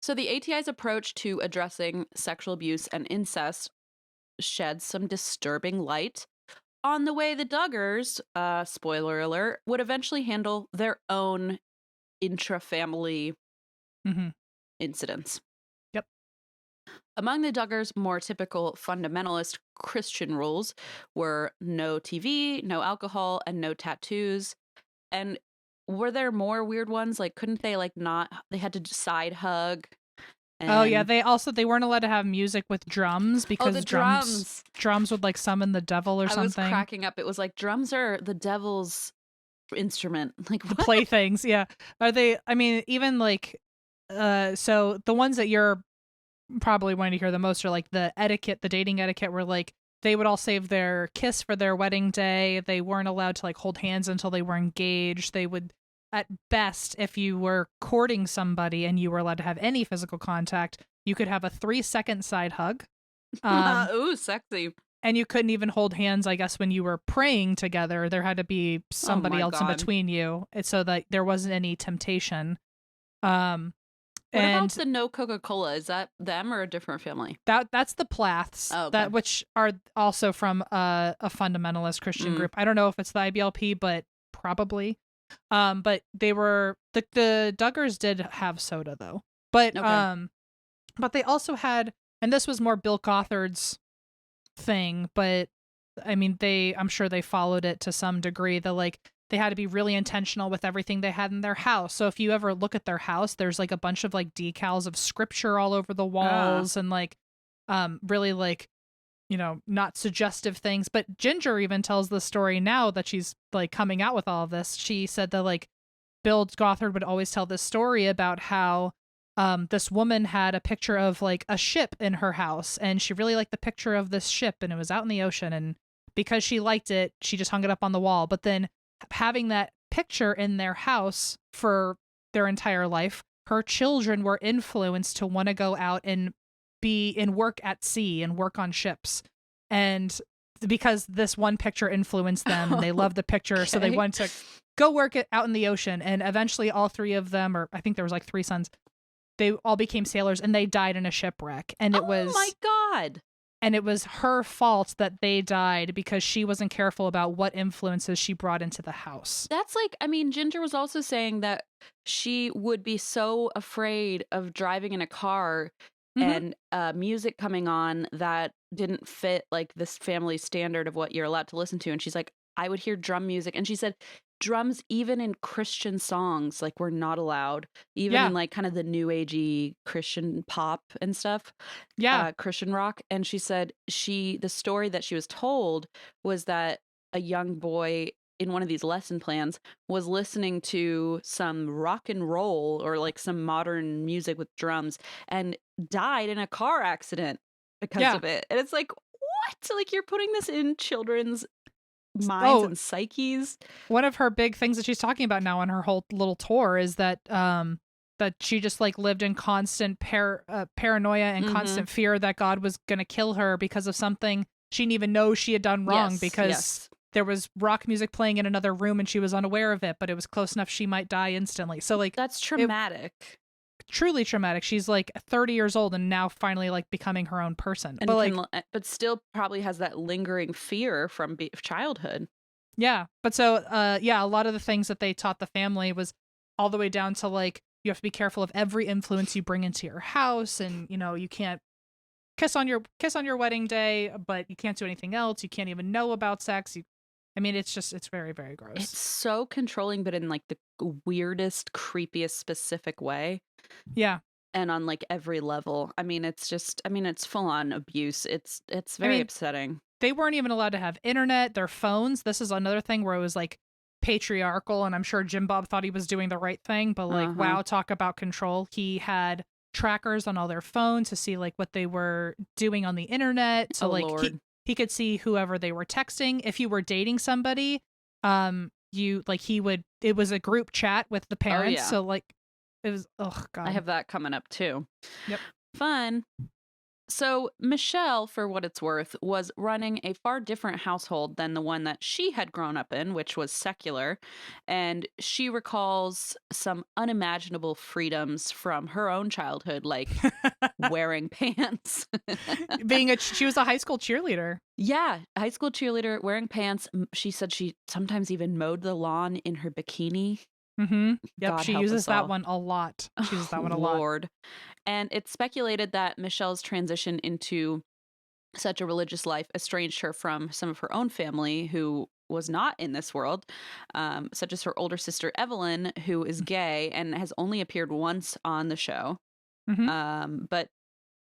So the ATI's approach to addressing sexual abuse and incest sheds some disturbing light on the way the Duggars, spoiler alert, would eventually handle their own intra-family incidents. Yep. Among the Duggars' more typical fundamentalist Christian rules were no TV, no alcohol, and no tattoos. And were there more weird ones? Like, couldn't they they had to side hug? Oh yeah, they weren't allowed to have music with drums, because the drums would like summon the devil or something. I was cracking up. It was like, drums are the devil's instrument. Like, what? The playthings, yeah. Are they? I mean, even like, so the ones that you're probably wanting to hear the most are like the dating etiquette, where like they would all save their kiss for their wedding day. They weren't allowed to like hold hands until they were engaged. They would, at best, if you were courting somebody and you were allowed to have any physical contact, you could have a 3-second side hug. Ooh, sexy. And you couldn't even hold hands, I guess, when you were praying together. There had to be somebody else in between you, so that there wasn't any temptation. What about the no Coca-Cola? Is that them or a different family? That's the Plaths, okay. Which are also from a fundamentalist Christian group. I don't know if it's the IBLP, but probably. But they were the Duggars did have soda though. But but they also had, and this was more Bill Gothard's thing, but I mean I'm sure they followed it to some degree. They had to be really intentional with everything they had in their house. So if you ever look at their house, there's like a bunch of like decals of scripture all over the walls and like really like, you know, not suggestive things. But Ginger even tells the story now that she's like coming out with all of this. She said that like Bill Gothard would always tell this story about how this woman had a picture of like a ship in her house, and she really liked the picture of this ship, and it was out in the ocean, and because she liked it, she just hung it up on the wall. But then having that picture in their house for their entire life, her children were influenced to want to go out and work at sea and work on ships. And because this one picture influenced them, they loved the picture, so they wanted to go work it out in the ocean. And eventually all three of them, or I think there was like 3 sons, they all became sailors, and they died in a shipwreck. And it was, oh my God. And it was her fault that they died because she wasn't careful about what influences she brought into the house. That's like, I mean, Ginger was also saying that she would be so afraid of driving in a car and music coming on that didn't fit like this family standard of what you're allowed to listen to. And she's like, I would hear drum music. And she said drums, even in Christian songs, like were not allowed, even in like kind of the new agey Christian pop and stuff. Christian rock. And she said the story that she was told was that a young boy in one of these lesson plans was listening to some rock and roll or like some modern music with drums and died in a car accident because of it. And it's like, what? Like, you're putting this in children's minds and psyches. One of her big things that she's talking about now on her whole little tour is that that she just like lived in constant paranoia and constant fear that God was going to kill her because of something she didn't even know she had done wrong, because there was rock music playing in another room and she was unaware of it, but it was close enough she might die instantly. So like, that's traumatic. Truly traumatic. She's like 30 years old and now finally like becoming her own person, and but still probably has that lingering fear from childhood. Yeah. But so, yeah, a lot of the things that they taught the family was all the way down to like, you have to be careful of every influence you bring into your house. And, you know, you can't kiss on your wedding day, but you can't do anything else. You can't even know about sex. I mean, it's very, very gross. It's so controlling, but in like the weirdest, creepiest, specific way. Yeah. And on like every level. I mean, it's full on abuse. It's very upsetting. They weren't even allowed to have internet, their phones. This is another thing where it was like patriarchal, and I'm sure Jim Bob thought he was doing the right thing, but like, wow, talk about control. He had trackers on all their phones to see like what they were doing on the internet. So he could see whoever they were texting. If you were dating somebody, it was a group chat with the parents. Oh, yeah. So like it was, oh God. I have that coming up too. Yep. Fun. So Michelle, for what it's worth, was running a far different household than the one that she had grown up in, which was secular. And she recalls some unimaginable freedoms from her own childhood, like wearing pants. She was a high school cheerleader. Yeah, high school cheerleader, wearing pants. She said she sometimes even mowed the lawn in her bikini. Mm-hmm. Yep, God she uses that one a lot. She uses that one a lot. Lord. And it's speculated that Michelle's transition into such a religious life estranged her from some of her own family who was not in this world, such as her older sister Evelyn, who is gay and has only appeared once on the show. Mm-hmm. But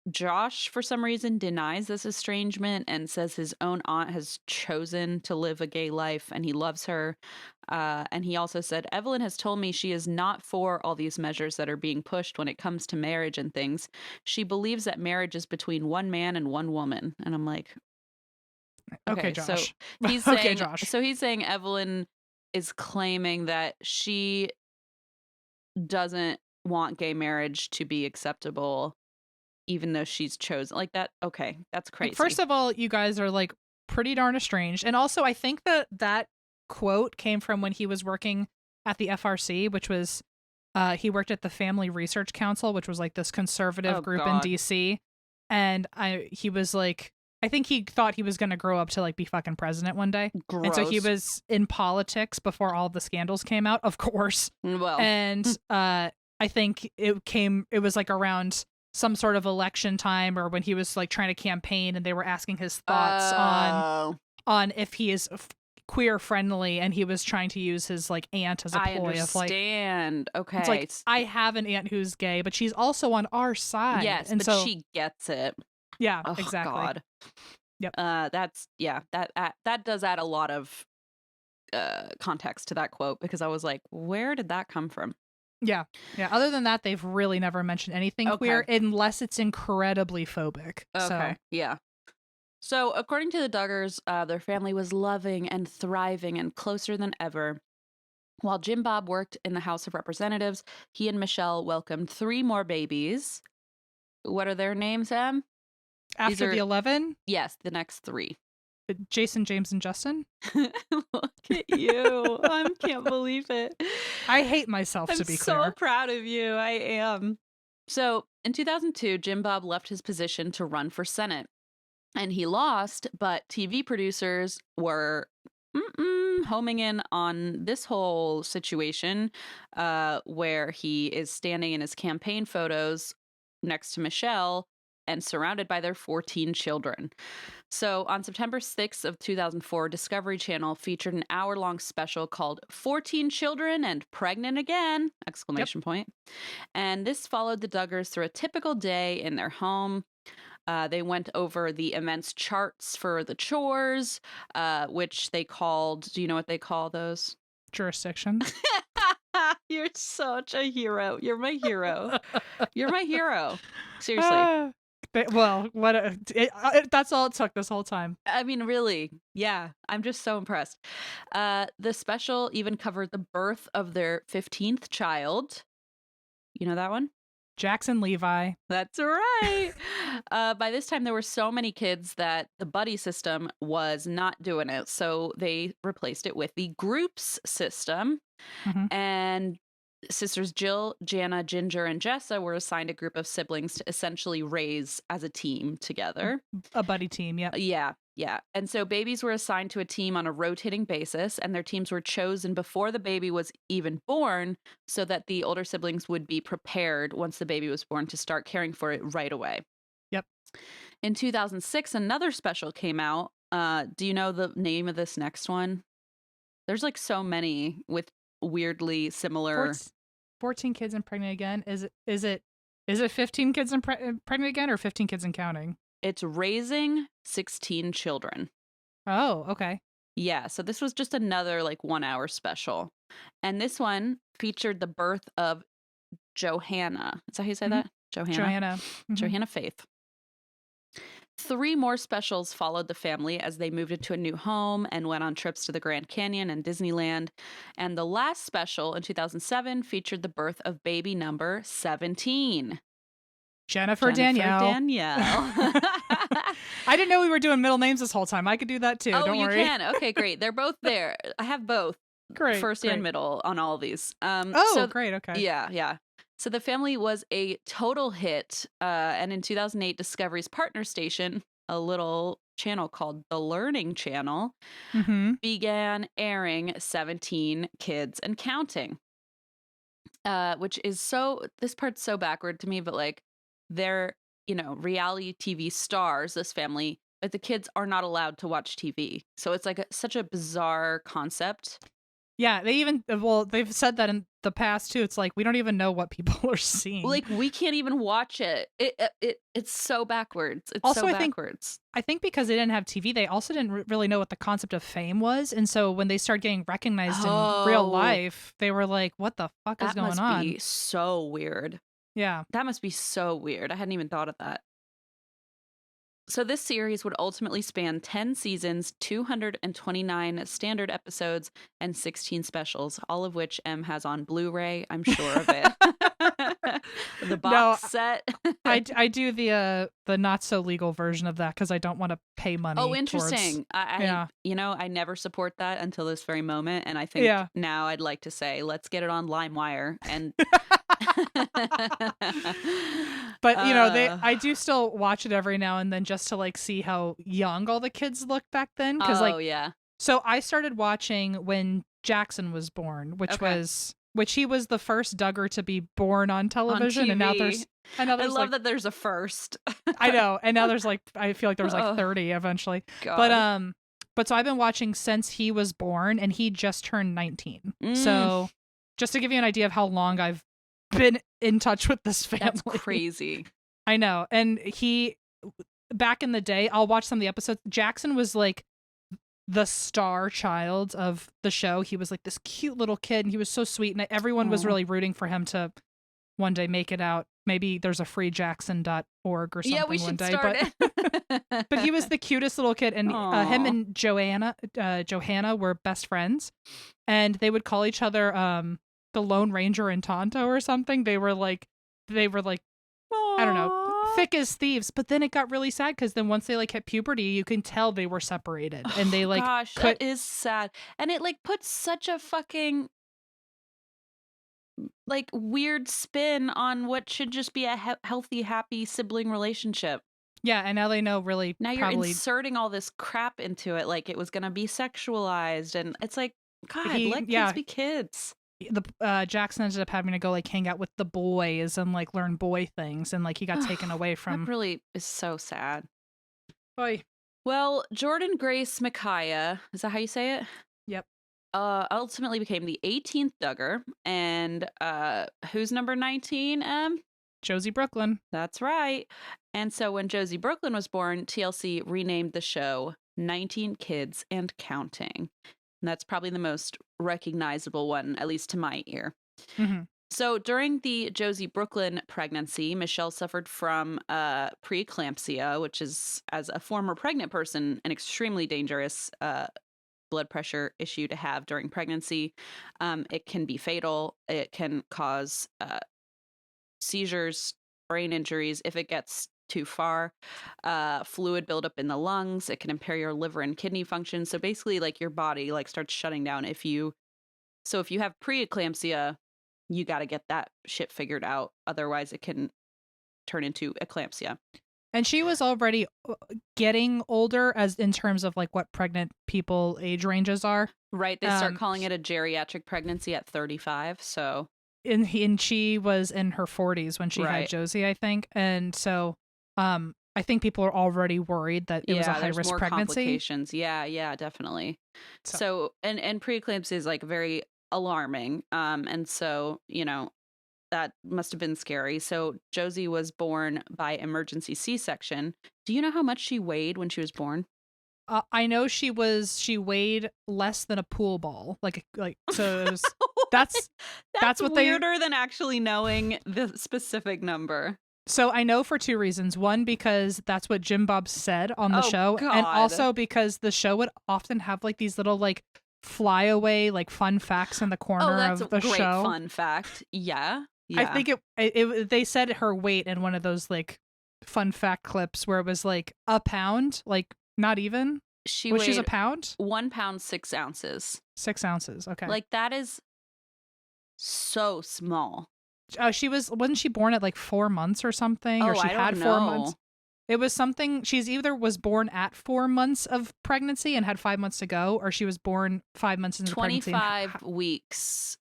Josh, for some reason, denies this estrangement and says his own aunt has chosen to live a gay life and he loves her. And he also said, Evelyn has told me she is not for all these measures that are being pushed when it comes to marriage and things. She believes that marriage is between one man and one woman. And I'm like, okay, Josh. So he's saying, he's saying Evelyn is claiming that she doesn't want gay marriage to be acceptable, even though she's chosen like that. Okay, that's crazy. Like, first of all, you guys are like pretty darn estranged. And also, I think that quote came from when he was working at the FRC, which was he worked at the Family Research Council, which was like this conservative group in DC. And he was like, I think he thought he was going to grow up to like be fucking president one day. Gross. And so he was in politics before all the scandals came out, of course. Well, and I think it was like around some sort of election time or when he was like trying to campaign and they were asking his thoughts on if he is queer friendly, and he was trying to use his like aunt as a ploy of like, okay, it's like, I have an aunt who's gay, but she's also on our side. Yes, and but so she gets it. Yeah, oh, exactly. God. Yep. That does add a lot of context to that quote, because I was like, where did that come from? Yeah. Other than that, they've really never mentioned anything queer unless it's incredibly phobic. Okay. So. Yeah. So according to the Duggars, their family was loving and thriving and closer than ever. While Jim Bob worked in the House of Representatives, he and Michelle welcomed 3 more babies. What are their names, Em? After the 11? Yes, the next 3. Jason, James, and Justin? Look at you. I can't believe it. I hate myself, to be clear. I'm so proud of you. I am. So in 2002, Jim Bob left his position to run for Senate. And he lost, but TV producers were homing in on this whole situation where he is standing in his campaign photos next to Michelle and surrounded by their 14 children. So on September 6th of 2004, Discovery Channel featured an hour-long special called 14 Children and Pregnant Again! ! And this followed the Duggars through a typical day in their home. They went over the immense charts for the chores, which they called, do you know what they call those? Jurisdictions. You're such a hero. You're my hero. You're my hero. Seriously. Well, that's all it took this whole time. I mean, really. Yeah. I'm just so impressed. The special even covered the birth of their 15th child. You know that one? Jackson Levi. That's right. By this time, there were so many kids that the buddy system was not doing it. So they replaced it with the groups system. Mm-hmm. And sisters Jill, Jana, Ginger, and Jessa were assigned a group of siblings to essentially raise as a team together. A buddy team, yeah. Yeah. Yeah. And so babies were assigned to a team on a rotating basis, and their teams were chosen before the baby was even born so that the older siblings would be prepared once the baby was born to start caring for it right away. Yep. In 2006, another special came out. Do you know the name of this next one? There's like so many with weirdly similar. 14 kids and pregnant again. Is it 15 kids and pregnant again, or 15 kids and counting? It's Raising 16 Children. Oh, okay. Yeah, so this was just another like 1 hour special. And this one featured the birth of Johanna. Is that how you say that? Johanna. Johanna Faith. 3 more specials followed the family as they moved into a new home and went on trips to the Grand Canyon and Disneyland. And the last special in 2007 featured the birth of baby number 17. Jennifer Danielle. I didn't know we were doing middle names this whole time. I could do that too. Don't worry. You can. Okay, great. They're both there. I have both. Great. First and middle on all of these. Great. Okay. Yeah. So the family was a total hit. And in 2008, Discovery's partner station, a little channel called The Learning Channel, began airing 17 Kids and Counting. Which is this part's so backward to me, but like they're, reality TV stars, this family, but the kids are not allowed to watch TV. So it's like such a bizarre concept. Yeah, they've said that in the past too. It's like we don't even know what people are seeing. Like we can't even watch it. It's so backwards. It's also so backwards. I think because they didn't have TV, they also didn't really know what the concept of fame was, and so when they started getting recognized in real life, they were like, "What the fuck is going on?" That must be so weird. Yeah, that must be so weird. I hadn't even thought of that. So this series would ultimately span 10 seasons, 229 standard episodes, and 16 specials, all of which M has on Blu-ray. I'm sure of it. The box set. I do the not so legal version of that because I don't want to pay money. Oh, interesting. I never support that until this very moment, and I think now I'd like to say, let's get it on LimeWire and. But I do still watch it every now and then just to like see how young all the kids look back then. Because so I started watching when Jackson was born, which he was the first Duggar to be born on television, on and now there's I love that there's a first. I know, and now there's like I feel like there was like 30 eventually. God. But so I've been watching since he was born, and he just turned 19. So just to give you an idea of how long I've been in touch with this family. That's crazy. I know. And back in the day, I'll watch some of the episodes. Jackson was like the star child of the show. He was like this cute little kid, and he was so sweet, and everyone was really rooting for him to one day make it out. Maybe there's a freejackson.org or something. Yeah, we should one day, start it. But he was the cutest little kid, and him and Johanna were best friends, and they would call each other the Lone Ranger and Tonto or something. They were like I don't know, thick as thieves. But then it got really sad because then once they like hit puberty, you can tell they were separated, and they like that is sad, and it like puts such a fucking like weird spin on what should just be a healthy, happy sibling relationship. Yeah, and now they know really. Now you're inserting all this crap into it, like it was gonna be sexualized, and it's like, God, let kids be kids. The Jackson ended up having to go like hang out with the boys and like learn boy things, and like he got taken away from. That really is so sad. Boy. Well, Jordan Grace Micaiah, is that how you say it? Yep. Ultimately became the 18th Duggar, and who's number 19? Josie Brooklyn. That's right. And so when Josie Brooklyn was born, TLC renamed the show 19 Kids and Counting. And that's probably the most recognizable one, at least to my ear. Mm-hmm. So during the Josie Brooklyn pregnancy, Michelle suffered from preeclampsia, which is, as a former pregnant person, an extremely dangerous blood pressure issue to have during pregnancy. It can be fatal. It can cause seizures, brain injuries if it gets too far, fluid buildup in the lungs. It can impair your liver and kidney function. So basically, like, your body like starts shutting down if you have preeclampsia, you got to get that shit figured out. Otherwise it can turn into eclampsia. And she was already getting older as in terms of like what pregnant people age ranges are. Right. They start calling it a geriatric pregnancy at 35. So. And she was in her 40s when she had Josie, I think. And so I think people are already worried that it was a high-risk pregnancy. Complications. Yeah, definitely. So and preeclampsia is like very alarming. And so, that must have been scary. So Josie was born by emergency C-section. Do you know how much she weighed when she was born? I know she weighed less than a pool ball. So it was, that's what weirder than actually knowing the specific number. So I know for two reasons. One, because that's what Jim Bob said on the show. God. And also because the show would often have like these little like flyaway like fun facts in the corner of the show. Great fun fact. Yeah. I think they said her weight in one of those like fun fact clips where it was like a pound, like not even. She's a pound? 1 pound, 6 ounces. 6 ounces. Okay. Like that is so small. Wasn't she born at like 4 months or something? Or she had 4 months? It was something, she's either was born at 4 months of pregnancy and had 5 months to go, or she was born 5 months into pregnancy. 25 weeks.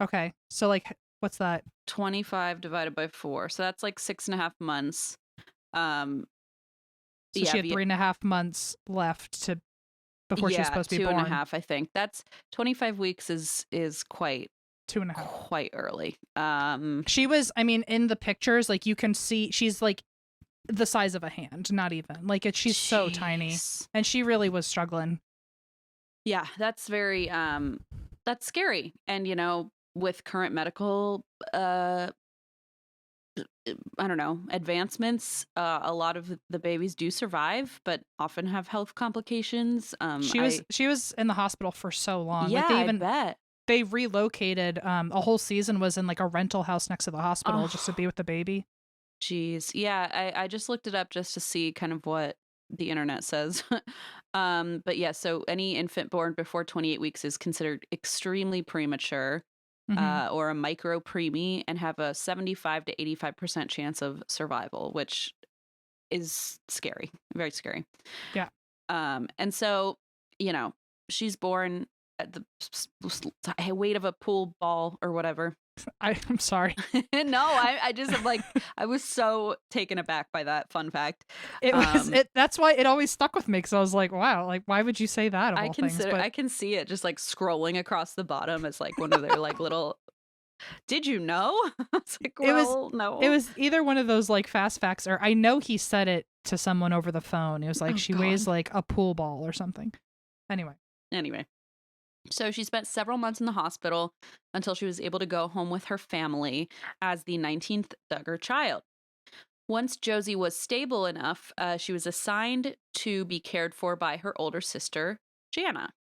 Okay. So like, what's that? 25 divided by 4. So that's like 6.5 months. So she had 3.5 months left before she was supposed to be born. 2.5, I think. That's 25 weeks is quite 2.5. Quite early. She was, I mean, in the pictures, like you can see she's like the size of a hand, not even. Like she's so tiny. And she really was struggling. Yeah, that's very that's scary. And with current medical I don't know, advancements, a lot of the babies do survive, but often have health complications. She was in the hospital for so long. Yeah, like I bet. They relocated. A whole season was in like a rental house next to the hospital just to be with the baby. Jeez. Yeah, I just looked it up just to see kind of what the internet says. But yeah, so any infant born before 28 weeks is considered extremely premature. Or a micro preemie, and have a 75 to 85% chance of survival, which is scary, very scary. Yeah. And so, she's born at the weight of a pool ball or whatever. I'm sorry. No, I just am like, I was so taken aback by that fun fact. That's why it always stuck with me, because I was like, wow, like why would you say that? I can see it just like scrolling across the bottom as like one of their like little. Did you know? It's like, no. It was either one of those like fast facts, or I know he said it to someone over the phone. It was like she weighs like a pool ball or something. Anyway. So she spent several months in the hospital until she was able to go home with her family as the 19th Duggar child. Once Josie was stable enough, she was assigned to be cared for by her older sister, Jana.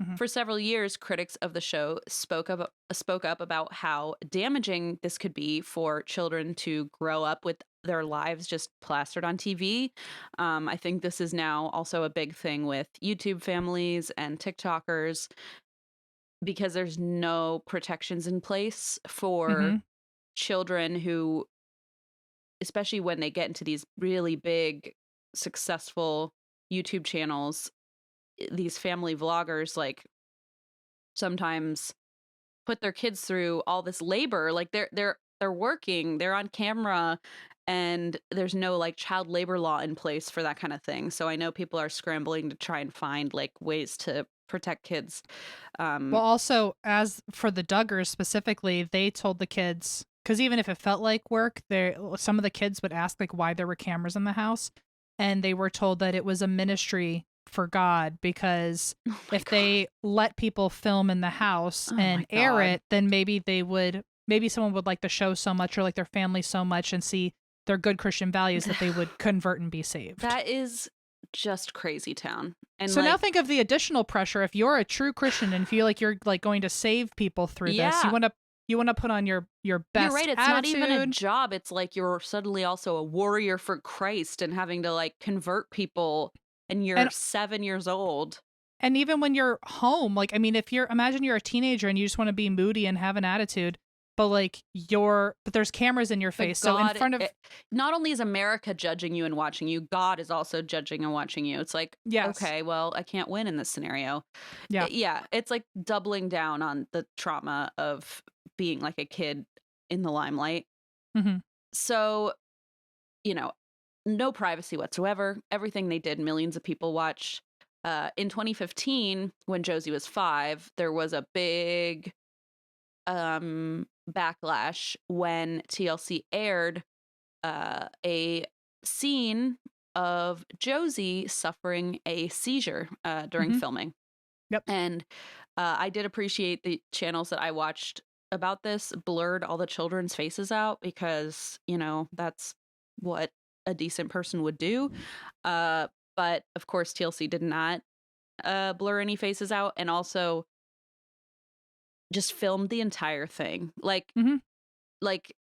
Mm-hmm. For several years, critics of the show spoke up about how damaging this could be for children to grow up with their lives just plastered on TV. I think this is now also a big thing with YouTube families and TikTokers, because there's no protections in place for children who, especially when they get into these really big, successful YouTube channels, these family vloggers like sometimes put their kids through all this labor. Like they're working, they're on camera, and there's no like child labor law in place for that kind of thing. So I know people are scrambling to try and find like ways to protect kids. Well, also, as for the Duggars specifically, they told the kids, because even if it felt like work, some of the kids would ask like why there were cameras in the house, and they were told that it was a ministry for God, because they let people film in the house and air it, then maybe someone would like the show so much or like their family so much and see their good Christian values that they would convert and be saved. That is just crazy town. And so now think of the additional pressure. If you're a true Christian and feel like you're like going to save people through this, you want to put on your best. You're right. It's attitude. Not even a job. It's like you're suddenly also a warrior for Christ and having to like convert people, and you're 7 years old. And even when you're home, like, I mean, imagine you're a teenager and you just want to be moody and have an attitude. but like but there's cameras in your face. So in front of not only is America judging you and watching you, God is also judging and watching you. It's like, okay, well, I can't win in this scenario. Yeah. It's like doubling down on the trauma of being like a kid in the limelight. Mm-hmm. So, no privacy whatsoever. Everything they did, millions of people watched. In 2015, when Josie was 5, there was a big backlash when TLC aired a scene of Josie suffering a seizure during filming. Yep. And I did appreciate the channels that I watched about this blurred all the children's faces out, because, that's what a decent person would do. But of course, TLC did not blur any faces out, and also just filmed the entire thing. Like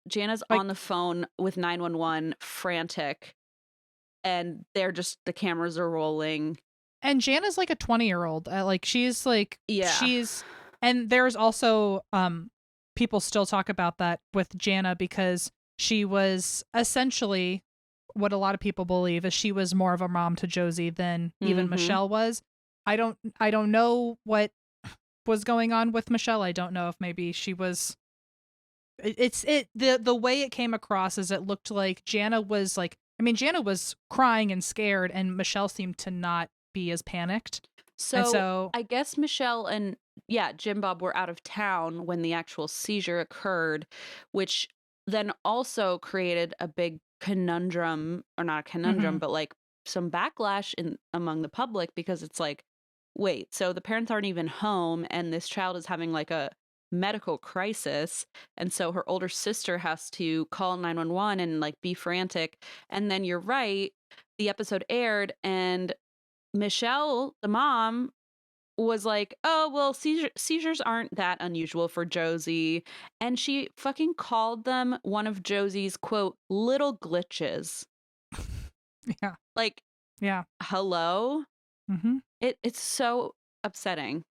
Jana's on the phone with 911, frantic, and the cameras are rolling. And Jana's like a 20-year-old. She's like, and there's also people still talk about that with Jana, because she was essentially what a lot of people believe is she was more of a mom to Josie than even Michelle was. I don't know what was going on with Michelle. I don't know if maybe she was. The way it came across is it looked like Jana was Jana was crying and scared, and Michelle seemed to not be as panicked. So I guess Michelle and Jim Bob were out of town when the actual seizure occurred, which then also created a big conundrum, or not a conundrum, but like some backlash among the public, because it's like, wait, so the parents aren't even home, and this child is having like a medical crisis, and so her older sister has to call 911 and like be frantic. And then you're right, the episode aired, and Michelle, the mom, was like, oh, well, seizures aren't that unusual for Josie. And she fucking called them one of Josie's, quote, little glitches. Yeah. Like, hello? Mm-hmm. It's so upsetting.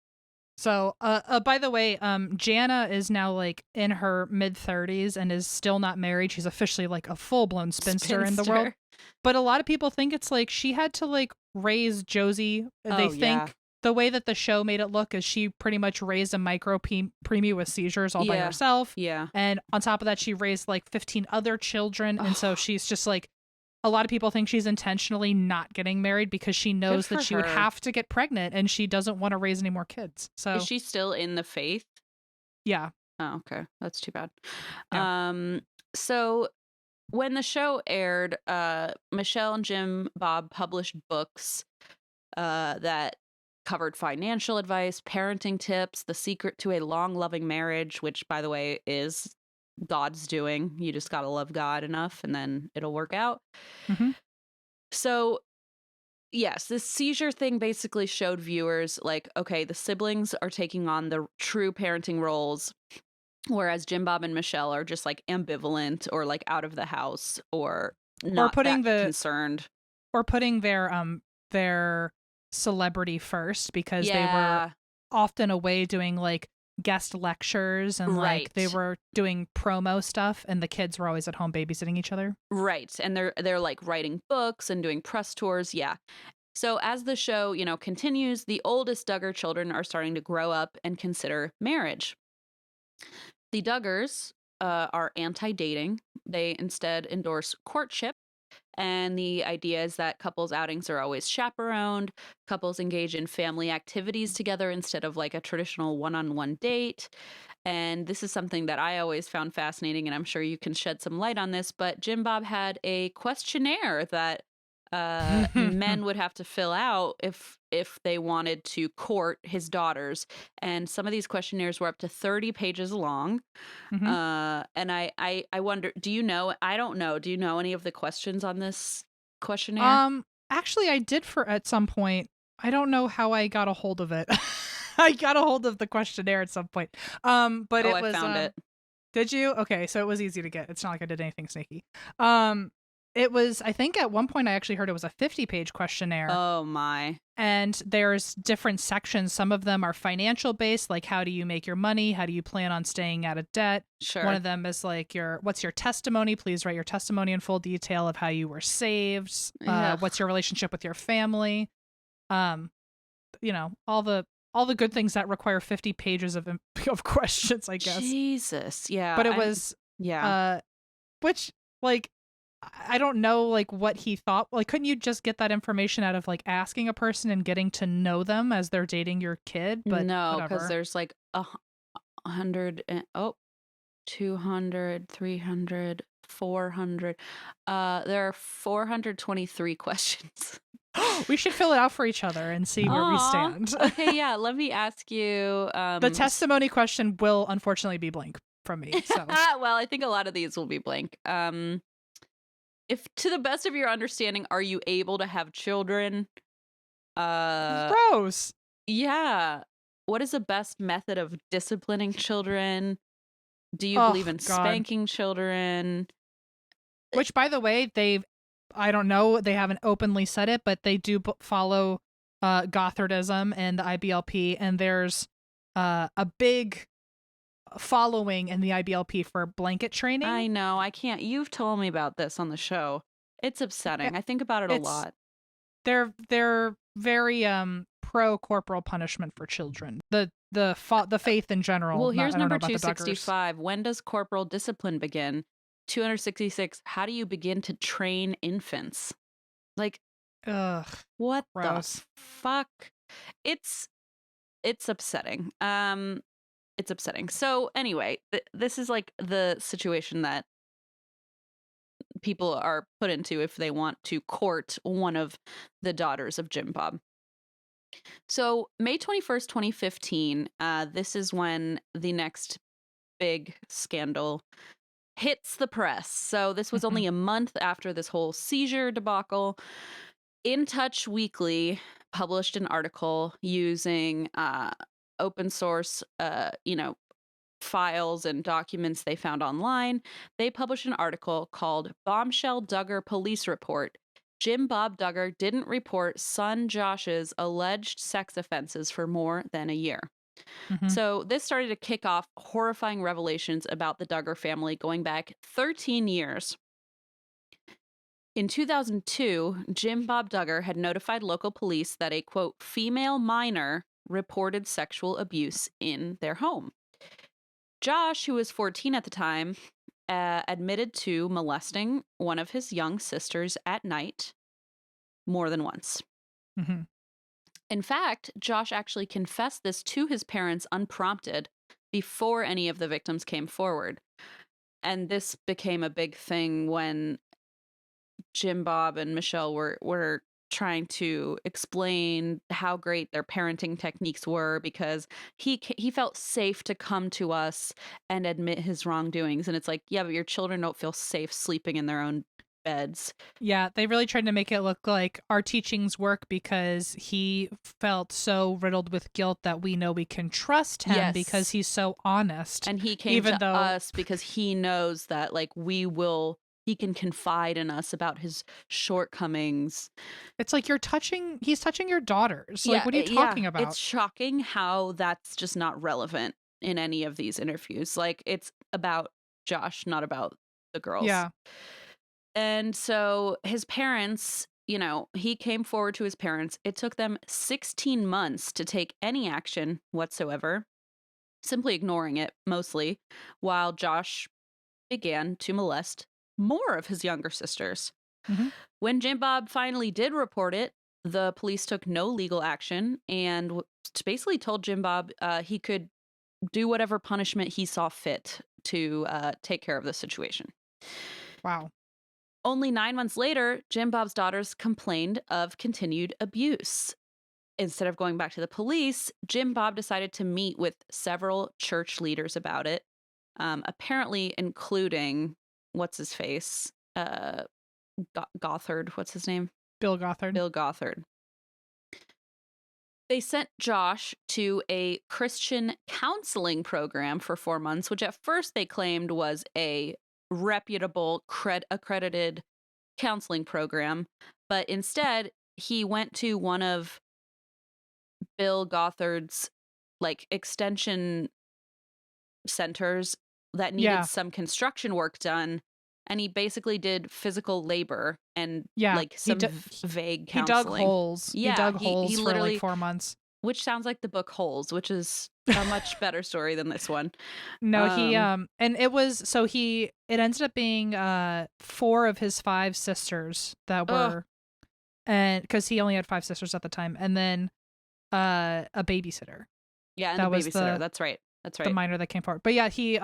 So, by the way, Jana is now like in her mid-30s and is still not married. She's officially like a full-blown spinster in the world. But a lot of people think it's like she had to like raise Josie. They think the way that the show made it look is she pretty much raised a micro preemie with seizures all by herself. Yeah. And on top of that, she raised like 15 other children. And so she's just like, a lot of people think she's intentionally not getting married because she knows that she would have to get pregnant, and she doesn't want to raise any more kids. So is she still in the faith? Yeah. Oh, okay. That's too bad. Yeah. So when the show aired, Michelle and Jim Bob published books that covered financial advice, parenting tips, the secret to a long, loving marriage, which, by the way, is God's doing. You just gotta love God enough, and then it'll work out. Mm-hmm. So, yes, this seizure thing basically showed viewers, like, okay, the siblings are taking on the true parenting roles, whereas Jim Bob and Michelle are just like ambivalent, or like out of the house, or not concerned, or putting their celebrity first, because they were often away doing like guest lectures, and like they were doing promo stuff, and the kids were always at home babysitting each other. Right. And they're like writing books and doing press tours. Yeah. So as the show, continues, the oldest Duggar children are starting to grow up and consider marriage. The Duggars are anti-dating. They instead endorse courtship. And the idea is that couples outings are always chaperoned. Couples engage in family activities together instead of like a traditional one-on-one date. And this is something that I always found fascinating, and I'm sure you can shed some light on this. But Jim Bob had a questionnaire that men would have to fill out if they wanted to court his daughters, and some of these questionnaires were up to 30 pages long. And I wonder, do you know? I don't know. Do you know any of the questions on this questionnaire? Actually, I did at some point. I don't know how I got a hold of it. I got a hold of the questionnaire at some point. But it was. I found it. Did you? Okay, so it was easy to get. It's not like I did anything sneaky. It was, I think at one point I actually heard it was a 50-page questionnaire. Oh my. And there's different sections. Some of them are financial based, like how do you make your money? How do you plan on staying out of debt? Sure. One of them is like what's your testimony? Please write your testimony in full detail of how you were saved. What's your relationship with your family? You know, all the good things that require 50 pages of questions, I guess. Jesus. Yeah. But it was which, like, I don't know, like, what he thought. Like, couldn't you just get that information out of, like, asking a person and getting to know them as they're dating your kid? But no, because there's like 100 and 200, 300, 400. There are 423 questions. We should fill it out for each other and see where we stand. Okay, yeah. Let me ask you. The testimony question will unfortunately be blank from me. So. Well, I think a lot of these will be blank. If, to the best of your understanding, are you able to have children? Gross. Yeah. What is the best method of disciplining children? Do you believe in spanking children? Which, by the way, I don't know, they haven't openly said it, but they do follow Gothardism and the IBLP, and there's a big following in the IBLP for blanket training. I know. I can't. You've told me about this on the show. It's upsetting. I think about it a lot. They're very pro corporal punishment for children. The faith in general. Well, here's number 265. When does corporal discipline begin? 266. How do you begin to train infants? Like, what gross. The fuck? It's upsetting. It's upsetting. So anyway, this is like the situation that people are put into if they want to court one of the daughters of Jim Bob. So May 21st, 2015, this is when the next big scandal hits the press. So this was only a month after this whole seizure debacle. In Touch Weekly published an article using open source, files and documents they found online. They published an article called Bombshell Duggar Police Report. Jim Bob Duggar didn't report son Josh's alleged sex offenses for more than a year. So this started to kick off horrifying revelations about the Duggar family going back 13 years. In 2002, Jim Bob Duggar had notified local police that a, quote, female minor reported sexual abuse in their home. Josh, who was 14 at the time, admitted to molesting one of his young sisters at night more than once. In fact, Josh actually confessed this to his parents unprompted before any of the victims came forward. And this became a big thing when Jim Bob and Michelle were trying to explain how great their parenting techniques were, because he felt safe to come to us and admit his wrongdoings. And it's like, yeah, but your children don't feel safe sleeping in their own beds. Yeah, they really tried to make it look like our teachings work because he felt so riddled with guilt that we know we can trust him because he's so honest. And he came to us because he knows that, like, he can confide in us about his shortcomings. It's like he's touching your daughters. Like, what are you talking about? It's shocking how that's just not relevant in any of these interviews. Like, it's about Josh, not about the girls. Yeah. And so his parents, he came forward to his parents. It took them 16 months to take any action whatsoever, simply ignoring it mostly, while Josh began to molest more of his younger sisters. When Jim Bob finally did report it, the police took no legal action and basically told Jim Bob he could do whatever punishment he saw fit to take care of the situation. Wow. Only 9 months later, Jim Bob's daughters complained of continued abuse. Instead of going back to the police, Jim Bob decided to meet with several church leaders about it, apparently including, what's his face? Gothard. What's his name? Bill Gothard. Bill Gothard. They sent Josh to a Christian counseling program for 4 months, which at first they claimed was a reputable, accredited counseling program, but instead he went to one of Bill Gothard's like extension centers that needed some construction work done, and he basically did physical labor and like some vague counseling. He dug holes. Yeah, he dug holes he for literally, like 4 months. Which sounds like the book Holes, which is a much better story than this one. No, he and it ended up being 4 of his 5 sisters that were, and because he only had 5 sisters at the time, and then a babysitter. Yeah, and that was babysitter. That's right. The minor that came forward. But yeah, he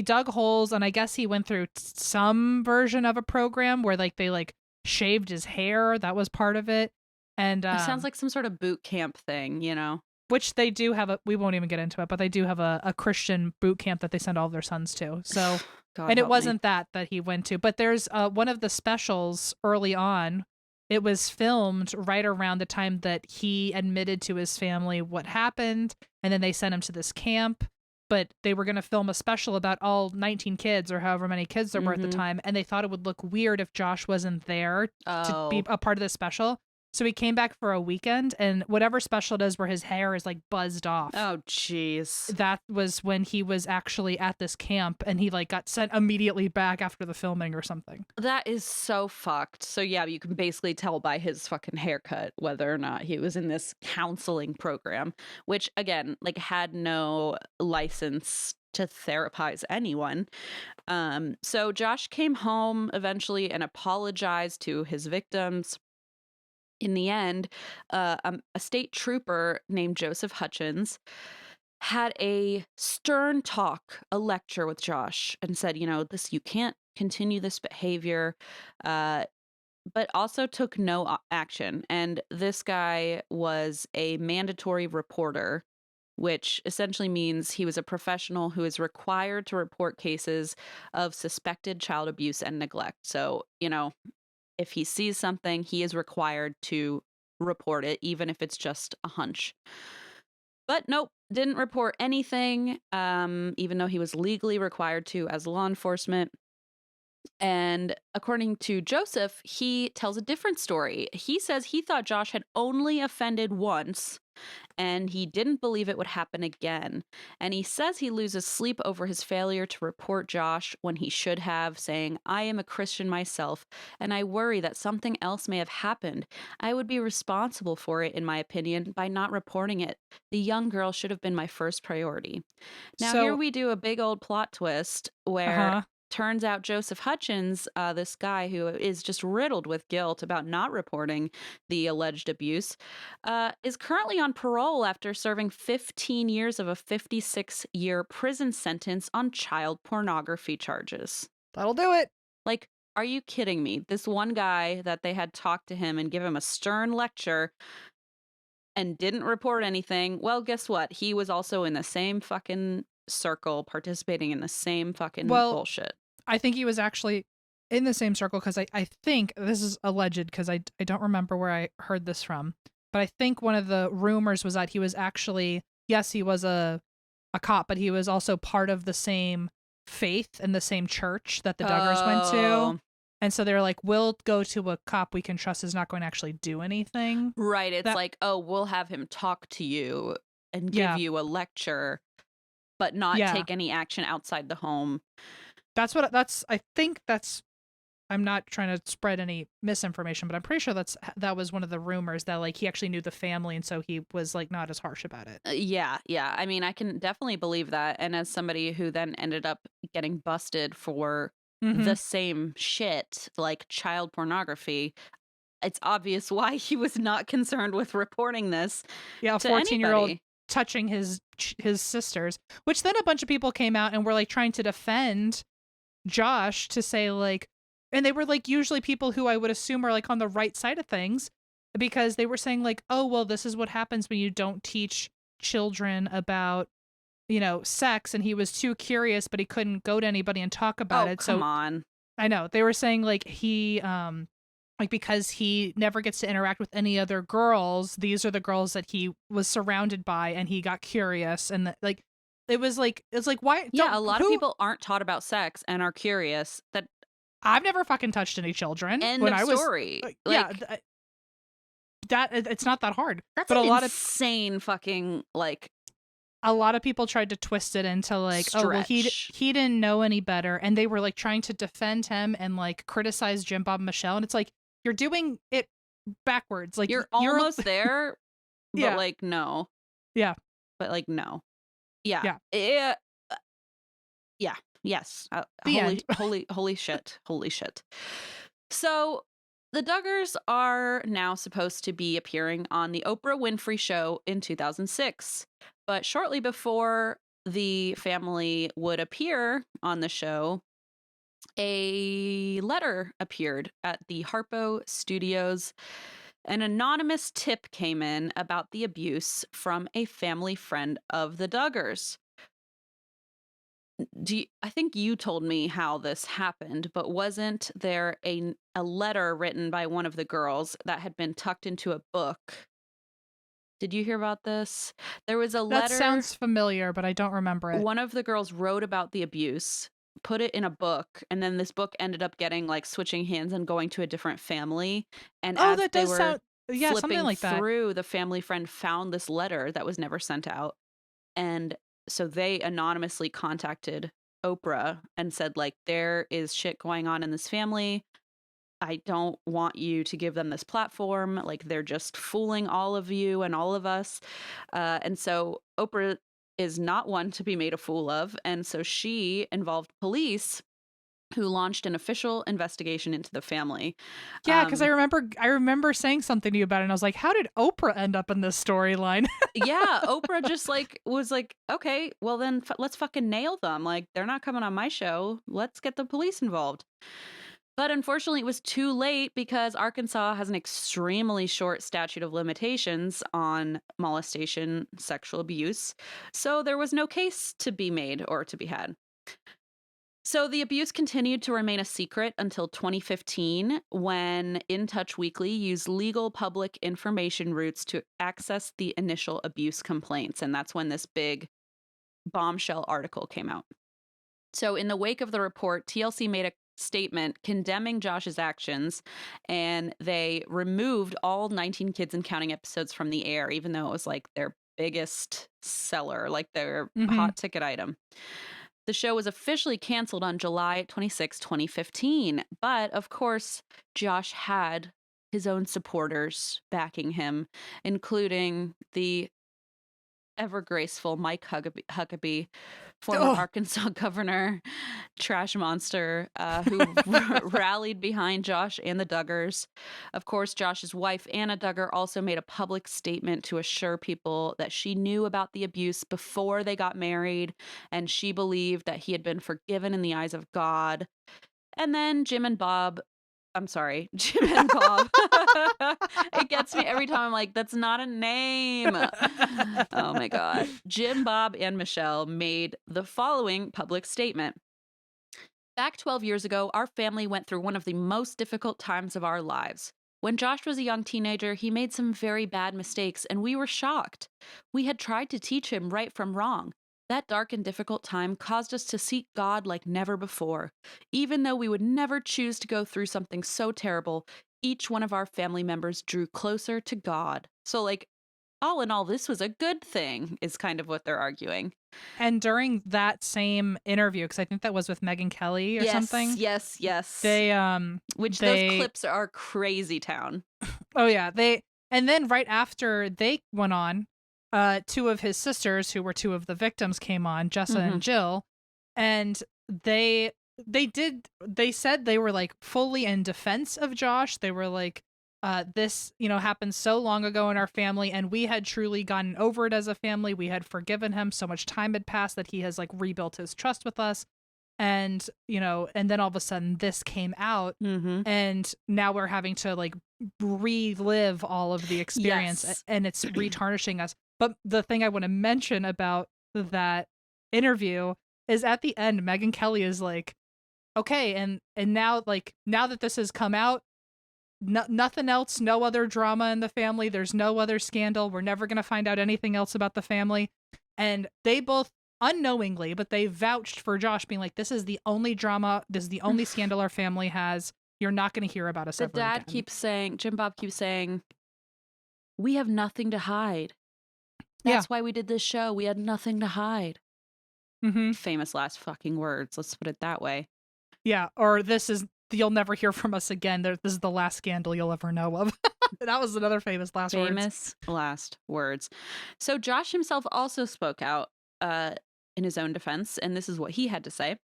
dug holes, and I guess he went through some version of a program where like they like shaved his hair. That was part of it. And it sounds like some sort of boot camp thing, you know? Which they do have we won't even get into it, but they do have a Christian boot camp that they send all of their sons to. So, God, and it wasn't that he went to, but there's one of the specials early on. It was filmed right around the time that he admitted to his family what happened, and then they sent him to this camp. But they were going to film a special about all 19 kids or however many kids there were at the time, and they thought it would look weird if Josh wasn't there to be a part of the special. So he came back for a weekend, and whatever special it is where his hair is like buzzed off. Oh, jeez. That was when he was actually at this camp, and he like got sent immediately back after the filming or something. That is so fucked. So yeah, you can basically tell by his fucking haircut whether or not he was in this counseling program, which again, like had no license to therapize anyone. So Josh came home eventually and apologized to his victims. In the end, a state trooper named Joseph Hutchins had a stern talk, a lecture with Josh, and said, you know, you can't continue this behavior, but also took no action. And this guy was a mandatory reporter, which essentially means he was a professional who is required to report cases of suspected child abuse and neglect. So, you know, if he sees something, he is required to report it, even if it's just a hunch. But nope, didn't report anything, even though he was legally required to as law enforcement. And according to Joseph, he tells a different story. He says he thought Josh had only offended once, and he didn't believe it would happen again. And he says he loses sleep over his failure to report Josh when he should have, saying, I am a Christian myself, and I worry that something else may have happened. I would be responsible for it, in my opinion, by not reporting it. The young girl should have been my first priority. Now, here we do a big old plot twist where... Turns out Joseph Hutchins, this guy who is just riddled with guilt about not reporting the alleged abuse, is currently on parole after serving 15 years of a 56-year prison sentence on child pornography charges. That'll do it. Like, are you kidding me? This one guy that they had talked to him and give him a stern lecture and didn't report anything. Well, guess what? He was also in the same fucking circle, participating in the same fucking bullshit. I think he was actually in the same circle because I think this is alleged because I don't remember where I heard this from, but I think one of the rumors was that he was actually, yes, he was a cop, but he was also part of the same faith and the same church that the Duggars went to. And so they're like, we'll go to a cop we can trust is not going to actually do anything. Right. It's like, oh, we'll have him talk to you and give you a lecture, but not take any action outside the home. I think I'm not trying to spread any misinformation, but I'm pretty sure that was one of the rumors that like he actually knew the family and so he was like not as harsh about it. Yeah. I mean, I can definitely believe that. And as somebody who then ended up getting busted for the same shit, like child pornography, it's obvious why he was not concerned with reporting this. Yeah, a 14-year-old touching his sisters, which then a bunch of people came out and were like trying to defend Josh to say like, and they were like usually people who I would assume are like on the right side of things because they were saying like, oh, well, this is what happens when you don't teach children about, you know, sex, and he was too curious, but he couldn't go to anybody and talk about it. Come on. I know. They were saying like he, like because he never gets to interact with any other girls, these are the girls that he was surrounded by, and he got curious, and like, it's like why? Yeah, a lot of people aren't taught about sex and are curious. That I've never fucking touched any children. End when of I was, story. yeah, that it's not that hard. That's but an a lot insane fucking like a lot of people tried to twist it into like, stretch. oh well, he didn't know any better, and they were like trying to defend him and like criticize Jim Bob and Michelle, and it's like you're doing it backwards. Like you're almost there, but yeah. like no, yeah, but like no, yeah, yeah. Yeah. Yes. The end. Holy shit. Holy shit. So the Duggars are now supposed to be appearing on the Oprah Winfrey Show in 2006. But shortly before the family would appear on the show, a letter appeared at the Harpo Studios. An anonymous tip came in about the abuse from a family friend of the Duggars. I think you told me how this happened, but wasn't there a letter written by one of the girls that had been tucked into a book? Did you hear about this? There was a letter. That sounds familiar, but I don't remember it. One of the girls wrote about the abuse, put it in a book, and then this book ended up getting like switching hands and going to a different family. And as that they does were sound, yeah, flipping something like through, the family friend found this letter that was never sent out. And so they anonymously contacted Oprah and said, like, there is shit going on in this family. I don't want you to give them this platform. Like, they're just fooling all of you and all of us. And so Oprah is not one to be made a fool of. And so she involved police who launched an official investigation into the family. Yeah, because I remember saying something to you about it, and I was like, how did Oprah end up in this storyline? Yeah, Oprah just like was like, okay, well then let's fucking nail them. Like, they're not coming on my show. Let's get the police involved. But unfortunately, it was too late because Arkansas has an extremely short statute of limitations on molestation, sexual abuse. So there was no case to be made or to be had. So the abuse continued to remain a secret until 2015, when In Touch Weekly used legal public information routes to access the initial abuse complaints. And that's when this big bombshell article came out. So in the wake of the report, TLC made a statement condemning Josh's actions, and they removed all 19 Kids and Counting episodes from the air, even though it was like their biggest seller, like their hot ticket item. The show was officially canceled on July 26, 2015. But of course, Josh had his own supporters backing him, including the ever graceful Mike Huckabee, former Arkansas governor, trash monster, who rallied behind Josh and the Duggars. Of course, Josh's wife, Anna Duggar, also made a public statement to assure people that she knew about the abuse before they got married, and she believed that he had been forgiven in the eyes of God. And then Jim and Bob. It gets me every time. I'm like, that's not a name. Oh my God. Jim, Bob, and Michelle made the following public statement. Back 12 years ago, our family went through one of the most difficult times of our lives. When Josh was a young teenager, he made some very bad mistakes, and we were shocked. We had tried to teach him right from wrong. That dark and difficult time caused us to seek God like never before. Even though we would never choose to go through something so terrible, each one of our family members drew closer to God. So, like, all in all, this was a good thing, is kind of what they're arguing. And during that same interview, because I think that was with Megyn Kelly or something. Yes. Those clips are crazy town. Oh, yeah. And then right after they went on, two of his sisters, who were two of the victims, came on, Jessa and Jill, and they said they were like fully in defense of Josh. They were like, this, happened so long ago in our family, and we had truly gotten over it as a family. We had forgiven him. So much time had passed that he has like rebuilt his trust with us. And, and then all of a sudden this came out, and now we're having to like relive all of the experience, and it's retarnishing us. But the thing I want to mention about that interview is at the end, Megyn Kelly is like, okay, and now that this has come out, nothing else, no other drama in the family. There's no other scandal. We're never going to find out anything else about the family. And they both unknowingly, but they vouched for Josh, being like, this is the only drama, this is the only scandal our family has. You're not going to hear about us The ever dad again. keeps saying, Jim Bob keeps saying, we have nothing to hide. That's why we did this show. We had nothing to hide. Mm-hmm. Famous last fucking words. Let's put it that way. Yeah, or you'll never hear from us again. This is the last scandal you'll ever know of. That was another famous last words. Famous last words. So Josh himself also spoke out in his own defense, and this is what he had to say.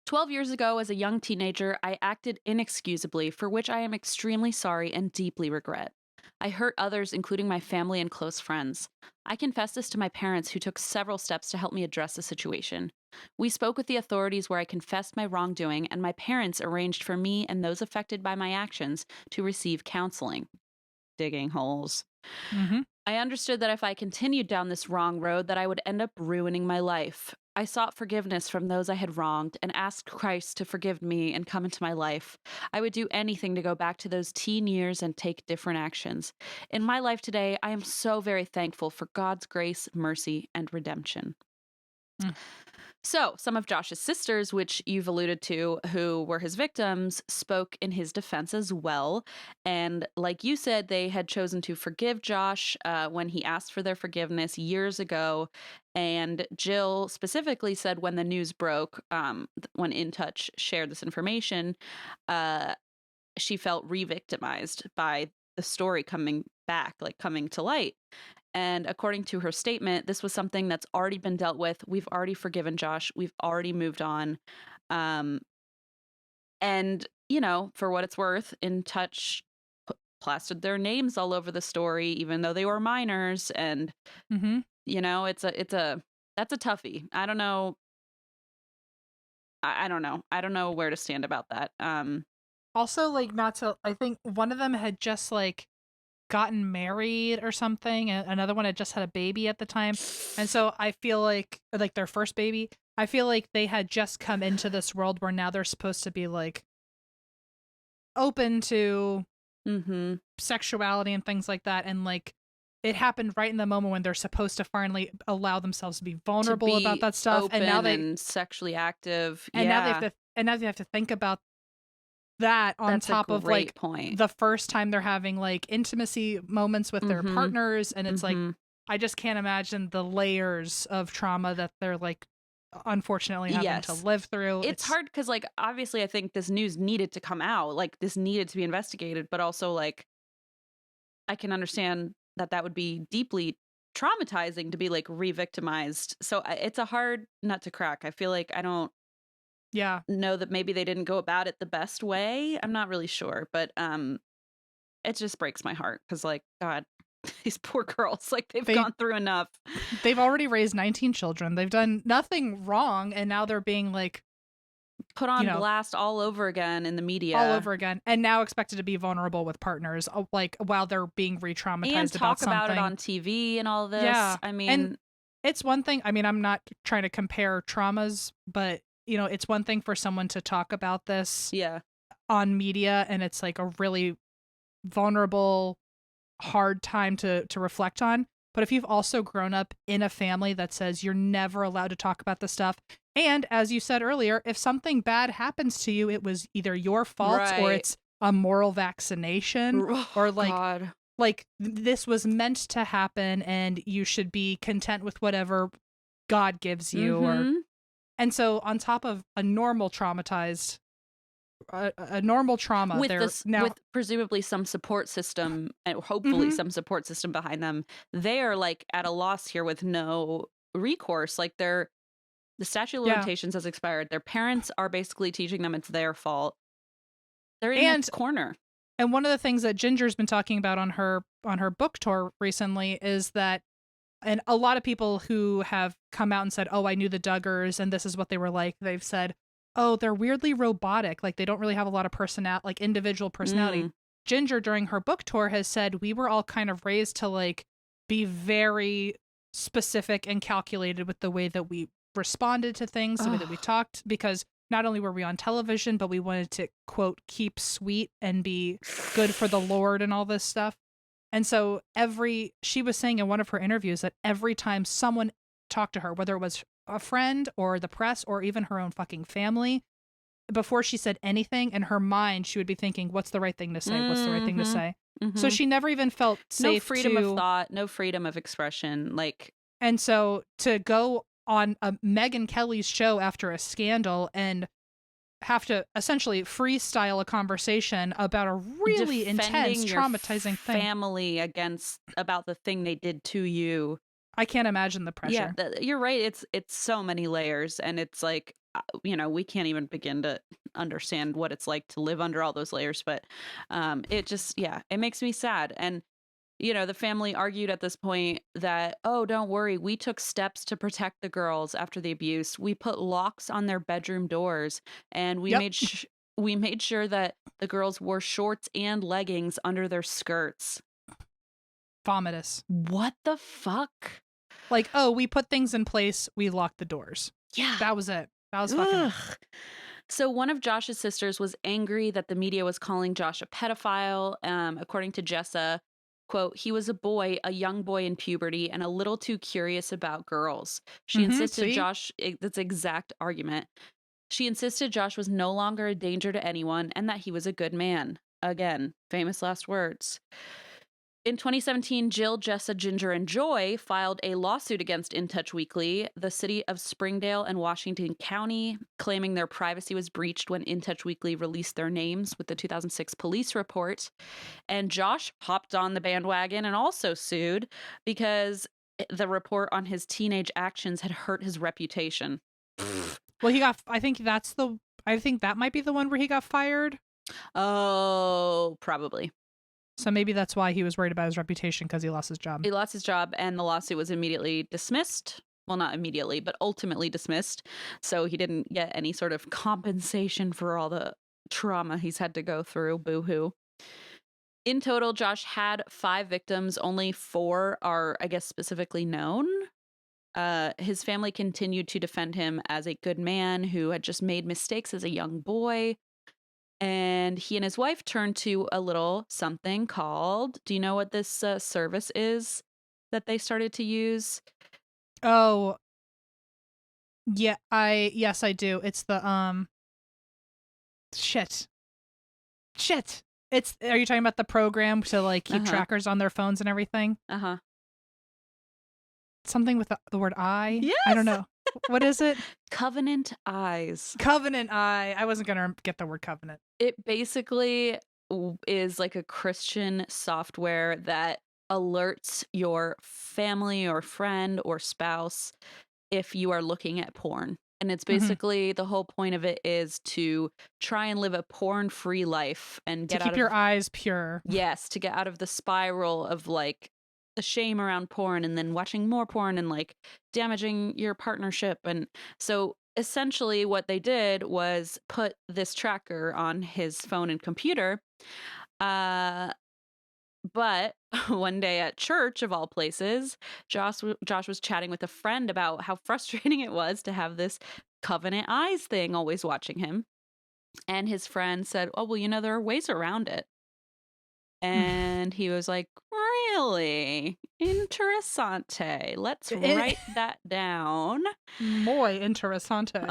12 years ago, as a young teenager, I acted inexcusably, for which I am extremely sorry and deeply regret. I hurt others, including my family and close friends. I confess this to my parents, who took several steps to help me address the situation. We spoke with the authorities where I confessed my wrongdoing, and my parents arranged for me and those affected by my actions to receive counseling. Digging holes. Mm-hmm. I understood that if I continued down this wrong road, that I would end up ruining my life. I sought forgiveness from those I had wronged and asked Christ to forgive me and come into my life. I would do anything to go back to those teen years and take different actions. In my life today, I am so very thankful for God's grace, mercy, and redemption. So, some of Josh's sisters, which you've alluded to, who were his victims, spoke in his defense as well. And like you said, they had chosen to forgive Josh when he asked for their forgiveness years ago. And Jill specifically said when the news broke, when In Touch shared this information, she felt re-victimized by the story coming back, like coming to light. And according to her statement, this was something that's already been dealt with. We've already forgiven Josh. We've already moved on. And, you know, for what it's worth, In Touch plastered their names all over the story, even though they were minors. And, you know, that's a toughie. I don't know. I don't know. I don't know where to stand about that. Also, like, I think one of them had just, like, gotten married or something, and another one had just had a baby at the time, and so I feel like their first baby, I feel like they had just come into this world where now they're supposed to be like open to sexuality and things like that, and like it happened right in the moment when they're supposed to finally allow themselves to be vulnerable about that stuff, and now they're sexually active, and now they have to think about that on That's top of like point. The first time they're having like intimacy moments with their partners, and it's like I just can't imagine the layers of trauma that they're like unfortunately having to live through. It's hard because like obviously I think this news needed to come out, like this needed to be investigated, but also like I can understand that would be deeply traumatizing to be like re-victimized. So it's a hard nut to crack. I feel like I don't know that maybe they didn't go about it the best way. I'm not really sure, but it just breaks my heart because like, God, these poor girls, like they've gone through enough. They've already raised 19 children. They've done nothing wrong, and now they're being like put on blast all over again in the media, all over again, and now expected to be vulnerable with partners, like while they're being re-traumatized and talk about it something. on TV and all this. Yeah, I mean, and it's one thing. I mean, I'm not trying to compare traumas, but you know, it's one thing for someone to talk about this on media, and it's like a really vulnerable, hard time to reflect on. But if you've also grown up in a family that says you're never allowed to talk about this stuff, and as you said earlier, if something bad happens to you, it was either your fault or it's a moral vaccination, or like this was meant to happen and you should be content with whatever God gives you. And so on top of a normal traumatized, a normal trauma, with presumably some support system and hopefully some support system behind them, they are like at a loss here with no recourse. Like the statute of limitations has expired. Their parents are basically teaching them it's their fault. They're in a corner. And one of the things that Ginger's been talking about on her book tour recently is that, and a lot of people who have come out and said, oh, I knew the Duggars and this is what they were like, they've said, oh, they're weirdly robotic. Like they don't really have a lot of like individual personality. Ginger during her book tour has said we were all kind of raised to like be very specific and calculated with the way that we responded to things, the way that we talked, because not only were we on television, but we wanted to, quote, keep sweet and be good for the Lord and all this stuff. And so she was saying in one of her interviews that every time someone talk to her, whether it was a friend or the press or even her own fucking family, before she said anything. In her mind, she would be thinking, what's the right thing to say? What's the right thing to say? So she never even felt safe. No freedom of thought, no freedom of expression. Like, and so to go on a Megyn Kelly's show after a scandal and have to essentially freestyle a conversation about a really intense, traumatizing thing. Family about the thing they did to you. I can't imagine the pressure. Yeah, you're right. It's so many layers, and it's like, we can't even begin to understand what it's like to live under all those layers. But it just, it makes me sad. And the family argued at this point that, oh, don't worry, we took steps to protect the girls after the abuse. We put locks on their bedroom doors, and we made sure that the girls wore shorts and leggings under their skirts. Vomitous. What the fuck? Like, oh, we put things in place. We locked the doors. Yeah. That was it. That was fucking it. So one of Josh's sisters was angry that the media was calling Josh a pedophile. According to Jessa, quote, he was a young boy in puberty and a little too curious about girls. She insisted Josh, that's exact argument. She insisted Josh was no longer a danger to anyone and that he was a good man. Again, famous last words. In 2017, Jill, Jessa, Ginger, and Joy filed a lawsuit against In Touch Weekly, the city of Springdale and Washington County, claiming their privacy was breached when In Touch Weekly released their names with the 2006 police report. And Josh hopped on the bandwagon and also sued because the report on his teenage actions had hurt his reputation. Well, I think that might be the one where he got fired. Oh, probably. So maybe that's why he was worried about his reputation, because he lost his job. He lost his job, and the lawsuit was immediately dismissed. Well, not immediately, but ultimately dismissed. So he didn't get any sort of compensation for all the trauma he's had to go through. Boo-hoo. In total, Josh had 5 victims. Only 4 are, I guess, specifically known. His family continued to defend him as a good man who had just made mistakes as a young boy. And he and his wife turned to a little something called, do you know what this service is that they started to use? Oh, yeah, yes, I do. It's the, shit. Are you talking about the program to like keep trackers on their phones and everything? Uh-huh. Something with the word I? Yes! I don't know. What is it? Covenant Eyes. Covenant Eye. I wasn't going to get the word covenant. It basically is like a Christian software that alerts your family or friend or spouse if you are looking at porn. And it's basically the whole point of it is to try and live a porn-free life and get to keep your eyes pure. Yes, to get out of the spiral of like the shame around porn and then watching more porn and like damaging your partnership. And so essentially what they did was put this tracker on his phone and computer. But one day at church, of all places, Josh was chatting with a friend about how frustrating it was to have this Covenant Eyes thing always watching him. And his friend said, oh, well, there are ways around it. And he was like, really? Interessante. Let's write that down. Muy interessante.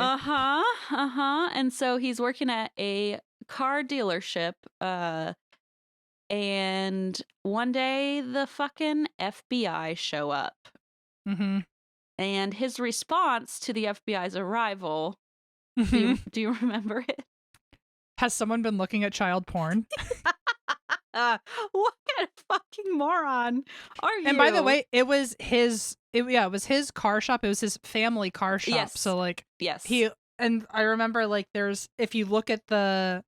And so he's working at a car dealership. And one day the fucking FBI show up. And his response to the FBI's arrival, do you remember it? Has someone been looking at child porn? What kind of fucking moron are you? And by the way, it was his car shop. It was his family car shop. Yes. So like, yes, and I remember like if you look at the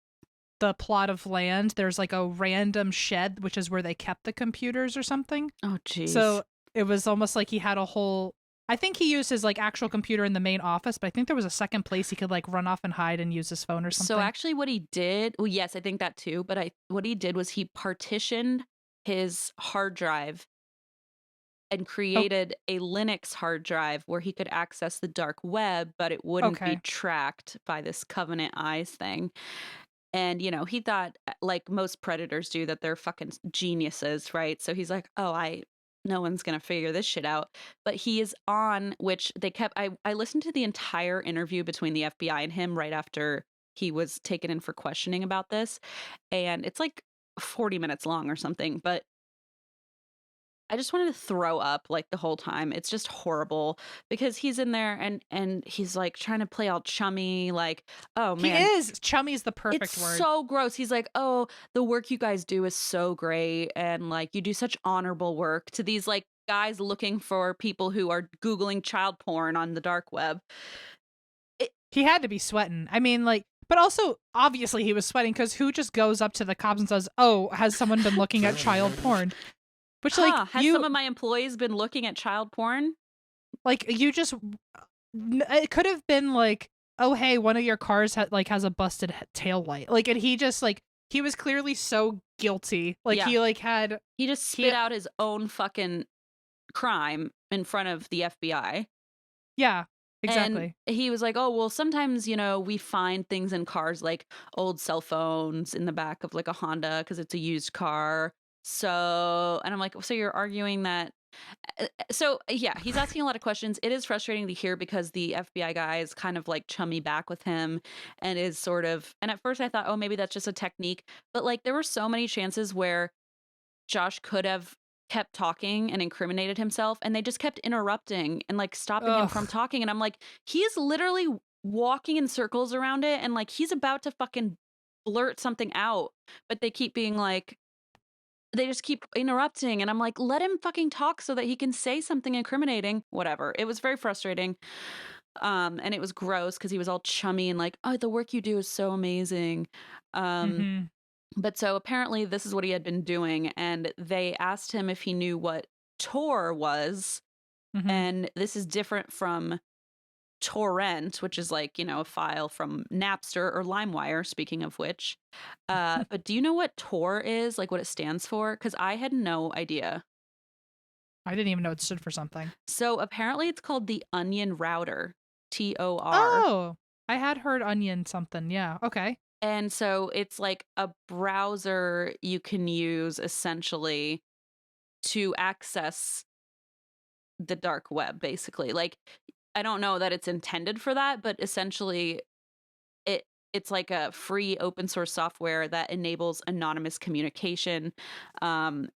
plot of land, there's like a random shed, which is where they kept the computers or something. Oh, geez. So it was almost like he had a whole. I think he used his like actual computer in the main office, but I think there was a second place he could like run off and hide and use his phone or something. So actually what he did, well, yes, I think that too, but what he did was he partitioned his hard drive and created a Linux hard drive where he could access the dark web, but it wouldn't be tracked by this Covenant Eyes thing. And, he thought, like most predators do, that they're fucking geniuses, right? So he's like, oh, I no one's gonna figure this shit out. But he is on, which they kept. I listened to the entire interview between the FBI and him right after he was taken in for questioning about this, and it's like 40 minutes long or something. But I just wanted to throw up like the whole time. It's just horrible because he's in there and he's like trying to play all chummy, like, oh man. He is. Chummy is the perfect It's word. so gross. He's like, oh, the work you guys do is so great. And like, you do such honorable work, to these like guys looking for people who are Googling child porn on the dark web. He had to be sweating. I mean, like, but also obviously he was sweating because who just goes up to the cops and says, oh, has someone been looking at child porn? Which, like, has some of my employees been looking at child porn? Like, you just, it could have been like, oh, hey, one of your cars has a busted tail light. Like, and he just, like, he was clearly so guilty. Like, Yeah. he, like, had. He just spit out his own fucking crime in front of the FBI. Yeah, exactly. And he was like, oh, well, sometimes, you know, we find things in cars like old cell phones in the back of like a Honda because it's a used car. So, and I'm like, so you're arguing that. So, yeah, he's asking a lot of questions. It is frustrating to hear because the FBI guy is kind of like chummy back with him and is sort of, and at first I thought, oh, maybe that's just a technique. But like, there were so many chances where Josh could have kept talking and incriminated himself, and they just kept interrupting and like stopping him from talking. And I'm like, he's literally walking in circles around it, and like he's about to fucking blurt something out, but they keep being like, they just keep interrupting, and I'm like, let him fucking talk so that he can say something incriminating. Whatever. It was very frustrating. And it was gross because he was all chummy and like, oh, the work you do is so amazing. But so apparently this is what he had been doing, and they asked him if he knew what Tor was. And this is different from torrent, which is like, you know, a file from Napster or LimeWire, speaking of which. But do you know what Tor is? Like what it stands for? Because I had no idea. I didn't even know it stood for something. So apparently it's called the Onion Router. TOR. Oh, I had heard onion something. Yeah. Okay. And so it's like a browser you can use essentially to access the dark web, basically. Like, I don't know that it's intended for that, but essentially it's like a free open source software that enables anonymous communication. And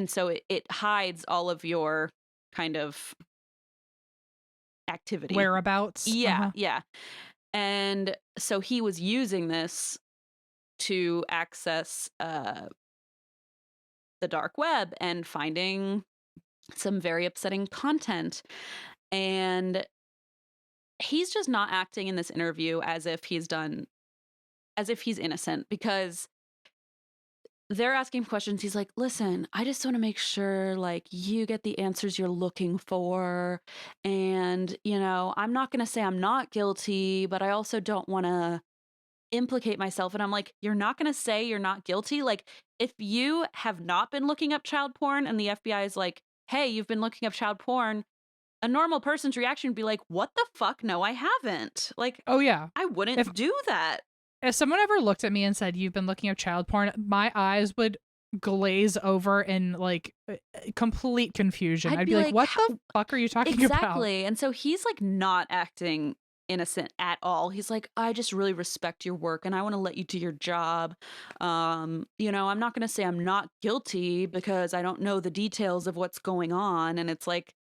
so it hides all of your kind of activity. Whereabouts. Yeah, yeah. And so he was using this to access the dark web and finding some very upsetting content. And he's just not acting in this interview as if he's innocent, because they're asking questions. He's like, listen, I just want to make sure like you get the answers you're looking for. And, you know, I'm not going to say I'm not guilty, but I also don't want to implicate myself. And I'm like, you're not going to say you're not guilty? Like, if you have not been looking up child porn and the FBI is like, hey, you've been looking up child porn, a normal person's reaction would be like, what the fuck? No, I haven't. Like, oh yeah, I wouldn't do that. If someone ever looked at me and said, you've been looking up child porn, my eyes would glaze over in like complete confusion. I'd be like, what the fuck are you talking about? Exactly. And so he's like not acting innocent at all. He's like, I just really respect your work and I want to let you do your job. You know, I'm not going to say I'm not guilty because I don't know the details of what's going on. And it's like,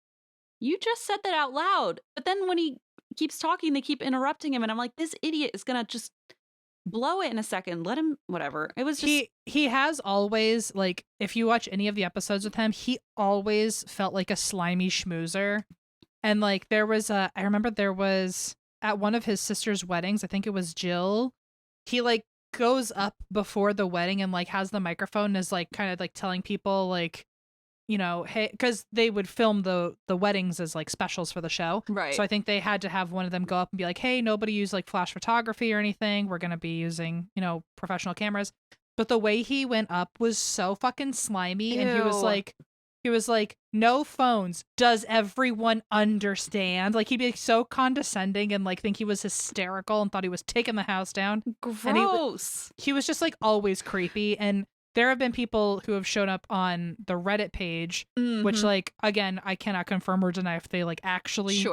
you just said that out loud. But then when he keeps talking, they keep interrupting him. And I'm like, this idiot is going to just blow it in a second. Let him, whatever. It was just. He has always, like, if you watch any of the episodes with him, he always felt like a slimy schmoozer. And like, I remember there was at one of his sister's weddings, I think it was Jill, he like goes up before the wedding and like has the microphone and is like kind of like telling people like, you know, hey, because they would film the weddings as like specials for the show. Right. So I think they had to have one of them go up and be like, hey, nobody use like flash photography or anything. We're going to be using, you know, professional cameras. But the way he went up was so fucking slimy. Ew. And he was like, no phones. Does everyone understand? Like, he'd be like, so condescending and like think he was hysterical and thought he was taking the house down. Gross. And he was just like always creepy. And there have been people who have shown up on the Reddit page, which, like, again, I cannot confirm or deny if they, like, actually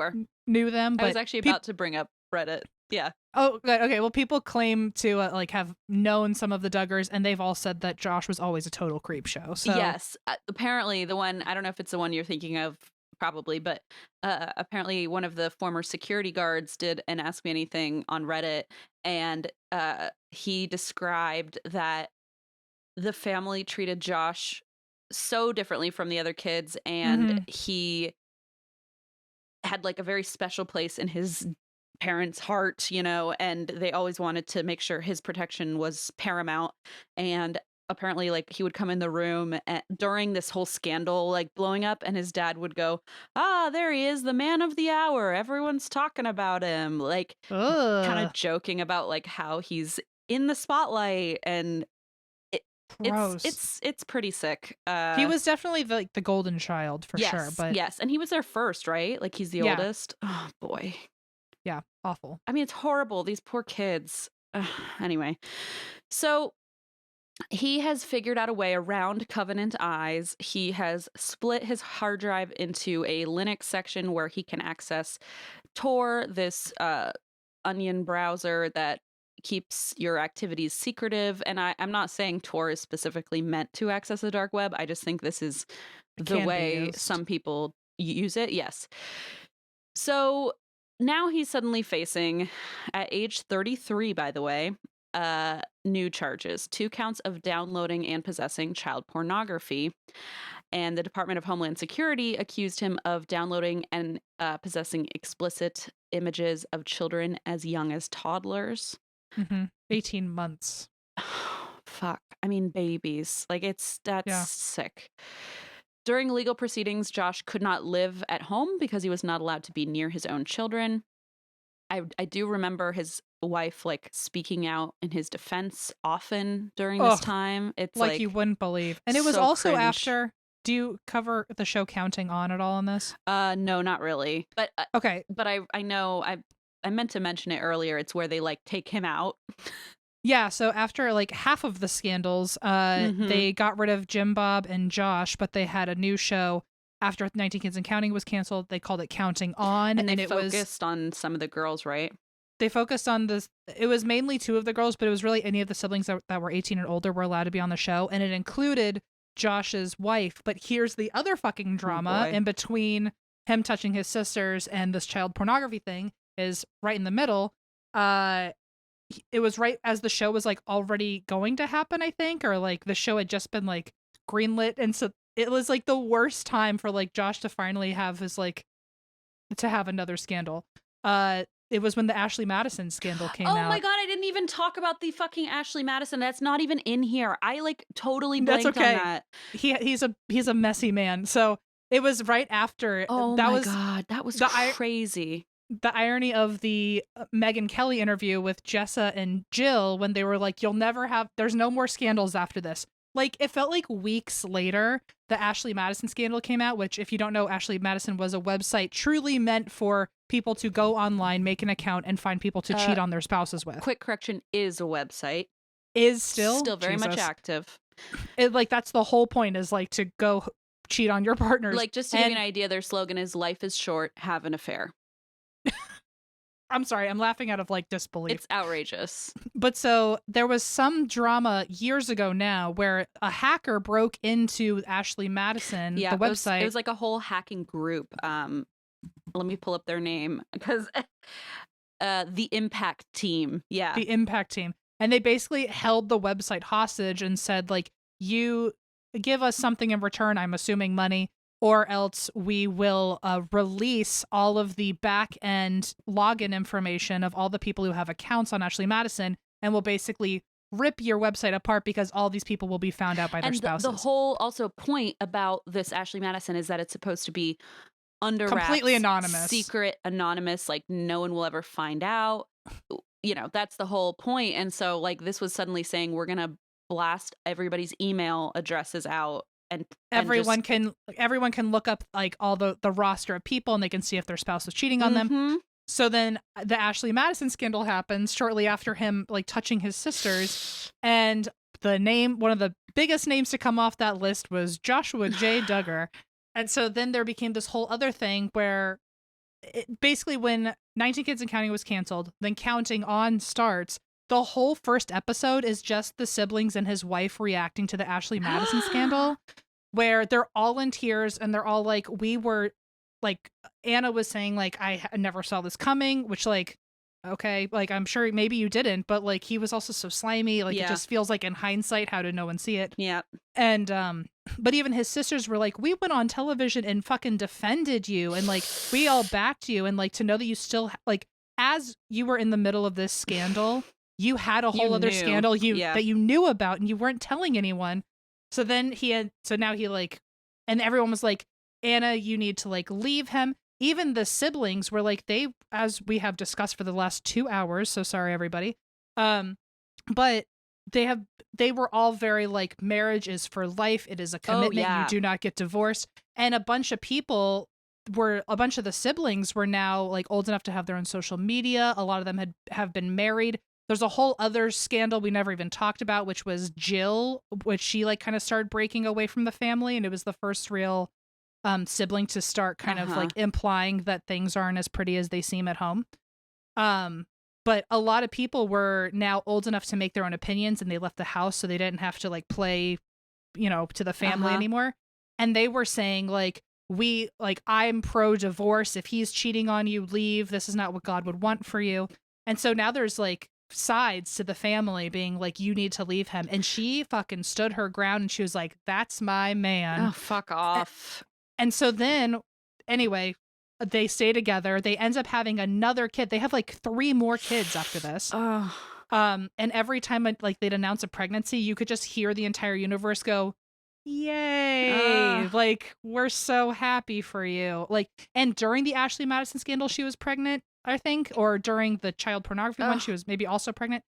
knew them. But I was actually about to bring up Reddit. Yeah. Oh, good. Okay. Well, people claim to, like, have known some of the Duggars, and they've all said that Josh was always a total creep show. So yes. Apparently, the one, I don't know if it's the one you're thinking of, probably, but apparently one of the former security guards did an Ask Me Anything on Reddit, and he described that the family treated Josh so differently from the other kids, and he had like a very special place in his parents' heart, you know, and they always wanted to make sure his protection was paramount. And apparently, like, he would come in the room during this whole scandal, like, blowing up, and his dad would go, there he is, the man of the hour, everyone's talking about him, like, kind of joking about, like, how he's in the spotlight, and it's pretty sick. He was definitely the golden child for sure. But yes, and he was there first, right? Like, he's the oldest. Oh boy. Yeah, awful. I mean, it's horrible. These poor kids. Anyway, so he has figured out a way around Covenant Eyes. He has split his hard drive into a Linux section where he can access Tor, this onion browser that keeps your activities secretive. And I'm not saying Tor is specifically meant to access the dark web. I just think this is the way some people use it. Yes. So now he's suddenly facing, at age 33, by the way, new charges, 2 counts of downloading and possessing child pornography. And the Department of Homeland Security accused him of downloading and possessing explicit images of children as young as toddlers. 18 months. Fuck. I mean, babies. Like, that's sick. During legal proceedings, Josh could not live at home because he was not allowed to be near his own children. I do remember his wife, like, speaking out in his defense often during this time. It's like you wouldn't believe. And it was so also cringe. after. Do you cover the show Counting On at all in this? No, not really. But okay. But I know I meant to mention it earlier. It's where they, like, take him out. Yeah, so after, like, half of the scandals, they got rid of Jim Bob and Josh, but they had a new show after 19 Kids and Counting was canceled. They called it Counting On. And they focused on some of the girls, right? They focused on this. It was mainly 2 of the girls, but it was really any of the siblings that were 18 and older were allowed to be on the show. And it included Josh's wife. But here's the other fucking drama in between him touching his sisters and this child pornography thing is right in the middle. It was right as the show was, like, already going to happen, I think, or, like, the show had just been, like, greenlit. And so it was, like, the worst time for, like, Josh to finally have his, like, to have another scandal. It was when the Ashley Madison scandal came out. Oh my god, I didn't even talk about the fucking Ashley Madison. That's not even in here. I, like, totally blanked on that. He's a messy man. So it was right after. Oh my god, that was crazy. The irony of the Megyn Kelly interview with Jessa and Jill when they were like, there's no more scandals after this. Like, it felt like weeks later, the Ashley Madison scandal came out, which, if you don't know, Ashley Madison was a website truly meant for people to go online, make an account, and find people to cheat on their spouses with. Quick correction, is a website. Is still very much active. Like, that's the whole point, is, like, to go cheat on your partners. Like, just to give you an idea, their slogan is "Life is short, have an affair." I'm sorry, I'm laughing out of, like, disbelief. It's outrageous. But so there was some drama years ago now where a hacker broke into Ashley Madison, the website. It was like a whole hacking group. Let me pull up their name, because the Impact Team. Yeah. The Impact Team. And they basically held the website hostage and said, like, you give us something in return, I'm assuming money, or else we will release all of the back-end login information of all the people who have accounts on Ashley Madison, and will basically rip your website apart because all these people will be found out by their spouses. The whole also point about this Ashley Madison is that it's supposed to be under wraps, completely anonymous, secret, anonymous, like no one will ever find out. You know, that's the whole point. And so, like, this was suddenly saying we're gonna blast everybody's email addresses out. And everyone can look up, like, all the roster of people, and they can see if their spouse was cheating on them. So then the Ashley Madison scandal happens shortly after him, like, touching his sisters, and name, one of the biggest names to come off that list was Joshua J. Duggar. And so then there became this whole other thing where basically when 19 Kids and Counting was canceled, then Counting On starts. The whole first episode is just the siblings and his wife reacting to the Ashley Madison scandal, where they're all in tears and they're all like, we were like, Anna was saying like, I never saw this coming, which like, okay, like I'm sure maybe you didn't, but like he was also so slimy. Like it just feels like in hindsight, how did no one see it? Yeah. And but even his sisters were like, we went on television and fucking defended you, and like we all backed you, and like to know that you still like as you were in the middle of this scandal, you had a whole other scandal that you knew about and you weren't telling anyone. So then now he like, and everyone was like, Anna, you need to like leave him. Even the siblings were like, they, as we have discussed for the last 2 hours, so sorry everybody, but they were all very like, marriage is for life, it is a commitment, you do not get divorced. And a bunch of the siblings were now like old enough to have their own social media. A lot of them have been married. There's a whole other scandal we never even talked about, which was Jill, which she like kind of started breaking away from the family, and it was the first real sibling to start kind of like implying that things aren't as pretty as they seem at home. But a lot of people were now old enough to make their own opinions, and they left the house so they didn't have to like play, to the family anymore. And they were saying like, I'm pro divorce. If he's cheating on you, leave. This is not what God would want for you. And so now there's like sides to the family being like, you need to leave him. And she fucking stood her ground and she was like, that's my man. Oh, fuck off. And so then, anyway, they stay together. They end up having another kid. They have like 3 more kids after this. Oh. And every time like they'd announce a pregnancy, you could just hear the entire universe go, yay. Like, we're so happy for you. Like, and during the Ashley Madison scandal, she was pregnant, I think, or during the child pornography one, she was maybe also pregnant.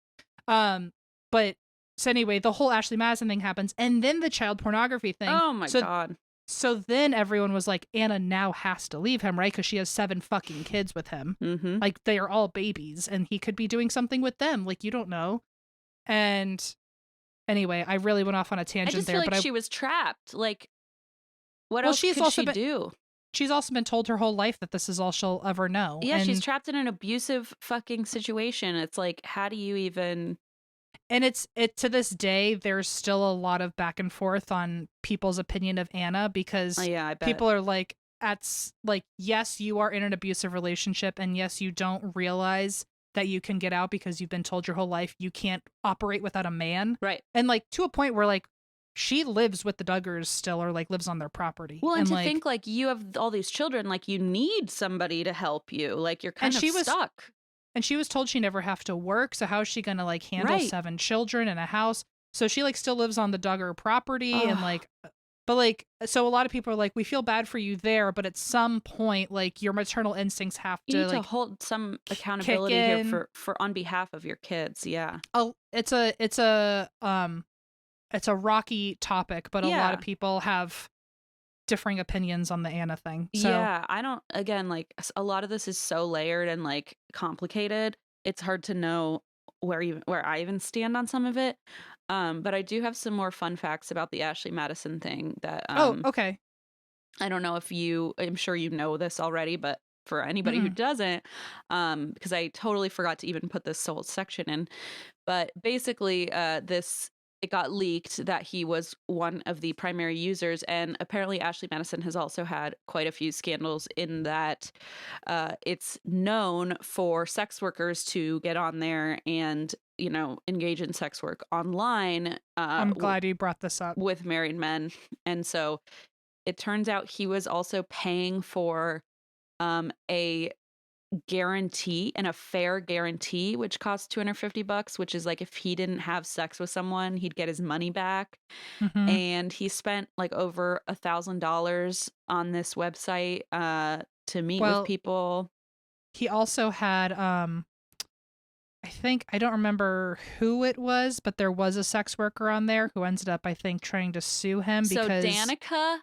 But so anyway, the whole Ashley Madison thing happens. And then the child pornography thing. Oh my God. So then everyone was like, Anna now has to leave him, right? Because she has 7 fucking kids with him. Mm-hmm. Like, they are all babies, and he could be doing something with them. Like, you don't know. And anyway, I really went off on a tangent there. I just feel like she was trapped. Like, what else could she do? She's also been told her whole life that this is all she'll ever know. Yeah, she's trapped in an abusive fucking situation. It's like, how do you even... And it to this day, there's still a lot of back and forth on people's opinion of Anna, because I bet. People are like, yes, you are in an abusive relationship, and yes, you don't realize that you can get out because you've been told your whole life you can't operate without a man. Right. And like to a point where like she lives with the Duggars still, or like lives on their property. Well, and to think like you have all these children, like you need somebody to help you. Like you're kind of stuck. And she was told she never have to work, so how is she gonna like handle 7 children in a house? So she like still lives on the Duggar property, and like, but like, so a lot of people are like, we feel bad for you there, but at some point, like your maternal instincts have to like hold some accountability here for on behalf of your kids. Yeah. Oh, it's a rocky topic, but a lot of people have differing opinions on the Anna thing. So. Yeah, I don't, again, like a lot of this is so layered and like complicated. It's hard to know where I even stand on some of it. But I do have some more fun facts about the Ashley Madison thing that okay. I don't know if I'm sure you know this already, but for anybody who doesn't, because I totally forgot to even put this whole section in. But basically, it got leaked that he was one of the primary users, and apparently Ashley Madison has also had quite a few scandals in that it's known for sex workers to get on there and, engage in sex work online. I'm glad you brought this up. With married men. And so it turns out he was also paying for a guarantee and a fair guarantee, which costs $250, which is like if he didn't have sex with someone, he'd get his money back. And he spent like over $1,000 on this website to meet with people. He also had I don't remember who it was, but there was a sex worker on there who ended up, I think, trying to sue him because... So Danica...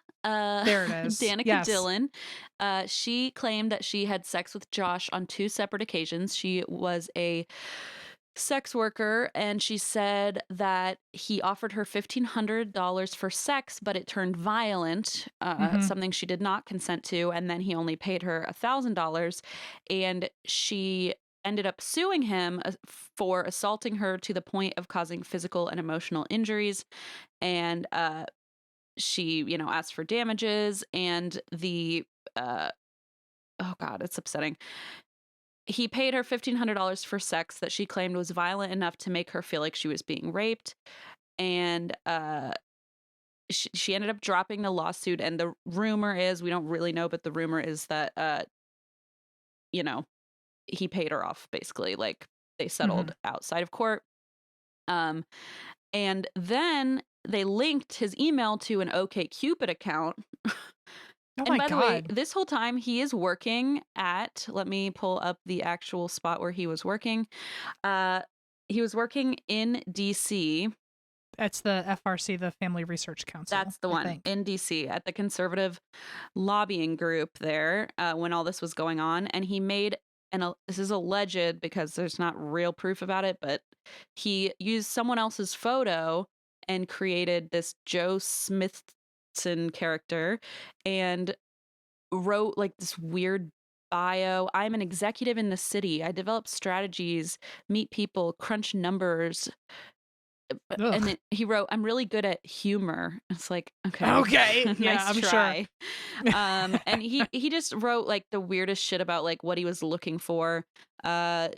there it is. Danica Dillon. She claimed that she had sex with Josh on 2 separate occasions. She was a sex worker, and she said that he offered her $1,500 for sex, but it turned violent, something she did not consent to, and then he only paid her $1,000, and she ended up suing him for assaulting her to the point of causing physical and emotional injuries, and she, asked for damages, and the oh god, it's upsetting. He paid her $1,500 for sex that she claimed was violent enough to make her feel like she was being raped. And she ended up dropping the lawsuit. And the rumor is, we don't really know, but the rumor is that, he paid her off, basically. Like, they settled outside of court. And then they linked his email to an OkCupid account. Oh and my by the way, God. this whole time he is working at, let me pull up the actual spot where he was working. He was working in DC. That's the FRC, the Family Research Council. That's the one in DC at the conservative lobbying group there when all this was going on. And he made, and this is alleged because there's not real proof about it, but he used someone else's photo and created this Joe Smithson character and wrote like this weird bio. I'm an executive in the city. I develop strategies, meet people, crunch numbers. Ugh. And then he wrote, I'm really good at humor. It's like, okay. Yeah, nice I'm try. sure. And he just wrote like the weirdest shit about like what he was looking for.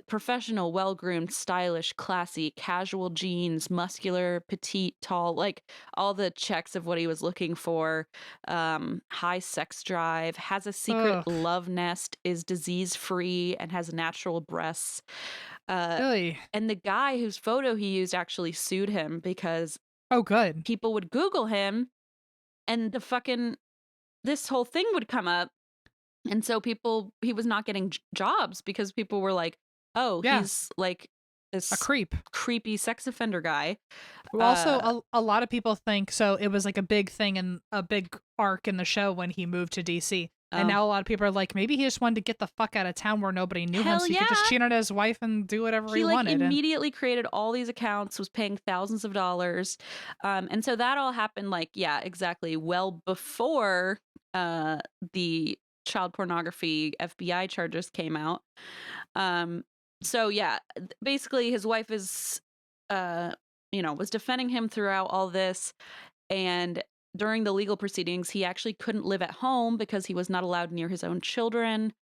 Professional, well-groomed, stylish, classy, casual jeans, muscular, petite, tall, like all the checks of what he was looking for. High sex drive, has a secret love nest, is disease-free, and has natural breasts. Really? And the guy whose photo he used actually sued him because good. people would Google him and this whole thing would come up. And so he was not getting jobs because people were like, oh, he's like this a creepy sex offender guy. Well, also, a lot of people think, so it was like a big thing and a big arc in the show when he moved to DC. And now a lot of people are like, maybe he just wanted to get the fuck out of town where nobody knew him, so he could just cheat on his wife and do whatever he wanted. He immediately created all these accounts, was paying thousands of dollars. And so that all happened exactly. Well before the child pornography FBI charges came out. So basically his wife is, was defending him throughout all this. And during the legal proceedings, he actually couldn't live at home because he was not allowed near his own children.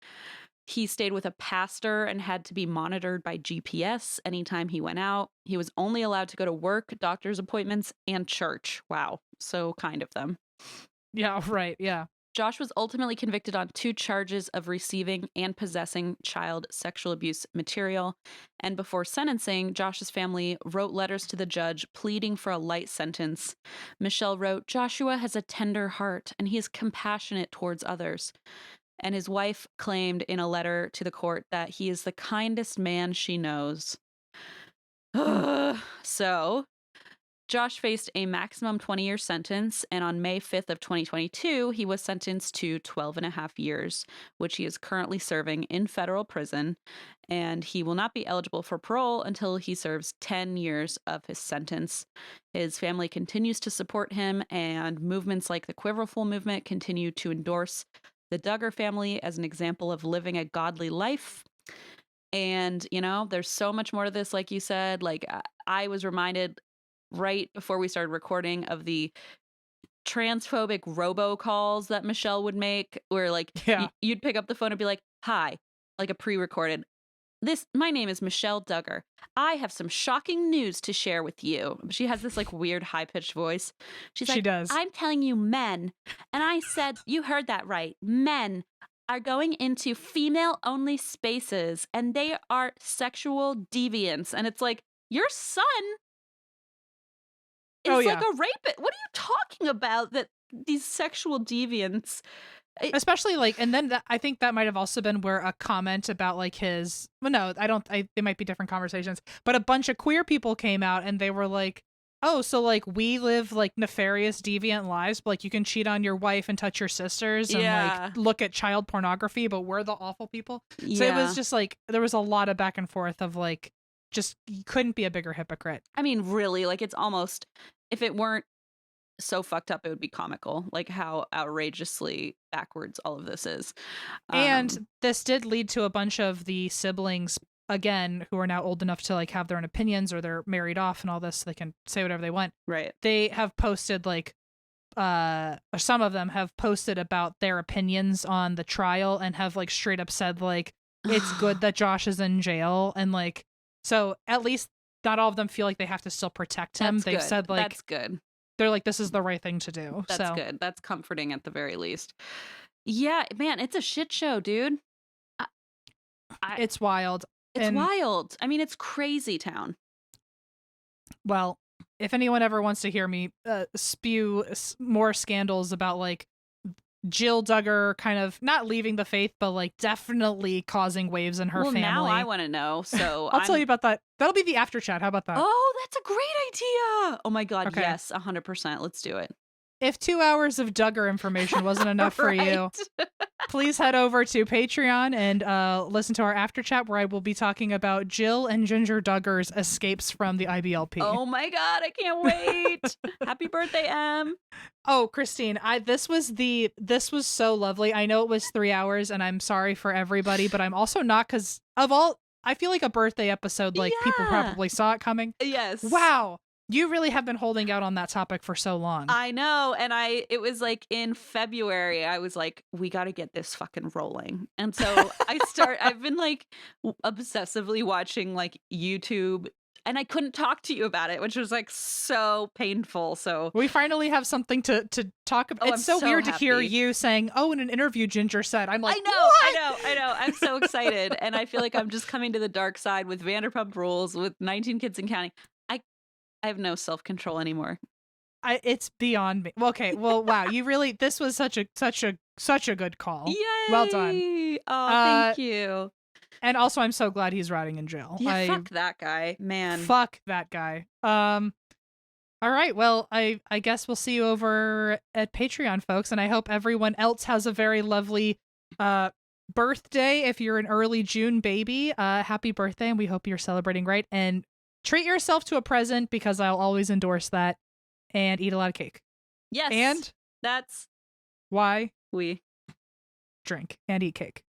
He stayed with a pastor and had to be monitored by GPS anytime he went out. He was only allowed to go to work, doctor's appointments, and church. Wow. So kind of them. Yeah, right. Yeah. Josh was ultimately convicted on 2 charges of receiving and possessing child sexual abuse material. And before sentencing, Josh's family wrote letters to the judge pleading for a light sentence. Michelle wrote, Joshua has a tender heart and he is compassionate towards others. And his wife claimed in a letter to the court that he is the kindest man she knows. So Josh faced a maximum 20-year sentence, and on May 5th of 2022, he was sentenced to 12 and a half years, which he is currently serving in federal prison, and he will not be eligible for parole until he serves 10 years of his sentence. His family continues to support him, and movements like the Quiverful movement continue to endorse the Duggar family as an example of living a godly life. And, there's so much more to this, like you said. Like, I was reminded right before we started recording of the transphobic robocalls that Michelle would make, where like you'd pick up the phone and be like, hi, like a pre-recorded, my name is Michelle Duggar. I have some shocking news to share with you. She has this like weird high-pitched voice. She does. I'm telling you, men. And I said, you heard that right. Men are going into female-only spaces and they are sexual deviants. And it's like, your son is like a rapist. What are you talking about? That these sexual deviants, especially like, and then I think that might have also been where a comment about like his. Well, no, they might be different conversations. But a bunch of queer people came out and they were like, "Oh, so like we live like nefarious, deviant lives, but like you can cheat on your wife and touch your sisters and like look at child pornography, but we're the awful people." So it was just like there was a lot of back and forth of like just you couldn't be a bigger hypocrite. I mean, really, like it's almost, if it weren't so fucked up, it would be comical, like how outrageously backwards all of this is. And this did lead to a bunch of the siblings, again, who are now old enough to like have their own opinions, or they're married off and all this, so they can say whatever they want. Right. They have posted like, or some of them have posted about their opinions on the trial and have like straight up said like, it's good that Josh is in jail. And like, so at least not all of them feel like they have to still protect him. They've said like, that's good. They're like, this is the right thing to do. That's good. That's comforting at the very least. Yeah, man, it's a shit show, dude. It's wild. It's wild. I mean, it's crazy town. Well, if anyone ever wants to hear me spew more scandals about like Jill Duggar kind of not leaving the faith, but like definitely causing waves in her family. Now I want to know. So I'll tell you about that. That'll be the after chat. How about that? Oh, that's a great idea. Oh my God. Okay. Yes, 100%. Let's do it. If 2 hours of Duggar information wasn't enough for you, please head over to Patreon and listen to our after chat where I will be talking about Jill and Ginger Duggar's escapes from the IBLP. Oh my God, I can't wait. Happy birthday, Em. Oh, Christine, this was so lovely. I know it was 3 hours and I'm sorry for everybody, but I'm also not, because I feel like a birthday episode, like people probably saw it coming. Yes. Wow. You really have been holding out on that topic for so long. I know. And it was like in February, I was like, we got to get this fucking rolling. And so I've been like obsessively watching like YouTube, and I couldn't talk to you about it, which was like so painful. So we finally have something to talk about. It's so weird to hear you saying, oh, in an interview Ginger said. I'm like, I know. I'm so excited. And I feel like I'm just coming to the dark side with Vanderpump Rules, with 19 Kids and Counting. I have no self-control anymore. It's beyond me. Okay, well, wow, you really, this was such a good call. Yay! Well done. Oh, thank you. And also, I'm so glad he's rotting in jail. Yeah, fuck that guy, man. Fuck that guy. All right, well, I guess we'll see you over at Patreon, folks, and I hope everyone else has a very lovely birthday. If you're an early June baby, happy birthday, and we hope you're celebrating right. And treat yourself to a present, because I'll always endorse that, and eat a lot of cake. Yes. And that's why we drink and eat cake.